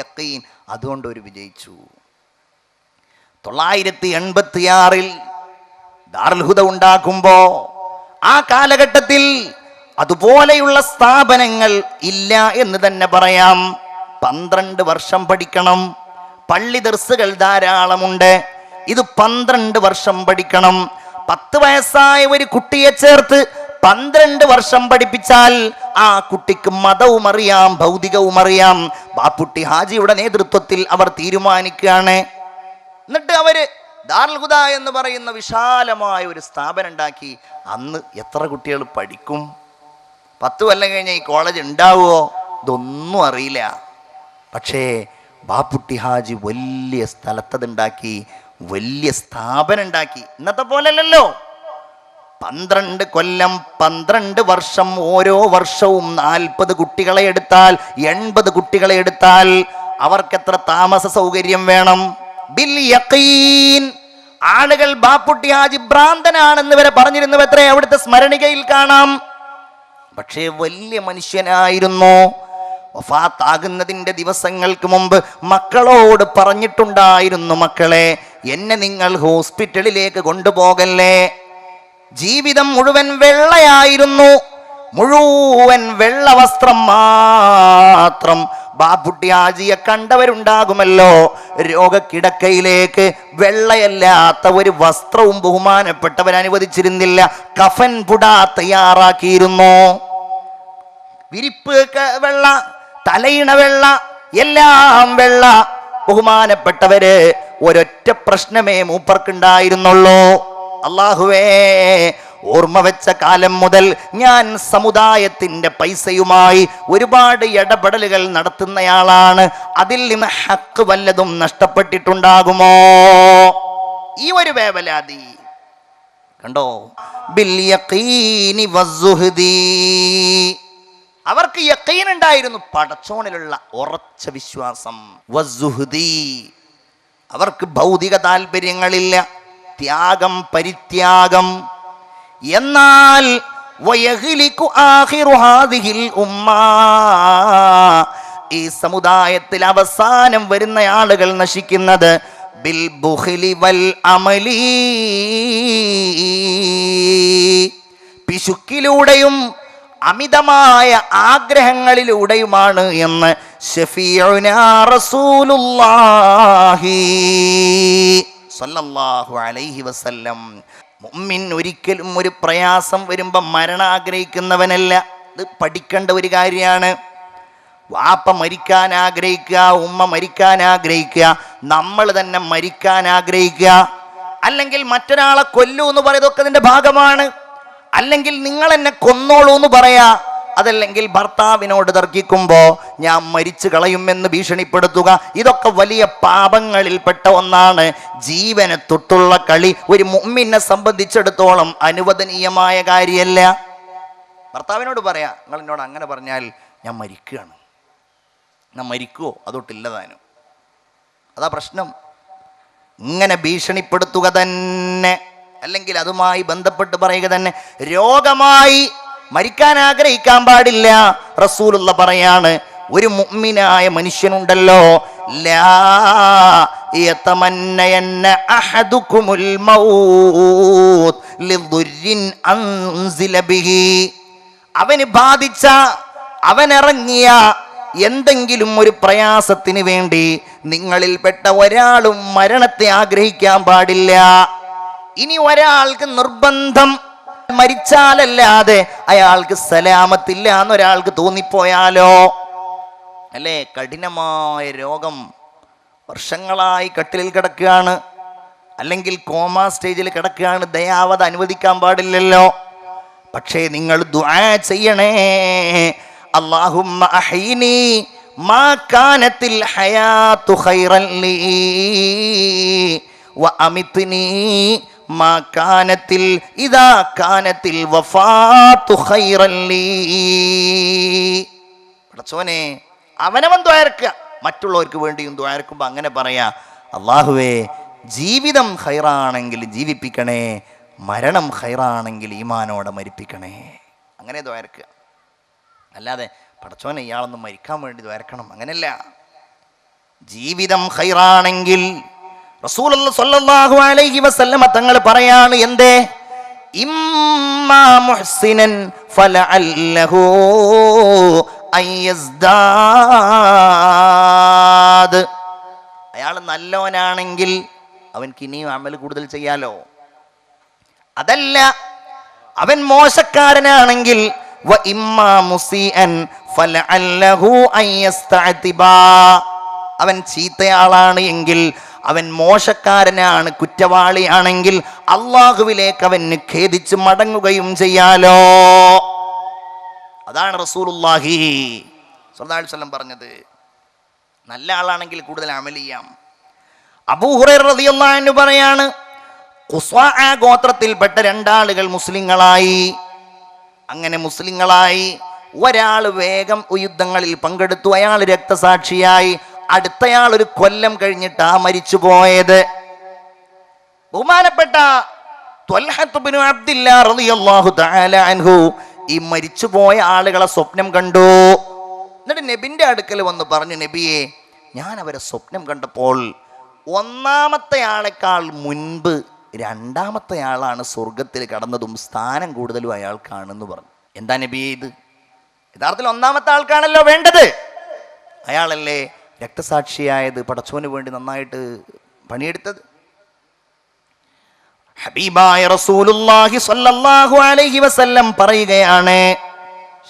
യഖീൻ, അതുകൊണ്ട് അവർ വിജയിച്ചു. 986 ദാറുൽ ഹുദ ഉണ്ടാക്കുമ്പോ ആ കാലഘട്ടത്തിൽ അതുപോലെയുള്ള സ്ഥാപനങ്ങൾ ഇല്ല എന്ന് തന്നെ പറയാം. 12 വർഷം പഠിക്കണം. പള്ളി ദർസുകൾ ധാരാളമുണ്ട്. ഇത് 12 വർഷം പഠിക്കണം. 10 വയസ്സായ ഒരു കുട്ടിയെ ചേർത്ത് 12 വർഷം പഠിപ്പിച്ചാൽ ആ കുട്ടിക്ക് മതവും അറിയാം, ഭൗതികവും അറിയാം. ബാപ്പുട്ടി ഹാജിയുടെ നേതൃത്വത്തിൽ അവർ തീരുമാനിക്കുകയാണ്. എന്നിട്ട് അവര് ദാറുൽ ഹുദ എന്ന് പറയുന്ന വിശാലമായ ഒരു സ്ഥാപനം ഉണ്ടാക്കി. അന്ന് എത്ര കുട്ടികൾ പഠിക്കും? 10 കൊല്ലം കഴിഞ്ഞ ഈ കോളേജ് ഉണ്ടാവുമോ? ഇതൊന്നും അറിയില്ല. പക്ഷേ ബാപ്പുട്ടി ഹാജി വലിയ സ്ഥലത്തതുണ്ടാക്കി, വലിയ സ്ഥാപനം ഉണ്ടാക്കി. ഇന്നത്തെ പോലല്ലോ. 12 കൊല്ലം 12 വർഷം, ഓരോ വർഷവും 40 കുട്ടികളെ എടുത്താൽ, 80 കുട്ടികളെ എടുത്താൽ അവർക്കെത്ര താമസ സൗകര്യം വേണം? ബിൽ യഖീൻ. ആളുകൾ ബാപ്പുട്ടി ഹാജി ഭ്രാന്തനാണെന്ന് വരെ പറഞ്ഞിരുന്നു. എത്ര അവിടുത്തെ സ്മരണികയിൽ കാണാം. പക്ഷേ വലിയ മനുഷ്യനായിരുന്നു. വഫാത്താകുന്നതിൻ്റെ ദിവസങ്ങൾക്ക് മുമ്പ് മക്കളോട് പറഞ്ഞിട്ടുണ്ടായിരുന്നു, മക്കളെ, എന്നെ നിങ്ങൾ ഹോസ്പിറ്റലിലേക്ക് കൊണ്ടുപോകല്ലേ. ജീവിതം മുഴുവൻ വെള്ളയായിരുന്നു, മുഴുവൻ വെള്ള വസ്ത്രം മാത്രം. ബാപ്പുട്ടി ഹാജിയെ കണ്ടവരുണ്ടാകുമല്ലോ. രോഗക്കിടക്കയിലേക്ക് വെള്ളയല്ലാത്ത ഒരു വസ്ത്രവും ബഹുമാനപ്പെട്ടവർ അനുവദിച്ചിരുന്നില്ല. കഫൻ പുട തയ്യാറാക്കിയിരുന്നു. വിരിപ്പ് വെള്ള, തലയിണ വെള്ള, എല്ലാം വെള്ള. ബഹുമാനപ്പെട്ടവര് ഒരൊറ്റ പ്രശ്നമേ മൂപ്പർക്കുണ്ടായിരുന്നുള്ളൂ. അല്ലാഹുവേ, ഓർമ്മ വെച്ച കാലം മുതൽ ഞാൻ സമുദായത്തിന്റെ പൈസയുമായി ഒരുപാട് ഇടപെടലുകൾ നടത്തുന്നയാളാണ്. അതിൽ നിന്ന് ഹക്ക് വല്ലതും നഷ്ടപ്പെട്ടിട്ടുണ്ടാകുമോ? ഈ ഒരു വേവലാതി കണ്ടോ? ബിൽ യഖീനി വസ്സുഹ്ദി. അവർക്ക് യഖീൻ ഉണ്ടായിരുന്നു, പടച്ചോനിലുള്ള ഉറച്ച വിശ്വാസം. വസ്സുഹ്ദി. അവർക്ക് ഭൗതിക താല്പര്യങ്ങളില്ല, ത്യാഗം, പരിത്യാഗം. എന്നാൽ വയഹ്ലികു ആഖിറു ഹാദിഹിൽ ഉമ്മ. ഈ സമുദായത്തിൽ അവസാനം വരുന്ന ആളുകൾ നശിക്കുന്നത് ബിൽ ബുഖ്ലി വൽ അമലി. പിശുക്കിലൂടെയും അമിതമായ ആഗ്രഹങ്ങളിലൂടെയുമാണ് എന്ന് ശഫീഉനാ റസൂലുള്ളാഹി സ്വല്ലല്ലാഹു അലൈഹി വസല്ലം. മുഅ്മിൻ ഒരിക്കലും ഒരു പ്രയാസം വരുമ്പോൾ മരണം ആഗ്രഹിക്കുന്നവനല്ല. ഇത് പഠിക്കേണ്ട ഒരു കാര്യമാണ്. വാപ്പ മരിക്കാൻ ആഗ്രഹിക്കുക, ഉമ്മ മരിക്കാൻ ആഗ്രഹിക്കുക, നമ്മൾ തന്നെ മരിക്കാൻ ആഗ്രഹിക്കുക, അല്ലെങ്കിൽ മറ്റൊരാളെ കൊല്ലൂ എന്ന് പറയുന്നതൊക്കെ അതിൻ്റെ ഭാഗമാണ്. അല്ലെങ്കിൽ നിങ്ങൾ എന്നെ കൊന്നോളൂ എന്ന് പറയാ. അതല്ലെങ്കിൽ ഭർത്താവിനോട് തർക്കിക്കുമ്പോൾ ഞാൻ മരിച്ചു കളയുമെന്ന് ഭീഷണിപ്പെടുത്തുക. ഇതൊക്കെ വലിയ പാപങ്ങളിൽപ്പെട്ട ഒന്നാണ്. ജീവനെ തൊട്ടുള്ള കളി ഒരു മുഅ്മിനെ സംബന്ധിച്ചിടത്തോളം അനുവദനീയമായ കാര്യമല്ല. ഭർത്താവിനോട് പറയാ, നിങ്ങൾ എന്നോട് അങ്ങനെ പറഞ്ഞാൽ ഞാൻ മരിക്കുകയാണ്. ഞാൻ മരിക്കുവോ? അതൊട്ടില്ലതാനും. അതാ പ്രശ്നം. ഇങ്ങനെ ഭീഷണിപ്പെടുത്തുക തന്നെ, അല്ലെങ്കിൽ അതുമായി ബന്ധപ്പെട്ട് പറയുക തന്നെ. രോഗമായി മരിക്കാൻ ആഗ്രഹിക്കാൻ പാടില്ല. റസൂലുള്ള പറയാണ്, ഒരു മുഅ്മിനായ മനുഷ്യനുണ്ടല്ലോ, ലാ യതമന്നയന്ന അഹദുകുമുൽ മൗത് ലിദുർരിൻ അൻസില ബിഹി. അവന് ബാധിച്ച, അവനിറങ്ങിയ എന്തെങ്കിലും ഒരു പ്രയാസത്തിന് വേണ്ടി നിങ്ങളിൽപ്പെട്ട ഒരാളും മരണത്തെ ആഗ്രഹിക്കാൻ പാടില്ല. ഇനി ഒരാൾക്ക് നിർബന്ധം മരിച്ചാലല്ലാതെ അയാൾക്ക് സലാമത്തില്ല എന്നൊരാൾക്ക് തോന്നിപ്പോയാലോ, അല്ലേ? കഠിനമായ രോഗം, വർഷങ്ങളായി കട്ടിലിൽ കിടക്കുകയാണ്, അല്ലെങ്കിൽ കോമ സ്റ്റേജിൽ കിടക്കുകയാണ്, ദയാവത് അനുവദിക്കാൻ പാടില്ലല്ലോ. പക്ഷേ നിങ്ങൾ ദുആ ചെയ്യണേ, അല്ലാഹുമ്മ അഹ്യിനി മാ കാനത്തിൽ ഹയാതു ഖൈറൻ ലീ വ അമിത്നി മാ കാനത്തിൽ ഇദാ കാനത്തിൽ വഫാതു ഖൈറൻ ലീ. പടച്ചോനെ, അവനവൻ ദ്വാരക്കുക, മറ്റുള്ളവർക്ക് വേണ്ടിയും ദ്വാരക്കുമ്പോൾ അങ്ങനെ പറയാ, അല്ലാഹുവേ, ജീവിതം ഖൈറാണെങ്കിൽ ജീവിപ്പിക്കണേ, മരണം ഖൈറാണെങ്കിൽ ഈമാനോടെ മരിപ്പിക്കണേ. അങ്ങനെ ദ്വാരക്കുക. അല്ലാതെ പടച്ചോനെ ഇയാളൊന്നും മരിക്കാൻ വേണ്ടി ദ്വാരക്കണം, അങ്ങനെയല്ല. ജീവിതം ഖൈറാണെങ്കിൽ റസൂലുള്ളാഹി സ്വല്ലല്ലാഹു അലൈഹി വസല്ലമ തങ്ങൾ പറയാണ്, എന്തേ? ഇമ്മാ മുഹ്സിനൻ ഫലഅല്ലഹു അയസ്ദാദ്. അയാൾ നല്ലവനാണെങ്കിൽ അവൻക്ക് ഇനിയും അമൽ കൂടുതൽ ചെയ്യാലോ. അതല്ല, അവൻ മോശക്കാരനാണെങ്കിൽ വ ഇമ്മാ മുസീഅൻ ഫലഅല്ലഹു അയസ്തഅതിബ. അവൻ ചീത്തയാളാണ് എങ്കിൽ അവൻ മോശക്കാരനാണ്, കുറ്റവാളിയാണെങ്കിൽ അള്ളാഹുവിലേക്ക് അവന് ഖേദിച്ച് മടങ്ങുകയും ചെയ്യാലോ. അതാണ് റസൂലുള്ളാഹി സ്വല്ലല്ലാഹു അലൈഹി വസല്ലം പറഞ്ഞത്. നല്ല ആളാണെങ്കിൽ കൂടുതൽ അമൽ ചെയ്യാം. അബൂ ഹുറൈറ റളിയല്ലാഹു അൻഹു പറയാണ്, ഖുസ്വാ ഗോത്രത്തിൽപ്പെട്ട രണ്ടാളുകൾ മുസ്ലിങ്ങളായി. അങ്ങനെ മുസ്ലിങ്ങളായി ഒരാൾ വേഗം യുദ്ധങ്ങളിൽ പങ്കെടുത്തു, അയാൾ രക്തസാക്ഷിയായി. അടുത്തയാൾ ഒരു കൊല്ലം കഴിഞ്ഞിട്ടാ മരിച്ചു പോയത്. ബഹുമാനപ്പെട്ട ത്വൽഹത്ത് ബിനു അബ്ദില്ലാ റളിയല്ലാഹു തആല അൻഹു ഈ മരിച്ചുപോയ ആളുകളെ സ്വപ്നം കണ്ടു. എന്നിട്ട് നബിന്റെ അടുക്കൽ വന്ന് പറഞ്ഞു, നബിയെ, ഞാൻ അവരെ സ്വപ്നം കണ്ടപ്പോൾ ഒന്നാമത്തെ ആളെക്കാൾ മുൻപ് രണ്ടാമത്തെ ആളാണ് സ്വർഗത്തിൽ കടന്നതും സ്ഥാനം കൂടുതലും അയാൾക്കാണെന്ന് പറഞ്ഞു. എന്താ നബിയെ ഇത്? യഥാർത്ഥത്തിൽ ഒന്നാമത്തെ ആൾക്കാണല്ലോ വേണ്ടത്. അയാളല്ലേ രക്തസാക്ഷിയായത്, പടച്ചോന് വേണ്ടി നന്നായിട്ട് പണിയെടുത്തത്. ഹബീബായ റസൂലുള്ളാഹി സ്വല്ലല്ലാഹു അലൈഹി വസല്ലം പറയുകയാണ്,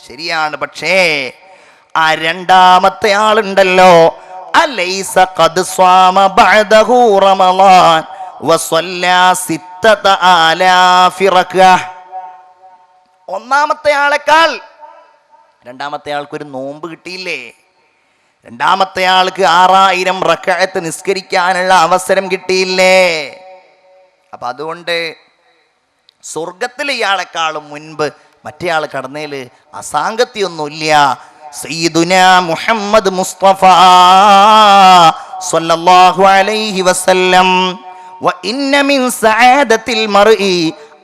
ശരിയാണ്, പക്ഷേ ആ രണ്ടാമത്തെ ആളുണ്ടല്ലോ, അലൈസ ഖദ് സ്വാമ ബഅദഹു റമളാൻ വസല്ലാ 6000 റക്അ. ഒന്നാമത്തെ ആളെക്കാൾ രണ്ടാമത്തെ ആൾക്കൊരു നോമ്പ് കിട്ടിയില്ലേ? രണ്ടാമത്തെ ആൾക്ക് 6000 റക്അത്ത് നിസ്കരിക്കാനുള്ള അവസരം കിട്ടിയില്ലേ? അപ്പൊ അതുകൊണ്ട് സ്വർഗത്തിൽ ഇയാളെക്കാളും മുൻപ് മറ്റേ ആൾ കടന്നേൽ അസാങ്കത്യൊന്നുമില്ല. സയ്യിദുനാ മുഹമ്മദ് മുസ്തഫ സ്വല്ലല്ലാഹു അലൈഹി വസല്ലം, വ ഇന്ന മിൻ സഅദത്തിൽ മർഇ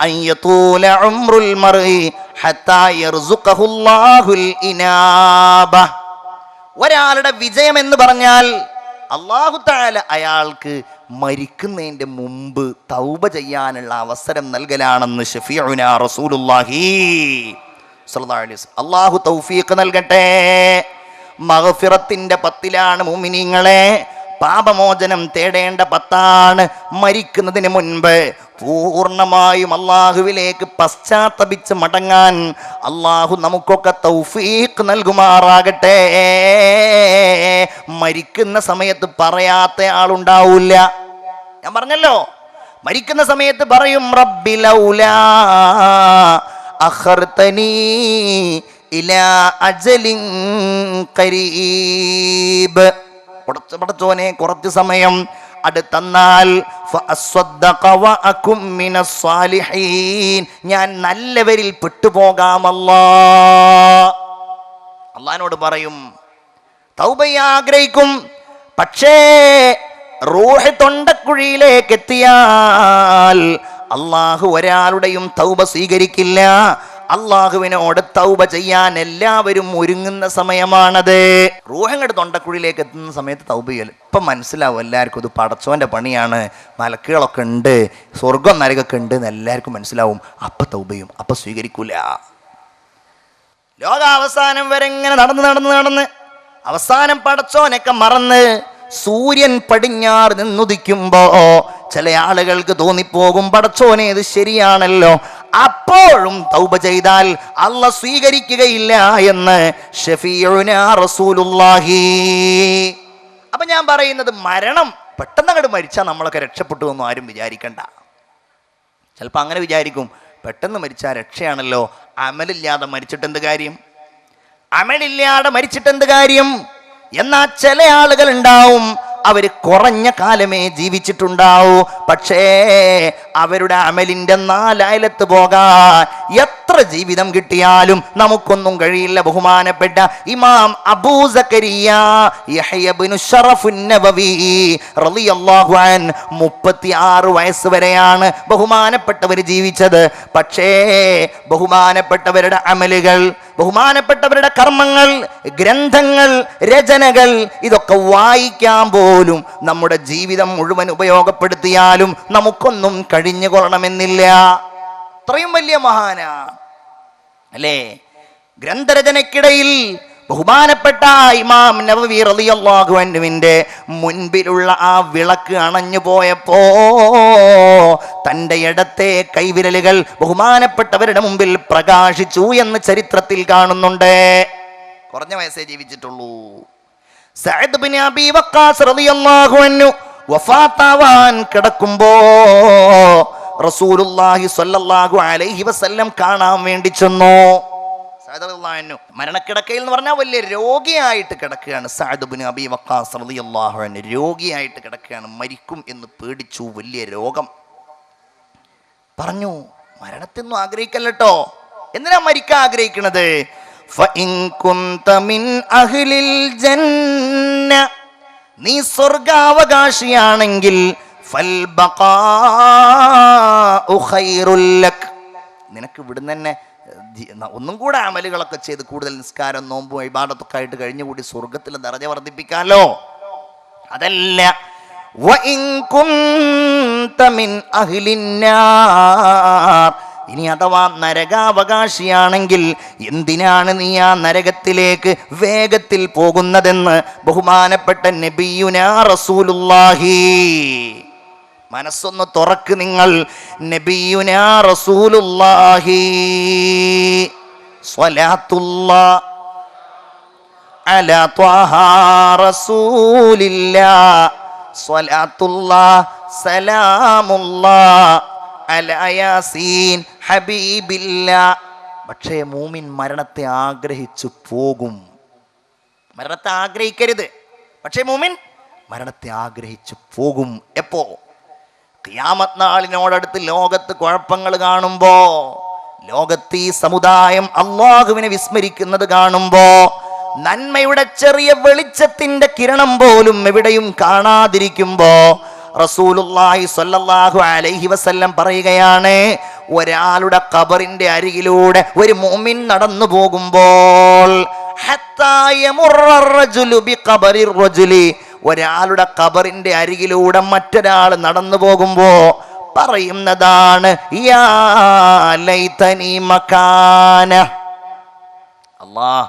അൻ യതൂല ഉംറുൽ മർഇ ഹത്താ യർസുഖഹുല്ലാഹുൽ ഇനാബ. ഒരാളുടെ വിജയം എന്ന് പറഞ്ഞാൽ അല്ലാഹു തആല അയാൾക്ക് മരിക്കുന്നതിൻ്റെ മുമ്പ് തൗബ ചെയ്യാനുള്ള അവസരം നൽകലാണെന്ന് ശഫീഉനാ റസൂലുള്ളാഹി സ്വല്ലല്ലാഹു അലൈഹി വസല്ലം. അല്ലാഹു തൗഫീഖ് നൽകട്ടെ. മഗ്ഫിറത്തിന്റെ 10ലാണ് മുഅ്മിനീങ്ങളെ. പാപമോചനം തേടേണ്ട 10ആണ്. മരിക്കുന്നതിന് മുൻപ് പൂർണ്ണമായും അള്ളാഹുവിലേക്ക് പശ്ചാത്തപിച്ച് മടങ്ങാൻ അള്ളാഹു നമുക്കൊക്കെ തൗഫീഖ് നൽകുമാറാകട്ടെ. മരിക്കുന്ന സമയത്ത് പറയാത്ത ആളുണ്ടാവില്ല. ഞാൻ പറഞ്ഞല്ലോ, മരിക്കുന്ന സമയത്ത് പറയും, റബ്ബി ലൗലാ അഖർതനീ ഇലാ അജലിൻ ഖരീബ്. പടച്ചോനെ, കുറച്ച് സമയം അടുത്തന്നാൽ ഞാൻ നല്ലവരിൽ പെട്ടുപോകാമല്ലോ. അള്ളാഹിനോട് പറയും, തൗബയെ ആഗ്രഹിക്കും. പക്ഷേ റൂഹ് തൊണ്ടക്കുഴിയിലേക്ക് എത്തിയാൽ അള്ളാഹു ഒരാളുടെയും തൗബ സ്വീകരിക്കില്ല. അള്ളാഹുവിനോട് തൗബ ചെയ്യാൻ എല്ലാവരും ഒരുങ്ങുന്ന സമയമാണത്. റൂഹങ്ങട് തൊണ്ടക്കുഴിയിലേക്ക് എത്തുന്ന സമയത്ത് തൗബ ചെയ്യല്. ഇപ്പം മനസ്സിലാവും എല്ലാവർക്കും ഇത് പടച്ചോൻ്റെ പണിയാണ്, മലക്കുകളൊക്കെ ഉണ്ട്, സ്വർഗം നരകൊക്കെ ഉണ്ട് എന്ന് എല്ലാവർക്കും മനസ്സിലാവും. അപ്പം തൗബ ചെയ്യും, അപ്പം സ്വീകരിക്കൂല. ലോകാവസാനം വരെ ഇങ്ങനെ നടന്ന് അവസാനം പടച്ചോനൊക്കെ മറന്ന് സൂര്യൻ പടിഞ്ഞാറ് നിന്നുദിക്കുമ്പോ ചില ആളുകൾക്ക് തോന്നിപ്പോകും, പടച്ചോനെ ഇത് ശരിയാണല്ലോ, അപ്പോഴും തൗബ ചെയ്താൽ അല്ലാഹ് സ്വീകരിക്കുകയില്ല എന്ന് ശഫീഉനാ റസൂലുള്ളാഹി. അപ്പൊ ഞാൻ പറയുന്നത്, മരണം പെട്ടെന്ന് അങ്ങോട്ട് മരിച്ചാൽ നമ്മളൊക്കെ രക്ഷപ്പെട്ടു എന്നും ആരും വിചാരിക്കണ്ട. ചിലപ്പോൾ അങ്ങനെ വിചാരിക്കും, പെട്ടെന്ന് മരിച്ചാൽ രക്ഷയാണല്ലോ, അമലില്ലാതെ മരിച്ചിട്ടെന്ത് കാര്യം, അമലില്ലാതെ മരിച്ചിട്ടെന്ത് കാര്യം. എന്നാൽ ചില ആളുകൾ ഉണ്ടാവും, അവർ കുറഞ്ഞ കാലമേ ജീവിച്ചിട്ടുണ്ടാവൂ, പക്ഷേ അവരുടെ അമലിന്റെ 4 അയലത്ത് പോകാൻ എത്ര ജീവിതം കിട്ടിയാലും നമുക്കൊന്നും കഴിയില്ല. ബഹുമാനപ്പെട്ട ഇമാം അബൂ സക്കരിയ യഹ്യ ഇബ്നു ശറഫുൻ നബവി റളിയല്ലാഹു അൻ 36 വയസ്സ് വരെയാണ് ബഹുമാനപ്പെട്ടവർ ജീവിച്ചത്. പക്ഷേ ബഹുമാനപ്പെട്ടവരുടെ അമലുകൾ, ബഹുമാനപ്പെട്ടവരുടെ കർമ്മങ്ങൾ, ഗ്രന്ഥങ്ങൾ, രചനകൾ, ഇതൊക്കെ വായിക്കാൻ പോലും നമ്മുടെ ജീവിതം മുഴുവൻ ഉപയോഗപ്പെടുത്തിയാലും നമുക്കൊന്നും കഴിഞ്ഞുകൊള്ളണമെന്നില്ല. അത്രയും വലിയ മഹാനാ അല്ലേ? ഗ്രന്ഥരചനയ്ക്കിടയിൽ ബഹുമാനപ്പെട്ട ഇമാം നവവി റളിയല്ലാഹു അൻഹുവിന്റെ മുൻപിലുള്ള ആ വിളക്ക് അണഞ്ഞു പോയപ്പോ തൻ്റെ ഇടത്തെ കൈവിരലുകൾ ബഹുമാനപ്പെട്ടവരുടെ മുമ്പിൽ പ്രകാശിച്ചു എന്ന് ചരിത്രത്തിൽ കാണുന്നുണ്ട്. കുറഞ്ഞ വയസ്സേ ജീവിച്ചിട്ടുള്ളൂ. സഅദ് ബിൻ അബീ വഖാസ് റളിയല്ലാഹു അൻഹു വഫാത്താവാൻ കിടക്കുമ്പോ റസൂലുള്ളാഹി സ്വല്ലല്ലാഹു അലൈഹി വസല്ലം കാണാൻ വേണ്ടി ചെന്നു. മരണക്കിടക്കയിൽ എന്ന് പറഞ്ഞാൽ വലിയ രോഗിയായിട്ട് കിടക്കുകയാണ്. സഅദ് ഇബ്നു അബീ വഖാസ് റളിയല്ലാഹു അൻഹു രോഗിയായിട്ട് കിടക്കുകയാണ്. മരിക്കും എന്ന് പേടിച്ചു, വലിയ രോഗം. പറഞ്ഞു, മരണത്തിനൊന്നും ആഗ്രഹിക്കല്ലോ, എന്തിനാ മരിക്കാൻ ആഗ്രഹിക്കണത്? ഫഇൻ കുന്ത മിൻ അഹ്ലിൽ ജന്ന, നീ സ്വർഗാവകാശിയാണെങ്കിൽ ഫൽ ബഖാഉ ഖൈറുൽ ലക്, നിനക്ക് ഇവിടുന്ന് തന്നെ ഒന്നും കൂടെ അമലുകളൊക്കെ ചെയ്ത് കൂടുതൽ നിസ്കാരം, നോമ്പും ഇബാദത്തൊക്കെ ആയിട്ട് കഴിഞ്ഞുകൂടി സ്വർഗത്തിൽ ദറജ വർദ്ധിപ്പിക്കാമല്ലോ. അതല്ല, വഇൻ കുന്ത മിൻ അഹ്ലിന്നാർ, ഇനി അഥവാ നരകാവകാശിയാണെങ്കിൽ എന്തിനാണ് നീ ആ നരകത്തിലേക്ക് വേഗത്തിൽ പോകുന്നതെന്ന് ബഹുമാനപ്പെട്ട നബിയുനാ റസൂലുള്ളാഹി, മനസ്സൊന്ന് തുറക്ക് നിങ്ങൾ, നബിയുനാ റസൂലുള്ളാഹി സ്വലാത്തുല്ലാഹ് അലാ ത്വാഹ റസൂലില്ലാഹ് സ്വലാത്തുല്ലാഹ് സലാമുല്ലാഹ് അലാ യാസീൻ ഹബീബില്ലാഹ്. പക്ഷേ മൂമിൻ മരണത്തെ ആഗ്രഹിച്ചു പോകും. മരണത്തെ ആഗ്രഹിക്കരുത്, പക്ഷേ മൂമിൻ മരണത്തെ ആഗ്രഹിച്ചു പോകും. എപ്പോ? ഖിയാമത്ത് നാളിനോടടുത്ത് ലോകത്ത് കുഴപ്പങ്ങൾ കാണുമ്പോ, ലോകത്ത് ഈ സമുദായം അല്ലാഹുവിനെ വിസ്മരിക്കുന്നത് കാണുമ്പോ, നന്മയുടെ ചെറിയ വെളിച്ചത്തിന്റെ കിരണം പോലും എവിടെയും കാണാതിരിക്കുമ്പോ റസൂലുള്ളാഹി സ്വല്ലല്ലാഹു അലൈഹി വസല്ലം പറയുകയാണ്, ഒരാളുടെ ഖബറിന്റെ അരികിലൂടെ ഒരു മുഅ്മിൻ നടന്നു പോകുമ്പോൾ ഹത്താ യമുറ റജുലു ബിഖബരി റജുലി, ഒരാളുടെ ഖബറിന്റെ അരികിലൂടെ മറ്റൊരാൾ നടന്നു പോകുമ്പോ പറയുന്നതാണ്, യാ ലൈതനി മകാന, അല്ലാഹ്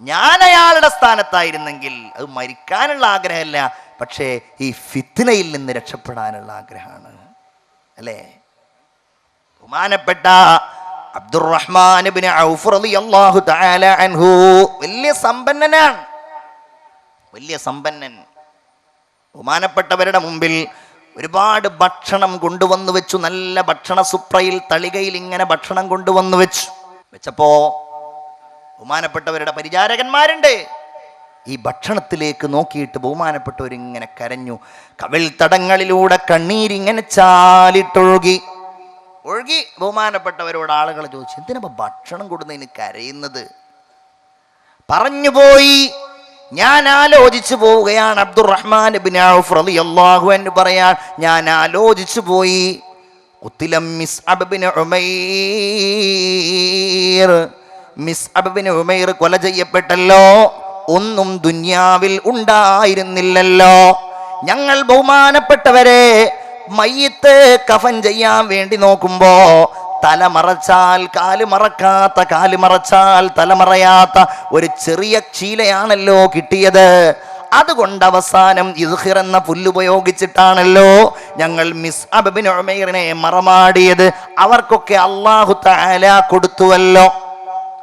ഞാൻ അയാളുടെ സ്ഥാനത്തായിരുന്നെങ്കിൽ. അത് മരിക്കാനുള്ള ആഗ്രഹമല്ല, പക്ഷേ ഈ ഫിത്നയിൽ നിന്ന് രക്ഷപ്പെടാനുള്ള ആഗ്രഹമാണ്, അല്ലേ? ബഹുമാനപ്പെട്ട അബ്ദുറഹ്മാൻ ഇബ്നു ഔഫ് റളിയല്ലാഹു തആല അൻഹു വലിയ സമ്പന്നനാണ്, വലിയ സമ്പന്നൻ. ബഹുമാനപ്പെട്ടവരുടെ മുമ്പിൽ ഒരുപാട് ഭക്ഷണം കൊണ്ടുവന്നു വെച്ചു. നല്ല ഭക്ഷണ സുപ്രയിൽ തളികയിൽ ഇങ്ങനെ ഭക്ഷണം കൊണ്ടുവന്നു വെച്ചപ്പോ ബഹുമാനപ്പെട്ടവരുടെ പരിചാരകന്മാരുണ്ട്. ഈ ഭക്ഷണത്തിലേക്ക് നോക്കിയിട്ട് ബഹുമാനപ്പെട്ടവരിങ്ങനെ കരഞ്ഞു. കവിൾ തടങ്ങളിലൂടെ കണ്ണീരിങ്ങനെ ചാലിട്ടൊഴുകി. ബഹുമാനപ്പെട്ടവരോട് ആളുകൾ ചോദിച്ചു, എന്തിനാ ഭക്ഷണം കൊടുന്നതിന് കരയുന്നത്? പറഞ്ഞുപോയി, ഞാൻ ആലോചിച്ചു പോവുകയാണ്. അബ്ദുറഹ്മാൻ ഇബ്നു ഔഫ് റളിയല്ലാഹു അൻഹു പറയാൻ, ഞാൻ ആലോചിച്ചു പോയി. ഖുതില മിസ്അബ് ഇബ്നു ഉമൈർ, മിസ്അബ് ഇബ്നു ഉമൈർ കൊല ചെയ്യപ്പെട്ടല്ലോ. ഒന്നും ദുനിയാവിൽ ഉണ്ടായിരുന്നില്ലല്ലോ. ഞങ്ങൾ ബഹുമാനപ്പെട്ടവരെ മയ്യിത്ത് കഫൻ ചെയ്യാൻ വേണ്ടി നോക്കുമ്പോ തല മറച്ചാൽ കാല് മറക്കാത്ത, കാല് മറച്ചാൽ തല മറയാത്ത ഒരു ചെറിയ ചീലയാണല്ലോ കിട്ടിയത്. അതുകൊണ്ട് അവസാനം ഇദ്ഖിർ എന്ന പുല്ലുപയോഗിച്ചിട്ടാണല്ലോ ഞങ്ങൾ മിസ്അബ് ഇബ്നു ഉമൈറിനെ മറമാടിയത്. അവർക്കൊക്കെ അല്ലാഹു തആല കൊടുത്തുവല്ലോ.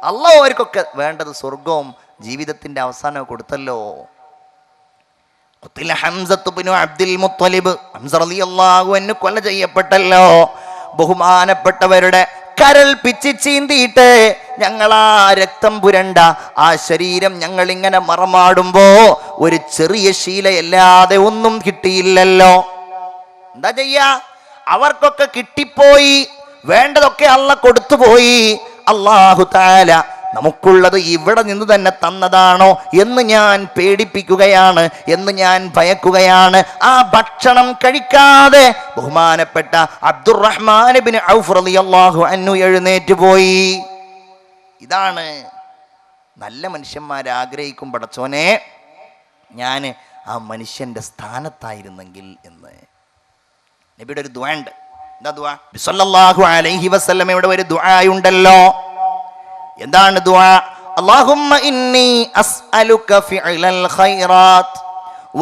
അല്ലാഹു അവർക്കൊക്കെ വേണ്ടത് സ്വർഗവും ജീവിതത്തിന്റെ അവസാനം കൊടുത്തല്ലോ. ഹംസത്ത് ഇബ്നു അബ്ദുൽ മുത്തലിബ്, ഹംസ റളിയല്ലാഹു അൻഹു കൊല ചെയ്യപ്പെട്ടല്ലോ. ബഹുമാനപ്പെട്ടവരുടെ കരൾ പിച്ചി ചീന്തിയിട്ട് ഞങ്ങൾ ആ രക്തം പുരണ്ട ആ ശരീരം ഞങ്ങൾ ഇങ്ങനെ മറമാടുമ്പോ ഒരു ചെറിയ ശീലയല്ലാതെ ഒന്നും കിട്ടിയില്ലല്ലോ. എന്താ ചെയ്യാ? അവർക്കൊക്കെ കിട്ടിപ്പോയി, വേണ്ടതൊക്കെ അല്ലാഹ് കൊടുത്തുപോയി. അല്ലാഹു തആല നമുക്കുള്ളത് ഇവിടെ നിന്ന് തന്നെ തന്നതാണോ എന്ന് ഞാൻ പേടിപ്പിക്കുകയാണ്, എന്ന് ഞാൻ ഭയക്കുകയാണ്. ആ ഭക്ഷണം കഴിക്കാതെ ബഹുമാനപ്പെട്ട അബ്ദുറഹ്മാൻ ഇബ്നു ഔഫ് റളിയല്ലാഹു അൻഹു എഴുന്നേറ്റ് പോയി. ഇതാണ് നല്ല മനുഷ്യന്മാർ ആഗ്രഹിക്കും, പടച്ചോനെ ഞാൻ ആ മനുഷ്യന്റെ സ്ഥാനത്തായിരുന്നെങ്കിൽ എന്ന്. നബിയുടെ ഒരു ദുആ ഉണ്ട്. എന്താ ദുആ? സല്ലല്ലാഹു അലൈഹി വസല്ലമയുടെ ഒരു ദുആ ഉണ്ടല്ലോ. എന്താണ് ദുആ? അല്ലാഹുമ്മ ഇന്നി അസ്അലുക ഫിഅലൽ ഖൈറാത്ത്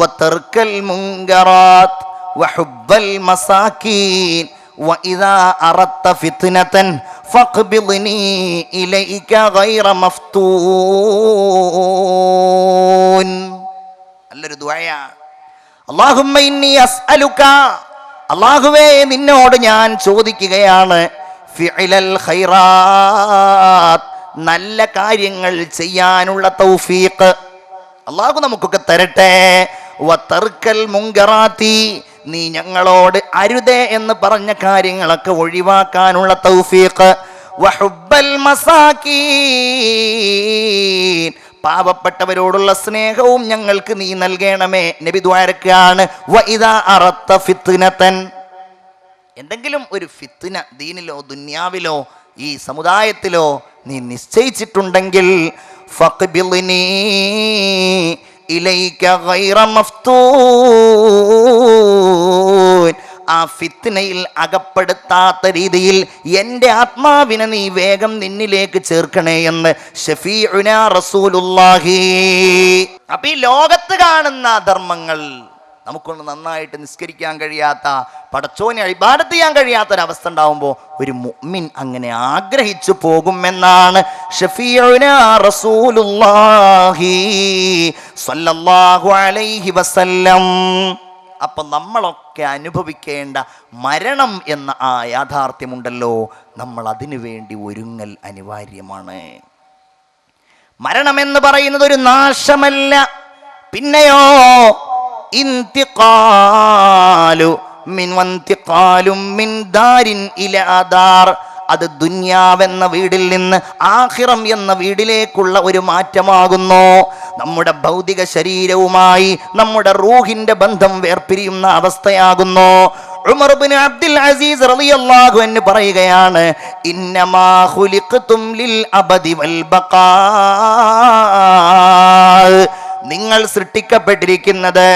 വതർക്കൽ മുൻകറാത്ത് വഹുബ്ബൽ മസാകീൻ വഇദാ അറദ്ത ഫിത്നതൻ ഫഖ്ബിദ്നി ഇലൈക ഗൈറ മഫ്തൂൻ. നല്ലൊരു ദുആയാ. അല്ലാഹുമ്മ ഇന്നി അസ്അലുക, അല്ലാഹുവേ നിന്നോട് ഞാൻ ചോദിക്കുകയാണ്, ഫിഇലൽ ഖൈറാത്ത്, നല്ല കാര്യങ്ങൾ ചെയ്യാനുള്ള തൗഫീഖ് അല്ലാഹു നമുക്കൊക്കെ തരട്ടെ. വതർക്കൽ മുങ്കറാത്തി, നീ ഞങ്ങളോട് അരുതേ എന്ന് പറഞ്ഞ കാര്യങ്ങളൊക്കെ ഒഴിവാക്കാനുള്ള തൗഫീഖ്. വഹുബ്ബൽ മസാകീൻ, പാവപ്പെട്ടവരോടുള്ള സ്നേഹവും ഞങ്ങൾക്ക് നീ നൽകണമേ. നബി ദുആരക്കാണ്, വഇദാ അറത്ത ഫിത്നതൻ, എന്തെങ്കിലും ഒരു ഫിത്ന ദീനിലോ ദുനിയാവിലോ ഈ സമുദായത്തിലോ നീ നിശ്ചയിച്ചിട്ടുണ്ടെങ്കിൽ ഫഖ്ബിൽനി ഇലൈക ഗൈറ മഫ്തൂൻ, ആ ഫിത്നയിൽ അകപ്പെടുത്താത്ത രീതിയിൽ എൻ്റെ ആത്മാവിനെ നീ വേഗം നിന്നിലേക്ക് ചേർക്കണേ എന്ന് ഷഫീഉനാ റസൂലുള്ളാഹി. അപ്പൊ ഈ ലോകത്ത് കാണുന്ന ധർമ്മങ്ങൾ നമുക്കൊന്ന് നന്നായിട്ട് നിസ്കരിക്കാൻ കഴിയാത്ത, പടച്ചോനെ ഇബാദത്ത് ചെയ്യാൻ കഴിയാത്തൊരവസ്ഥ ഉണ്ടാവുമ്പോൾ ഒരു മുഅ്മിൻ അങ്ങനെ ആഗ്രഹിച്ചു പോകുമെന്നാണ് ഷഫീഉനാ റസൂലുള്ളാഹി സ്വല്ലല്ലാഹു അലൈഹി വസല്ലം. അപ്പം നമ്മളൊക്കെ അനുഭവിക്കേണ്ട മരണം എന്ന ആ യാഥാർത്ഥ്യമുണ്ടല്ലോ, നമ്മൾ അതിനു വേണ്ടി ഒരുങ്ങൽ അനിവാര്യമാണ്. മരണമെന്ന് പറയുന്നത് ഒരു നാശമല്ല, പിന്നെയോ ഇന്തിഖാലു മിൻ വന്തിഖാലും മിൻ ദാരിൻ ഇലാ ദാർ, അത് ദുനിയാവെന്ന വീടിൽ നിന്ന് ആഖിറം എന്ന വീടിലേക്കുള്ള ഒരു മാറ്റമാകുന്നു. നമ്മുടെ ഭൗതിക ശരീരവുമായി നമ്മുടെ റൂഹിന്റെ ബന്ധം വേർപിരിയുന്ന അവസ്ഥയാകുന്നു. ഉമർ ഇബ്നു അബ്ദുൽ അസീസ് റളിയല്ലാഹു അൻഹു പറയുകയാണ്, ഇന്നമാ ഖുലിഖ്തും ലിൽ അബദി വൽ ബഖാ, നിങ്ങൾ സൃഷ്ടിക്കപ്പെട്ടിരിക്കുന്നത്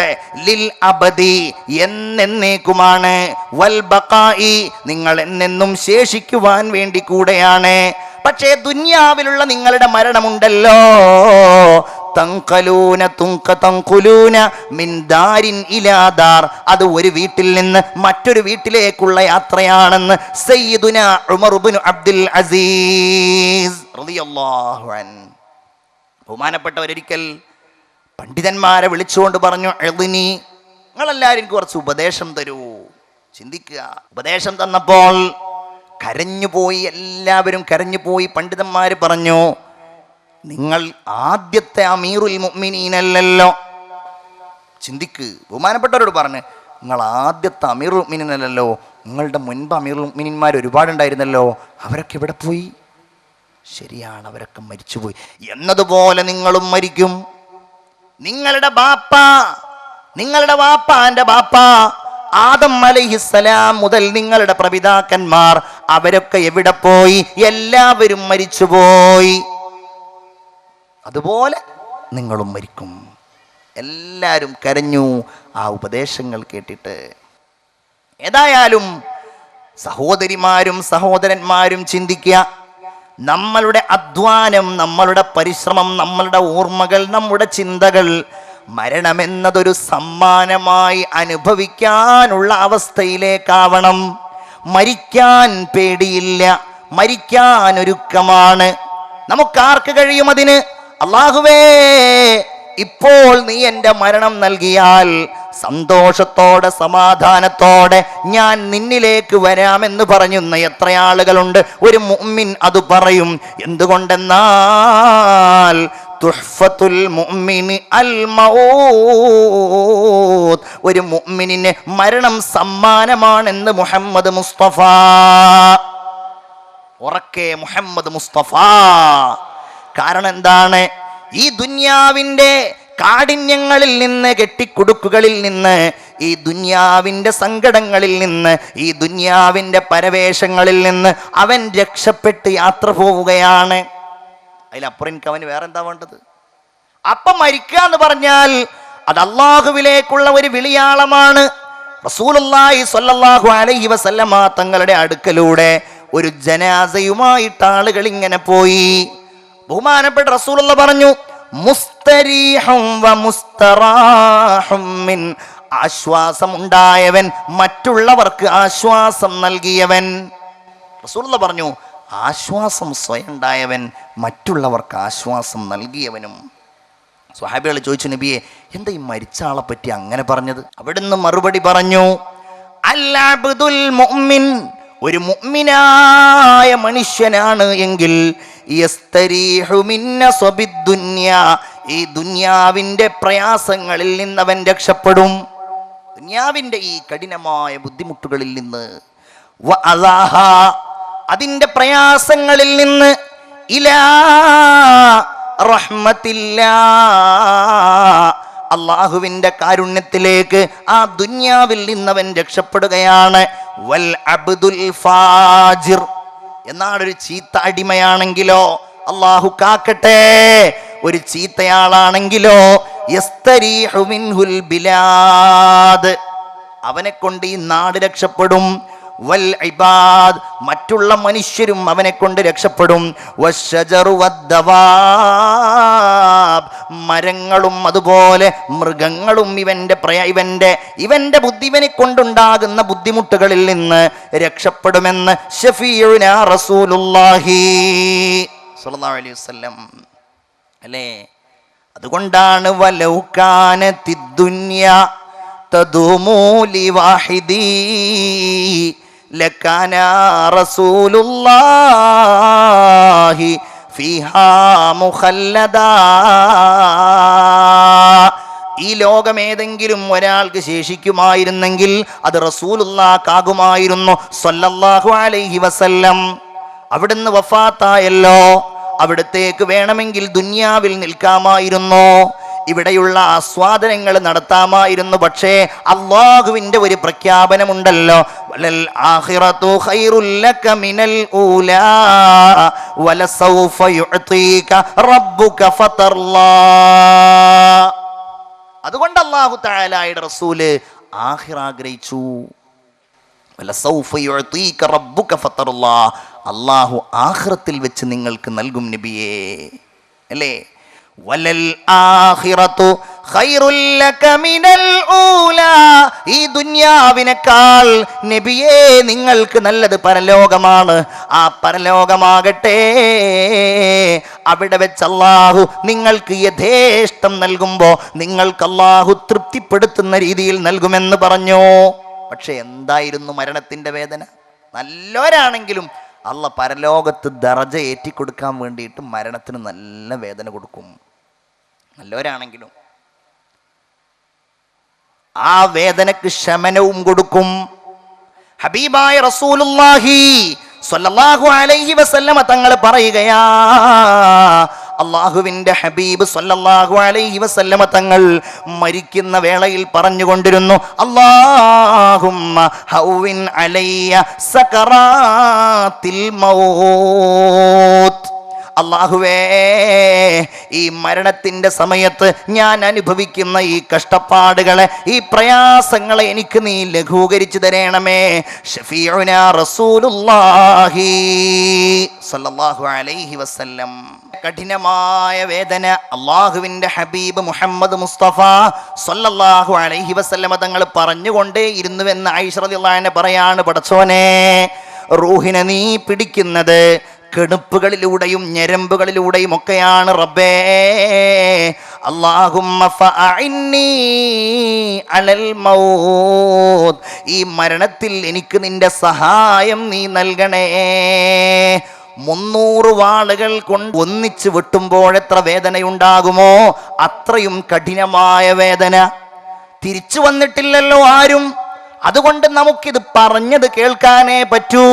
ലിൽ അബദി എന്നേക്കുമാണ്, വൽ ബഖാഇ നിങ്ങൾ എന്നെന്നും ശേഷിക്കുവാൻ വേണ്ടി കൂടെയാണ്. പക്ഷേ ദുനിയാവിലുള്ള നിങ്ങളുടെ മരണമുണ്ടല്ലോ, തൻഖലൂന തൻഖുലൂന മിൻ ദാരിൻ ഇലാ ദാർ, അത് ഒരു വീട്ടിൽ നിന്ന് മറ്റൊരു വീട്ടിലേക്കുള്ള യാത്രയാണെന്ന് സയ്യിദുനാ ഉമർ ഇബ്നു അബ്ദുൽ അസീസ് റളിയല്ലാഹു അൻഹു. ബഹുമാനപ്പെട്ടവരൊരിക്കൽ പണ്ഡിതന്മാരെ വിളിച്ചുകൊണ്ട് പറഞ്ഞു, എളിനി നിങ്ങളെല്ലാവരും കുറച്ച് ഉപദേശം തരൂ. ചിന്തിക്കുക. ഉപദേശം തന്നപ്പോൾ കരഞ്ഞുപോയി, എല്ലാവരും കരഞ്ഞുപോയി. പണ്ഡിതന്മാർ പറഞ്ഞു, നിങ്ങൾ ആദ്യത്തെ അമീറുൽ മുഅ്മിനീനല്ലല്ലോ. ചിന്തിക്ക്. ബഹുമാനപ്പെട്ടവരോട് പറഞ്ഞു, നിങ്ങൾ ആദ്യത്തെ അമീറുൽ മുഅ്മിനീനല്ലല്ലോ, നിങ്ങളുടെ മുൻപ് അമീറുൽ മുഅ്മിനീന്മാർ ഒരുപാടുണ്ടായിരുന്നല്ലോ, അവരൊക്കെ എവിടെ പോയി? ശരിയാണ്, അവരൊക്കെ മരിച്ചുപോയി. എന്നതുപോലെ നിങ്ങളും മരിക്കും. നിങ്ങളുടെ വാപ്പാന്റെ ബാപ്പ ആദം അലൈഹിസ്സലാം മുതൽ നിങ്ങളുടെ പ്രപിതാക്കന്മാർ അവരൊക്കെ എവിടെ പോയി? എല്ലാവരും മരിച്ചുപോയി. അതുപോലെ നിങ്ങളും മരിക്കും. എല്ലാവരും കരഞ്ഞു ആ ഉപദേശങ്ങൾ കേട്ടിട്ട്. ഏതായാലും സഹോദരിമാരും സഹോദരന്മാരും ചിന്തിക്കുക. നമ്മളുടെ അധ്വാനം, നമ്മളുടെ പരിശ്രമം, നമ്മളുടെ ഓർമ്മകൾ, നമ്മുടെ ചിന്തകൾ മരണമെന്നതൊരു സമ്മാനമായി അനുഭവിക്കാനുള്ള അവസ്ഥയിലേക്കാവണം. മരിക്കാൻ പേടിയില്ല, മരിക്കാൻ ഒരുക്കമാണ്. നമുക്കാർക്ക് കഴിയും അതിന്? അല്ലാഹുവേ, ഇപ്പോൾ നീ എൻ്റെ മരണം നൽകിയാൽ സന്തോഷത്തോടെ സമാധാനത്തോടെ ഞാൻ നിന്നിലേക്ക് വരാമെന്ന് പറയുന്ന എത്ര ആളുകളുണ്ട്? ഒരു മുഅ്മിൻ അത് പറയും. എന്തുകൊണ്ടെന്നാൽ തുഹ്ഫത്തുൽ മുഅ്മിനി അൽ മൗത്ത്, ഒരു മുഅ്മിനിന് മരണം സമ്മാനമാണെന്ന് മുഹമ്മദ് മുസ്തഫ. ഉറക്കെ മുഹമ്മദ് മുസ്തഫ. കാരണം എന്താണ്? ഈ ദുനിയാവിൻ്റെ കാഠിന്യങ്ങളിൽ നിന്ന്, കെട്ടിക്കുടുക്കുകളിൽ നിന്ന്, ഈ ദുനിയാവിൻ്റെ സങ്കടങ്ങളിൽ നിന്ന്, ഈ ദുനിയാവിൻ്റെ പരവേശങ്ങളിൽ നിന്ന് അവൻ രക്ഷപ്പെട്ട് യാത്ര പോവുകയാണ്. അതിലപ്പുറം എനിക്ക് അവന് വേറെ എന്താ വേണ്ടത്? അപ്പം മരിക്കുക എന്ന് പറഞ്ഞാൽ അത് അള്ളാഹുവിലേക്കുള്ള ഒരു വിളിയാളമാണ്. റസൂലുള്ളാഹി സ്വല്ലല്ലാഹു അലൈഹി വസല്ലമ തങ്ങളുടെ അടുക്കലൂടെ ഒരു ജനാസയുമായിട്ട് ആളുകൾ ഇങ്ങനെ പോയി. ബഹുമാനപ്പെട്ട റസൂലുള്ളാഹി പറഞ്ഞു, മുസ്തരീഹും വ മുസ്തറാഹും മിൻ, ആശ്വാസമുണ്ടായവൻ, മറ്റുള്ളവർക്ക് ആശ്വാസം നൽകിയവൻ. റസൂലുള്ളാഹി പറഞ്ഞു, ആശ്വാസം സ്വയം ഉണ്ടായവൻ, മറ്റുള്ളവർക്ക് ആശ്വാസം നൽകിയവനും. സ്വഹാബികൾ ചോദിച്ചു, നബിയെ എന്താ ഈ മരിച്ച ആളെ പറ്റി അങ്ങനെ പറഞ്ഞത്? അവിടുന്ന് മറുപടി പറഞ്ഞു, അൽ അബ്ദുൽ മുഅ്മിൻ, ഒരു മുഅ്മിനായ മനുഷ്യനാണ് എങ്കിൽ യസ്തരീഹു മിൻ നസബിദ് ദുനിയ, ഈ ദുനിയാവിന്റെ പ്രയാസങ്ങളിൽ നിന്ന് അവൻ രക്ഷപ്പെടും, ദുനിയാവിന്റെ ഈ കഠിനമായ ബുദ്ധിമുട്ടുകളിൽ നിന്ന്, വഅലാഹ, അതിന്റെ പ്രയാസങ്ങളിൽ നിന്ന്, ഇലാ റഹ്മത്തില്ലാ, അള്ളാഹുവിന്റെ കാരുണ്യത്തിലേക്ക് ആ ദുനിയാവിൽ നിന്നവൻ രക്ഷപ്പെടുകയാണ്. വൽ അബ്ദുൽ ഫാജിർ, എന്നാൽ ഒരു ചീത്ത അടിമയാണെങ്കിലോ, അള്ളാഹു കാക്കട്ടെ, ഒരു ചീത്തയാളാണെങ്കിലോ, യസ്തരീഹു മിൻഹുൽ ബിലാദ്, അവനെ കൊണ്ട് ഈ നാട് രക്ഷപ്പെടും. വൽ ഇബാദ്, മറ്റുള്ള മനുഷ്യരും അവനെ കൊണ്ട് രക്ഷപ്പെടും. വശജറു വദ്ദവാബ്, മരങ്ങളും അതുപോലെ മൃഗങ്ങളും ഇവന്റെ ബുദ്ധിവനെ കൊണ്ടുണ്ടാകുന്ന ബുദ്ധിമുട്ടുകളിൽ നിന്ന് രക്ഷപ്പെടുമെന്ന് ശഫീഉനാ റസൂലുള്ളാഹി സ്വല്ലല്ലാഹു അലൈഹി വസല്ലം അല്ലേ. അതുകൊണ്ടാണ് വലൗ കാനത്തിദ് ദുനിയ തദൂമു ലിവാഹിദി ലകാന റസൂലുള്ളാഹി ഫീഹാ മുഖല്ലദാ, ഈ ലോകം ഏതെങ്കിലും ഒരാൾക്ക് ശേഷിക്കുമായിരുന്നെങ്കിൽ അത് റസൂലുള്ളാഹിക്കാകുമായിരുന്നു സ്വല്ലല്ലാഹു അലൈഹി വസല്ലം. അവിടുന്ന് വഫാത്തായല്ലോ, അവിടത്തേക്ക് വേണമെങ്കിൽ ദുനിയാവിൽ നിൽക്കാമായിരുന്നു, ഇവിടെയുള്ള ആസ്വാദനങ്ങൾ നടത്താമായിരുന്നു. പക്ഷേ അല്ലാഹുവിന്റെ ഒരു പ്രഖ്യാപനമുണ്ടല്ലോ, വലൽ ആഖിറതു ഖൈറുൽ ലക മിനൽ ഊലാ വലസൗഫ യുഅതീക റബ്ബുക ഫതർലാ. അതുകൊണ്ട് അല്ലാഹു തആലയുടെ റസൂല് ആഖിറ ആഗ്രഹിച്ചു. വലസൗഫ യുഅതീക റബ്ബുക ഫതർലാ, അല്ലാഹു ആഖിറത്തിൽ വെച്ച് നിങ്ങൾക്ക് നൽകും നബിയേ, അല്ലേ. വലൽ ആഖിറതു ഖൈറുൽ ലക മിനൽ ഊലാ, ഈ ദുനിയാവിനേക്കാൾ നബിയേ നിങ്ങൾക്ക് നല്ലത് പരലോകമാണ്. ആ പരലോകമാകട്ടെ അവിടെ വെച്ച് അല്ലാഹു നിങ്ങൾക്ക് യഥേഷ്ടം നൽകുമ്പോൾ നിങ്ങൾക്ക് അല്ലാഹു തൃപ്തിപ്പെടുത്തുന്ന രീതിയിൽ നൽകുമെന്ന് പറഞ്ഞു. പക്ഷെ എന്തായിരുന്നു മരണത്തിന്റെ വേദന? നല്ലവരാണെങ്കിലും അള്ള പരലോകത്ത് ദറജ ഏറ്റിക്കൊടുക്കാൻ വേണ്ടിയിട്ട് മരണത്തിന് നല്ല വേദന കൊടുക്കും. നല്ലവരാണെങ്കിലും ആ വേദനക്ക് ശമനവും കൊടുക്കും. ഹബീബായ റസൂലുള്ളാഹി സ്വല്ലല്ലാഹു അലൈഹി വസല്ലമ തങ്ങൾ പറയുകയാ, അള്ളാഹുവിന്റെ ഹബീബ് സ്വല്ലല്ലാഹു അലൈഹി വസല്ലമ തങ്ങൾ മരിക്കുന്ന വേളയിൽ പറഞ്ഞുകൊണ്ടിരുന്നു, അല്ലാഹുമ്മ ഹൗവിൻ അലയ്യ സകറാത്തിൽ മൗത്ത്, അല്ലാഹുവേ ഈ മരണത്തിന്റെ സമയത്ത് ഞാൻ അനുഭവിക്കുന്ന ഈ കഷ്ടപ്പാടുകളെ, ഈ പ്രയാസങ്ങളെ എനിക്ക് നീ ലഘൂകരിച്ചു തരണമേ. ഷഫീഉനാ റസൂലുള്ളാഹി സ്വല്ലല്ലാഹു അലൈഹി വസല്ലം. കഠിനമായ വേദന അള്ളാഹുവിന്റെ ഹബീബ് മുഹമ്മദ് മുസ്തഫ സ്വല്ലല്ലാഹു അലൈഹി വസല്ലമ തങ്ങൾ പറഞ്ഞുകൊണ്ടേ ഇരുന്നുവെന്ന് ആയിഷ റളിയല്ലാഹു അൻഹ പറയാണ്, പടച്ചോനെ റൂഹിനെ നീ പിടിക്കുന്നത് കെണുപ്പുകളിലൂടെയും ഞരമ്പുകളിലൂടെയും ഒക്കെയാണ് റബ്ബേ. അല്ലാഹുമ്മ ഫഅഇന്നി അലൽ മൗത്ത്, ഈ മരണത്തിൽ എനിക്ക് നിന്റെ സഹായം നീ നൽകണേ. 300 വാളുകൾ കൊണ്ട് ഒന്നിച്ച് വെട്ടുമ്പോൾ എത്ര വേദനയുണ്ടാകുമോ അത്രയും കഠിനമായ വേദന. തിരിച്ചു വന്നിട്ടില്ലല്ലോ ആരും, അതുകൊണ്ട് നമുക്കിത് പറഞ്ഞത് കേൾക്കാനേ പറ്റൂ.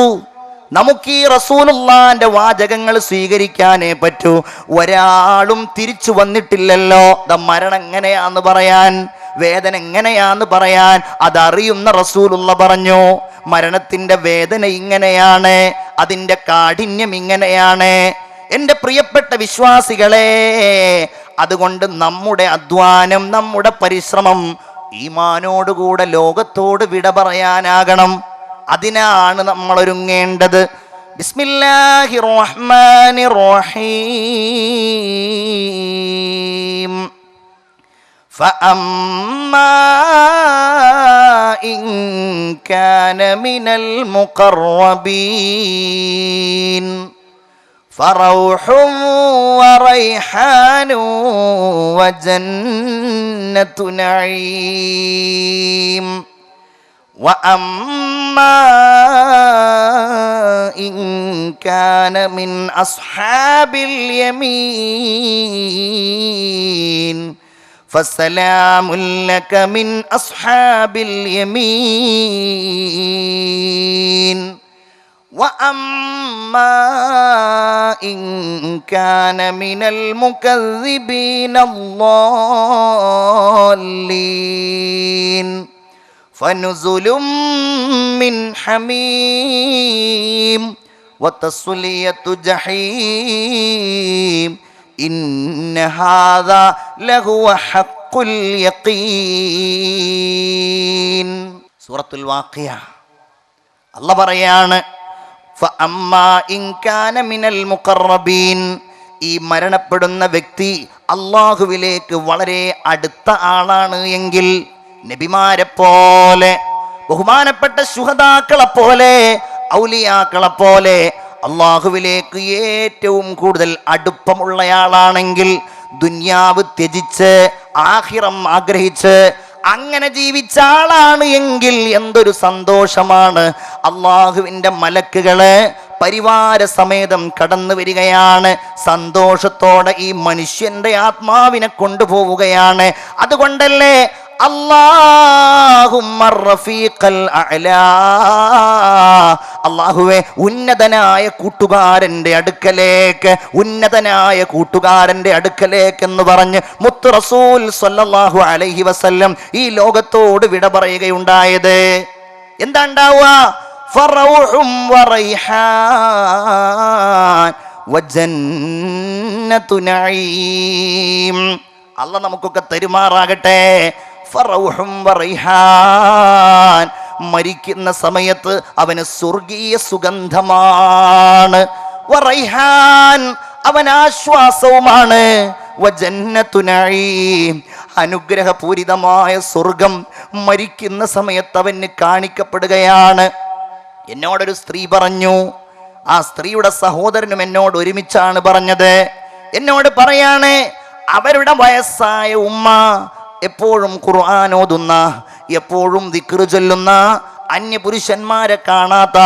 നമുക്ക് ഈ റസൂലുള്ളാന്റെ വാചകങ്ങൾ സ്വീകരിക്കാനേ പറ്റൂ. ഒരാളും തിരിച്ചു വന്നിട്ടില്ലല്ലോ മരണം എങ്ങനെയാന്ന് പറയാൻ, വേദന എങ്ങനെയാന്ന് പറയാൻ. അതറിയുന്ന റസൂലുള്ള പറഞ്ഞു, മരണത്തിന്റെ വേദന ഇങ്ങനെയാണ്, അതിൻ്റെ കാഠിന്യം ഇങ്ങനെയാണ്. എൻ്റെ പ്രിയപ്പെട്ട വിശ്വാസികളെ, അതുകൊണ്ട് നമ്മുടെ അധ്വാനം, നമ്മുടെ പരിശ്രമം ഈമാനോടുകൂടെ ലോകത്തോട് വിട പറയാനാകണം. അതിനാണ് നമ്മൾ ഒരുങ്ങേണ്ടത്. ബിസ്മില്ലാഹിർ റഹ്മാനിർ റഹീം. ഫഅമ്മാ ഇൻ കാന മിനൽ മുഖറബീൻ ഫറൗഹും وريحان وجنة نعيم وأما إن كان من أصحاب اليمين فسلام لك من أصحاب اليمين وأما إن كان من المكذبين الضالين فنزل من حميم وتصلية جحيم إن هذا لهو حق اليقين. സൂറത്തുൽ വാഖിയ അല്ലാഹ് പറയാണ്, ഫഅമ്മാ ഇൻ കാന മിനൽ മുഖറബീൻ, ഈ മരണപ്പെടുന്ന വ്യക്തി അള്ളാഹുവിലേക്ക് വളരെ അടുത്ത ആളാണ് എങ്കിൽ, നബിമാരെ പോലെ, ബഹുമാനപ്പെട്ട ശുഹദാക്കളെ പോലെ, ഔലിയാക്കളെ പോലെ അള്ളാഹുവിലേക്ക് ഏറ്റവും കൂടുതൽ അടുപ്പമുള്ളയാളാണെങ്കിൽ, ദുന്യാവ് ത്യജിച്ച് ആഖിറം ആഗ്രഹിച്ച് അങ്ങനെ ജീവിച്ച ആളാണ് എങ്കിൽ എന്തൊരു സന്തോഷമാണ്. അള്ളാഹുവിൻ്റെ മലക്കുകള് പരിവാര സമേതം കടന്നു വരികയാണ്. സന്തോഷത്തോടെ ഈ മനുഷ്യന്റെ ആത്മാവിനെ കൊണ്ടുപോവുകയാണ്. അതുകൊണ്ടല്ലേ അല്ലാഹുവേ, ഉന്നതനായ കൂട്ടുകാരന്റെ അടുക്കലേക്ക് എന്ന് പറഞ്ഞ് മുത്ത് റസൂൽ സ്വല്ലല്ലാഹു അലൈഹി വസല്ലം ഈ ലോകത്തോട് വിട പറയുകയുണ്ടായത്. എന്താ ഉണ്ടാവുക? ഫറൗഹും വറൈഹാൻ വജന്നതു നഈം. അല്ലാഹ് നമുക്കൊക്കെ തരുമാറാകട്ടെ. ഫറൗഹും വറൈഹാൻ, മരിക്കുന്ന സമയത്ത് അവന് സ്വർഗീയ സുഗന്ധമാണ്. വറൈഹാൻ, അവൻ ആശ്വാസവുമാണ്. വജന്നതു നഈം, അനുഗ്രഹപൂരിതമായ സ്വർഗം മരിക്കുന്ന സമയത്ത് അവന് കാണിക്കപ്പെടുകയാണ്. എന്നോടൊരു സ്ത്രീ പറഞ്ഞു, ആ സ്ത്രീയുടെ സഹോദരനും എന്നോട് ഒരുമിച്ചാണ് പറഞ്ഞത്. എന്നോട് പറയാണ്, അവരുടെ വയസ്സായ ഉമ്മ എപ്പോഴും ഖുർആൻ ഓതുന്ന, എപ്പോഴും ദിക്ർ ചൊല്ലുന്ന, അന്യപുരുഷന്മാരെ കാണാത്ത,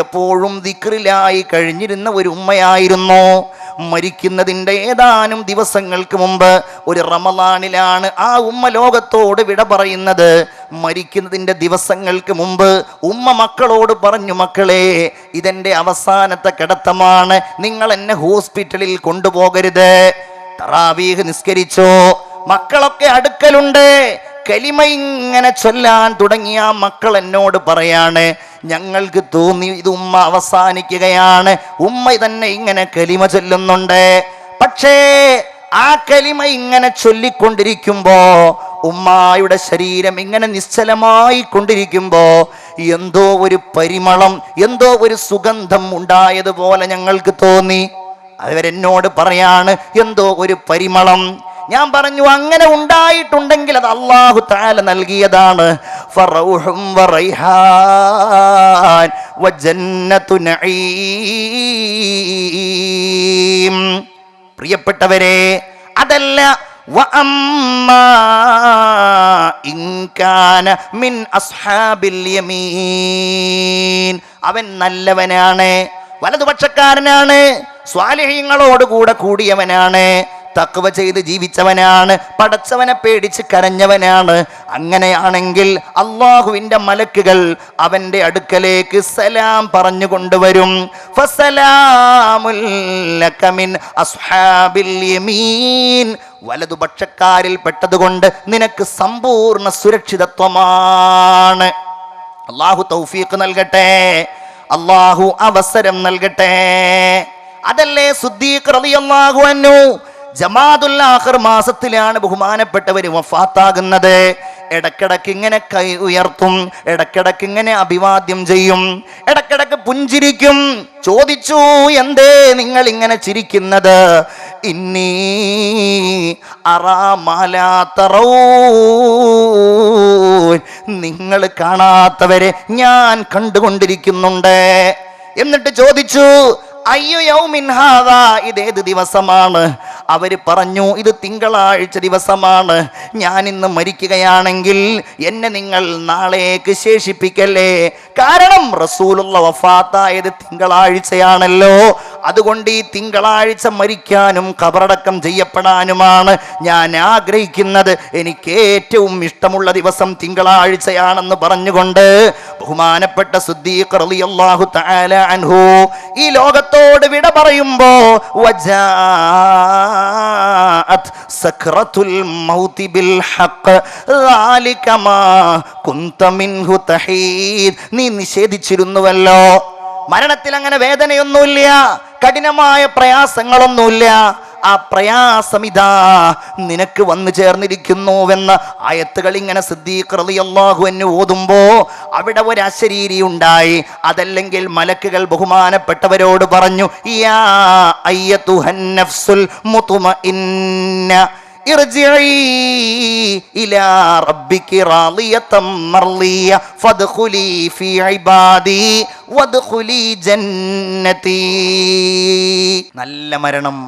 എപ്പോഴും ദിക്റിലായി കഴിഞ്ഞിരുന്ന ഒരു ഉമ്മയായിരുന്നു. മരിക്കുന്നതിൻ്റെ ഏതാനും ദിവസങ്ങൾക്ക് മുമ്പ്, ഒരു റമളാനിലാണ് ആ ഉമ്മ ലോകത്തോട് വിട പറയുന്നത്. മരിക്കുന്നതിൻ്റെ ദിവസങ്ങൾക്ക് മുമ്പ് ഉമ്മ മക്കളോട് പറഞ്ഞു, മക്കളെ, ഇതെൻ്റെ അവസാനത്തെ കിടത്തമാണ്, നിങ്ങൾ എന്നെ ഹോസ്പിറ്റലിൽ കൊണ്ടുപോകരുത്. തറാവീഹ് നിസ്കരിച്ചോ, മക്കളൊക്കെ അടുക്കലുണ്ട്. കലിമ ഇങ്ങനെ ചൊല്ലാൻ തുടങ്ങിയ മക്കൾ എന്നോട് പറയാണ്, ഞങ്ങൾക്ക് തോന്നി ഇത് ഉമ്മ അവസാനിക്കുകയാണ്. ഉമ്മ തന്നെ ഇങ്ങനെ കലിമ ചൊല്ലുന്നുണ്ട്. പക്ഷേ ആ കലിമ ഇങ്ങനെ ചൊല്ലിക്കൊണ്ടിരിക്കുമ്പോ, ഉമ്മായുടെ ശരീരം ഇങ്ങനെ നിശ്ചലമായി കൊണ്ടിരിക്കുമ്പോ, എന്തോ ഒരു പരിമളം, എന്തോ ഒരു സുഗന്ധം ഉണ്ടായതുപോലെ ഞങ്ങൾക്ക് തോന്നി. അവരെന്നോട് പറയാണ്, എന്തോ ഒരു പരിമളം. ഞാൻ പറഞ്ഞു, അങ്ങനെ ഉണ്ടായിട്ടുണ്ടെങ്കിൽ അത് അല്ലാഹു തആല നൽകിയതാണ്. ഫറൗഹും വറൈഹാൻ വജന്നതു നഈം. പ്രിയപ്പെട്ടവരെ, അതല്ല, വഅമ്മാ ഇൻ കാന മിൻ അസ്ഹാബിൽ യമീൻ, അവൻ നല്ലവനാണ്, വലതുപക്ഷക്കാരനാണ്, സ്വാലിഹീങ്ങളോട് കൂടെ കൂടിയവനാണ്, തഖ്വ ചെയ്ത് ജീവിച്ചവനാണ്, പടച്ചവനെ പേടിച്ച് കരഞ്ഞവനാണ്. അങ്ങനെയാണെങ്കിൽ അള്ളാഹുവിൻ്റെ മലക്കുകൾ അവൻ്റെ അടുക്കലേക്ക് സലാം പറഞ്ഞു കൊണ്ടുവരും. ഫസലാമുൽ ലക മിൻ അസ്ഹാബിൽ യമീൻ, വലതുപക്ഷക്കാരിൽ പെട്ടതുകൊണ്ട് നിനക്ക് സമ്പൂർണ്ണ സുരക്ഷിതത്വമാണ്. അള്ളാഹു തൗഫീഖ് നൽകട്ടെ, അള്ളാഹു അവസരം നൽകട്ടെ. അതല്ലേ സിദ്ദീഖ് റളിയല്ലാഹു അൻഹു ജമാഅത്തുൽ ആഖിർ മാസത്തിലാണ് ബഹുമാനപ്പെട്ടവർ വഫാത്താകുന്നത്. ഇടക്കിടക്ക് ഇങ്ങനെ കൈ ഉയർത്തും, ഇടക്കിടക്ക് ഇങ്ങനെ അഭിവാദ്യം ചെയ്യും, ഇടക്കിടക്ക് പുഞ്ചിരിക്കും. ചോദിച്ചു, എന്തേ നിങ്ങൾ ഇങ്ങനെ ചിരിക്കുന്നത്? ഇന്നി അറാ മാ ലാ തറൗൻ, നിങ്ങൾ കാണാത്തവരെ ഞാൻ കണ്ടുകൊണ്ടിരിക്കുന്നുണ്ട്. എന്നിട്ട് ചോദിച്ചു, അയ്യോ യൗമിൻ ഹാദാ, ഇതേത് ദിവസമാണ്? അവർ പറഞ്ഞു ഇത് തിങ്കളാഴ്ച ദിവസമാണ്. ഞാൻ ഇന്ന് മരിക്കുകയാണെങ്കിൽ എന്നെ നിങ്ങൾ നാളേക്ക് ശേഷിപ്പിക്കല്ലേ. കാരണം റസൂലുള്ള വഫാത്തായത് തിങ്കളാഴ്ചയാണല്ലോ. അതുകൊണ്ട് ഈ തിങ്കളാഴ്ച മരിക്കാനും ഖബറടക്കം ചെയ്യപ്പെടാനുമാണ് ഞാൻ ആഗ്രഹിക്കുന്നത്. എനിക്ക് ഏറ്റവും ഇഷ്ടമുള്ള ദിവസം തിങ്കളാഴ്ചയാണെന്ന് പറഞ്ഞുകൊണ്ട് ബഹുമാനപ്പെട്ട സിദ്ദീഖ് റളിയല്ലാഹു തആല അൻഹു ഈ ലോകത്തോട് വിട പറയുമ്പോ വജാഅത് സക്റത്തുൽ മൗതി ബിൽ ഹഖ് ദാലിക മാ കുന്ത മിൻഹു തഹീദ്. നീ നിഷേധിച്ചിരുന്നുവല്ലോ. മരണത്തിൽ അങ്ങനെ വേദനയൊന്നുമില്ല, കഠിനമായ പ്രയാസങ്ങളൊന്നുമില്ല. ആ പ്രയാസം ഇതാ നിനക്ക് വന്നു ചേർന്നിരിക്കുന്നുവെന്ന ആയത്തുകൾ ഇങ്ങനെ സിദ്ദീഖ് റളിയല്ലാഹു അൻഹു ഓതുമ്പോ അവിടെ ഒരു അശരീരി ഉണ്ടായി. അതല്ലെങ്കിൽ മലക്കുകൾ ബഹുമാനപ്പെട്ടവരോട് പറഞ്ഞു, യാ അയ്യതുഹൻ നഫ്സുൽ മുത്മഇന്ന ഇർജിഇ ഇലാ റബ്ബികി റാളിയതം മർളിയ ഫദ്ഖുലി ഫീ ഇബാദി വദ്ഖുലി ജന്നതി. നല്ല മരണം,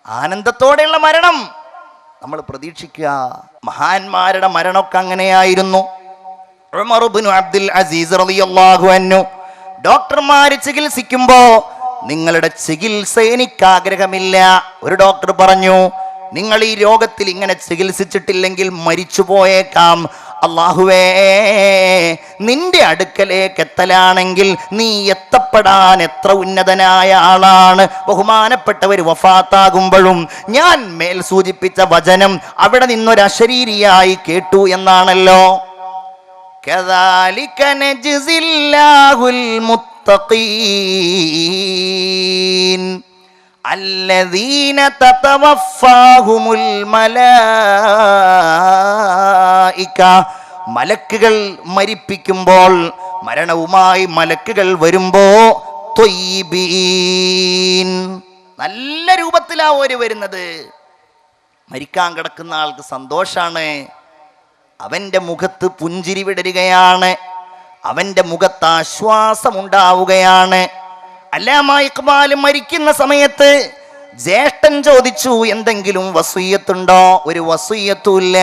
ആനന്ദത്തോടെയുള്ള മരണം നമ്മൾ പ്രതീക്ഷിക്കുക. മഹാന്മാരുടെ മരണമൊക്കെ അങ്ങനെയായിരുന്നു. ഉമർ ഇബ്നു അബ്ദുൽ അസീസ് റളിയല്ലാഹു അൻഹു ഡോക്ടർമാര് ചികിത്സിക്കുമ്പോ, നിങ്ങളുടെ ചികിത്സ എനിക്ക് ആഗ്രഹമില്ല. ഒരു ഡോക്ടർ പറഞ്ഞു, നിങ്ങൾ ഈ രോഗത്തിൽ ഇങ്ങനെ ചികിത്സിച്ചിട്ടില്ലെങ്കിൽ മരിച്ചു പോയേക്കാം. അല്ലാഹുവേ, നിന്റെ അടുക്കലേക്ക് എത്തലാണെങ്കിൽ നീ എത്തപ്പെടാൻ എത്ര ഉന്നതനായ ആളാണ്. ബഹുമാനപ്പെട്ടവർ വഫാത്താകുമ്പോഴും ഞാൻ മേൽ സൂചിപ്പിച്ച വചനം അവിടെ നിന്നൊരു അശരീരിയായി കേട്ടു എന്നാണല്ലോ. കദാലിക നജ്സില്ലാഹുൽ മുത്തഖീൻ അല്ലദീന തതവഫാഹുമുൽ മലായിക. മലക്കുകൾ മരിപ്പിക്കുമ്പോൾ, മരണവുമായി മലക്കുകൾ വരുമ്പോ ത്വയ്യിബീൻ, നല്ല രൂപത്തിലാ ഓര് വരുന്നത്. മരിക്കാൻ കിടക്കുന്ന ആൾക്ക് സന്തോഷാണ്. അവന്റെ മുഖത്ത് പുഞ്ചിരി വിടരുകയാണ്, അവന്റെ മുഖത്ത് ആശ്വാസം ഉണ്ടാവുകയാണ്. അല്ലാമ ഇഖ്ബാൽ മരിക്കുന്ന സമയത്ത് ജ്യേഷ്ഠൻ ചോദിച്ചു, എന്തെങ്കിലും വസിയ്യത്തുണ്ടോ? ഒരു വസിയ്യത്തുമില്ല.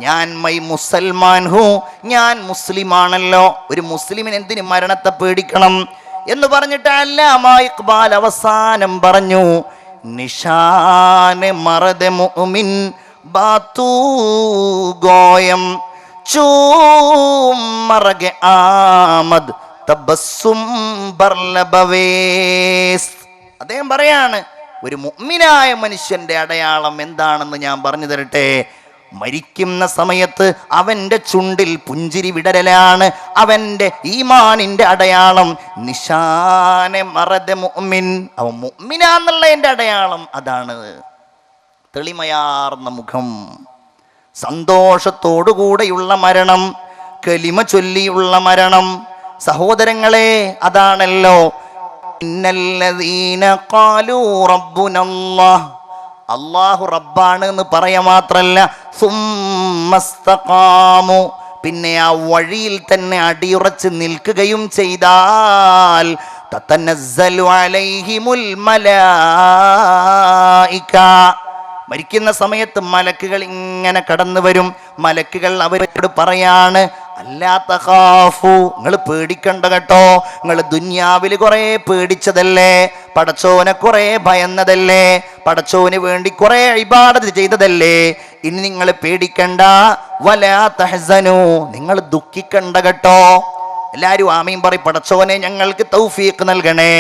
ഞാൻ മുസൽമാൻ ഹൂ, ഞാൻ മുസ്ലിമാണല്ലോ. ഒരു മുസ്ലിമിന് എന്തിന് മരണത്തെ പേടിക്കണം എന്ന് പറഞ്ഞിട്ട് അല്ലാമ ഇഖ്ബാൽ അവസാനം പറഞ്ഞു, നിഷാന മറദ മുഅ്മിൻ ബാത്തു ഗോയം ചൂം മറഗ ആമദ് തബസ്സും ബർലബവേസ്. അദ്ദേഹം പറയാണ്, ഒരു മുഅ്മിനായ മനുഷ്യന്റെ അടയാളം എന്താണെന്ന് ഞാൻ പറഞ്ഞു തരട്ടെ. മരിക്കുന്ന സമയത്ത് അവന്റെ ചുണ്ടിൽ പുഞ്ചിരി വിടരലാണ് അവന്റെ ഈമാനിന്റെ അടയാളം. നിശാനെ മറദ മുഅ്മിൻ, അവൻ മുഅ്മിനാന്നുള്ളതിന്റെ അടയാളം അതാണ്. തെളിമയാർന്ന മുഖം, സന്തോഷത്തോടുകൂടെയുള്ള മരണം, കലിമ ചൊല്ലിയുള്ള മരണം. സഹോദരങ്ങളെ, അതാണല്ലോ ഇന്നല്ലദീന ഖാലൂ റബ്ബുനല്ലാഹ്, അല്ലാഹു റബ്ബാണ് എന്ന് പറയാ മാത്രല്ല, സുമ്മസ്തഖാമു, പിന്നെ ആ വഴിയിൽ തന്നെ അടിയുറച്ച് നിൽക്കുകയും ചെയ്താൽ തതനസ്സലു അലൈഹിമുൽ മലായിക. മരിക്കുന്ന സമയത്ത് മലക്കുകൾ ഇങ്ങനെ കടന്നു വരും. മലക്കുകൾ അവരോട് പറയാണ്, അല്ലാ തഖാഫു, നിങ്ങൾ പേടിക്കണ്ട കേട്ടോ. നിങ്ങൾ ദുനിയാവിൽ കുറെ പേടിച്ചതല്ലേ, പടച്ചോനെ കുറെ ഭയന്നതല്ലേ, പടച്ചോന് വേണ്ടി കുറെ ഇബാദത്ത് ചെയ്തതല്ലേ. ഇനി നിങ്ങൾ പേടിക്കണ്ട. വലാ തഹ്സനു, നിങ്ങൾ ദുഃഖിക്കണ്ട കേട്ടോ. എല്ലാരും ആമീൻ പറയും, പടച്ചോനെ ഞങ്ങൾക്ക് തൗഫീഖ് നൽകണേ.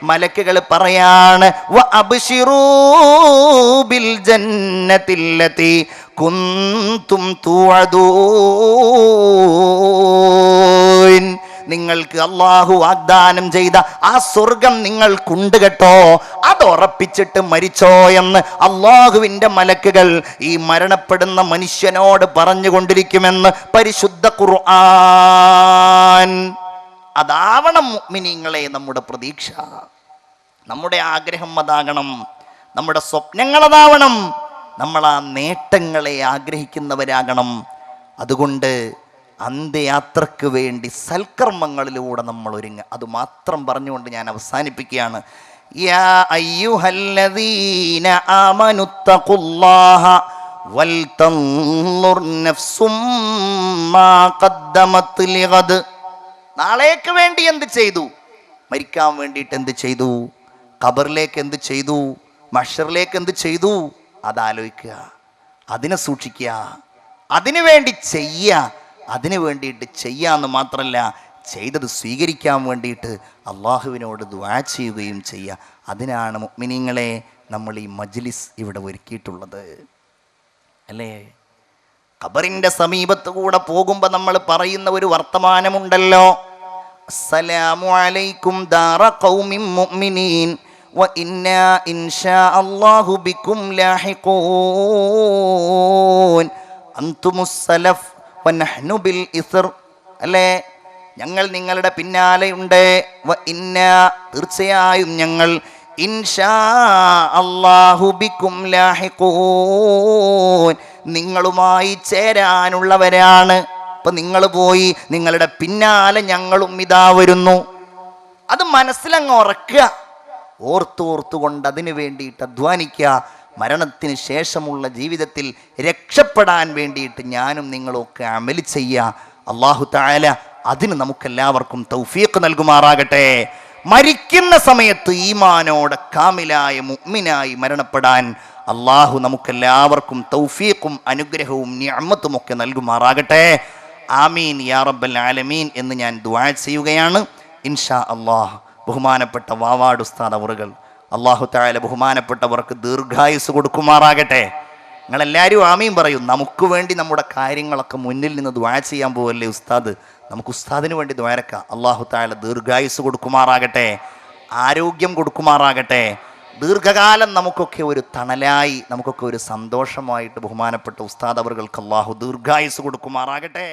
മലക്കുകൾ പറയാണ്, വ അബ്ശിറൂ ബിൽ ജന്നത്തില്ലതി കുന്തും തുഅദൂൻ, നിങ്ങൾക്ക് അള്ളാഹു വാഗ്ദാനം ചെയ്ത ആ സ്വർഗം നിങ്ങൾക്കുണ്ട് കേട്ടോ. അത് ഉറപ്പിച്ചിട്ട് മരിച്ചോ എന്ന് അള്ളാഹുവിൻ്റെ മലക്കുകൾ ഈ മരണപ്പെടുന്ന മനുഷ്യനോട് പറഞ്ഞുകൊണ്ടിരിക്കുമെന്ന് പരിശുദ്ധ ഖുർആൻ. അതാവണം മുഅ്മിനീങ്ങളെ നമ്മുടെ പ്രതീക്ഷ, നമ്മുടെ ആഗ്രഹം അതാകണം, നമ്മുടെ സ്വപ്നങ്ങൾ അതാവണം. നമ്മൾ ആ നേട്ടങ്ങളെ ആഗ്രഹിക്കുന്നവരാകണം. അതുകൊണ്ട് അന്ത്യയാത്രക്ക് വേണ്ടി സൽക്കർമ്മങ്ങളിലൂടെ നമ്മൾ ഒരുങ്ങുക. അതുമാത്രം പറഞ്ഞുകൊണ്ട് ഞാൻ അവസാനിപ്പിക്കുകയാണ്. യാ അയ്യുഹല്ലദീന ആമനുത്തഖുല്ലാഹ വൽതൻളുർ നഫ്സും മാ ഖദ്ദമത് ലിഗദ്. നാളേക്ക് വേണ്ടി എന്ത് ചെയ്തു? മരിക്കാൻ വേണ്ടിയിട്ട് എന്ത് ചെയ്തു? ഖബറിലേക്ക് എന്ത് ചെയ്തു? മഹ്ശറിലേക്ക് എന്ത് ചെയ്തു? അതാലോചിക്കുക, അതിനെ സൂക്ഷിക്കുക, അതിനു വേണ്ടി ചെയ്യുക. അതിനു വേണ്ടിയിട്ട് ചെയ്യാന്ന് മാത്രമല്ല, ചെയ്തത് സ്വീകരിക്കാൻ വേണ്ടിയിട്ട് അള്ളാഹുവിനോട് ദുആ ചെയ്യുകയും ചെയ്യുക. അതിനാണ് മുഅ്മിനീങ്ങളെ നമ്മൾ ഈ മജ്ലിസ് ഇവിടെ ഒരുക്കിയിട്ടുള്ളത്, അല്ലേ? ഖബറിൻ്റെ സമീപത്ത് കൂടെ പോകുമ്പോൾ നമ്മൾ പറയുന്ന ഒരു വർത്തമാനമുണ്ടല്ലോ, അസ്സലാമു അലൈക്കും ദാറ ഖൗമിൻ മുഅ്മിനീൻ വ ഇന്നാ ഇൻഷാ അല്ലാഹു ബിക്കും ലാഹിഖൂൻ അൻതുമുസ് സലഫ് വ നഹ്നു ബിൽ ഇസ്ർ. അല്ലേ? ഞങ്ങൾ നിങ്ങളുടെ പിന്നാലെയുണ്ട്. വ ഇന്നാ, തീർച്ചയായും ഞങ്ങൾ, ഇൻഷാ അല്ലാഹു ബിക്കും ലാഹിഖൂൻ, നിങ്ങളുമായി ചേരാനുള്ളവരാണ്. അപ്പൊ നിങ്ങൾ പോയി, നിങ്ങളുടെ പിന്നാലെ ഞങ്ങളും ഇതാ വരുന്നു. അത് മനസ്സിലങ്ങ് ഉറക്കുക, ഓർത്തോർത്തുകൊണ്ട് അതിനു വേണ്ടിയിട്ട് അധ്വാനിക്കുക. മരണത്തിന് ശേഷമുള്ള ജീവിതത്തിൽ രക്ഷപ്പെടാൻ വേണ്ടിയിട്ട് ഞാനും നിങ്ങളൊക്കെ അമല് ചെയ്യുക. അല്ലാഹു തആല അതിന് നമുക്കെല്ലാവർക്കും തൗഫീഖ് നൽകുമാറാകട്ടെ. മരിക്കുന്ന സമയത്ത് ഈമാനോടെ കാമിലായ മുഅ്മിനായി മരണപ്പെടാൻ അള്ളാഹു നമുക്കെല്ലാവർക്കും തൗഫീഖും അനുഗ്രഹവും നിഅമത്തും ഒക്കെ നൽകുമാറാകട്ടെ. ആമീൻ യാ റബ്ബൽ ആലമീൻ എന്ന് ഞാൻ ദുആ ചെയ്യുകയാണ്. ഇൻഷാ അല്ലാഹ് ബഹുമാനപ്പെട്ട വാവാട് ഉസ്താദ് അവറുകൾ, അള്ളാഹു തആല ബഹുമാനപ്പെട്ടവർക്ക് ദീർഘായുസ് കൊടുക്കുമാറാകട്ടെ. നിങ്ങളെല്ലാവരും ആമീൻ പറയും. നമുക്ക് വേണ്ടി നമ്മുടെ കാര്യങ്ങളൊക്കെ മുന്നിൽ നിന്ന് ദുആ ചെയ്യാൻ പോവല്ലേ ഉസ്താദ്, നമുക്ക് ഉസ്താദിന് വേണ്ടി ദ്വാരക്കാം. അള്ളാഹു തആല ദീർഘായുസ് കൊടുക്കുമാറാകട്ടെ, ആരോഗ്യം കൊടുക്കുമാറാകട്ടെ. ദീർഘകാലം നമുക്കൊക്കെ ഒരു തണലായി, നമുക്കൊക്കെ ഒരു സന്തോഷമായിട്ട് ബഹുമാനപ്പെട്ട ഉസ്താദ് അവർക്ക് അള്ളാഹു ദീർഘായുസ് കൊടുക്കുമാറാകട്ടെ.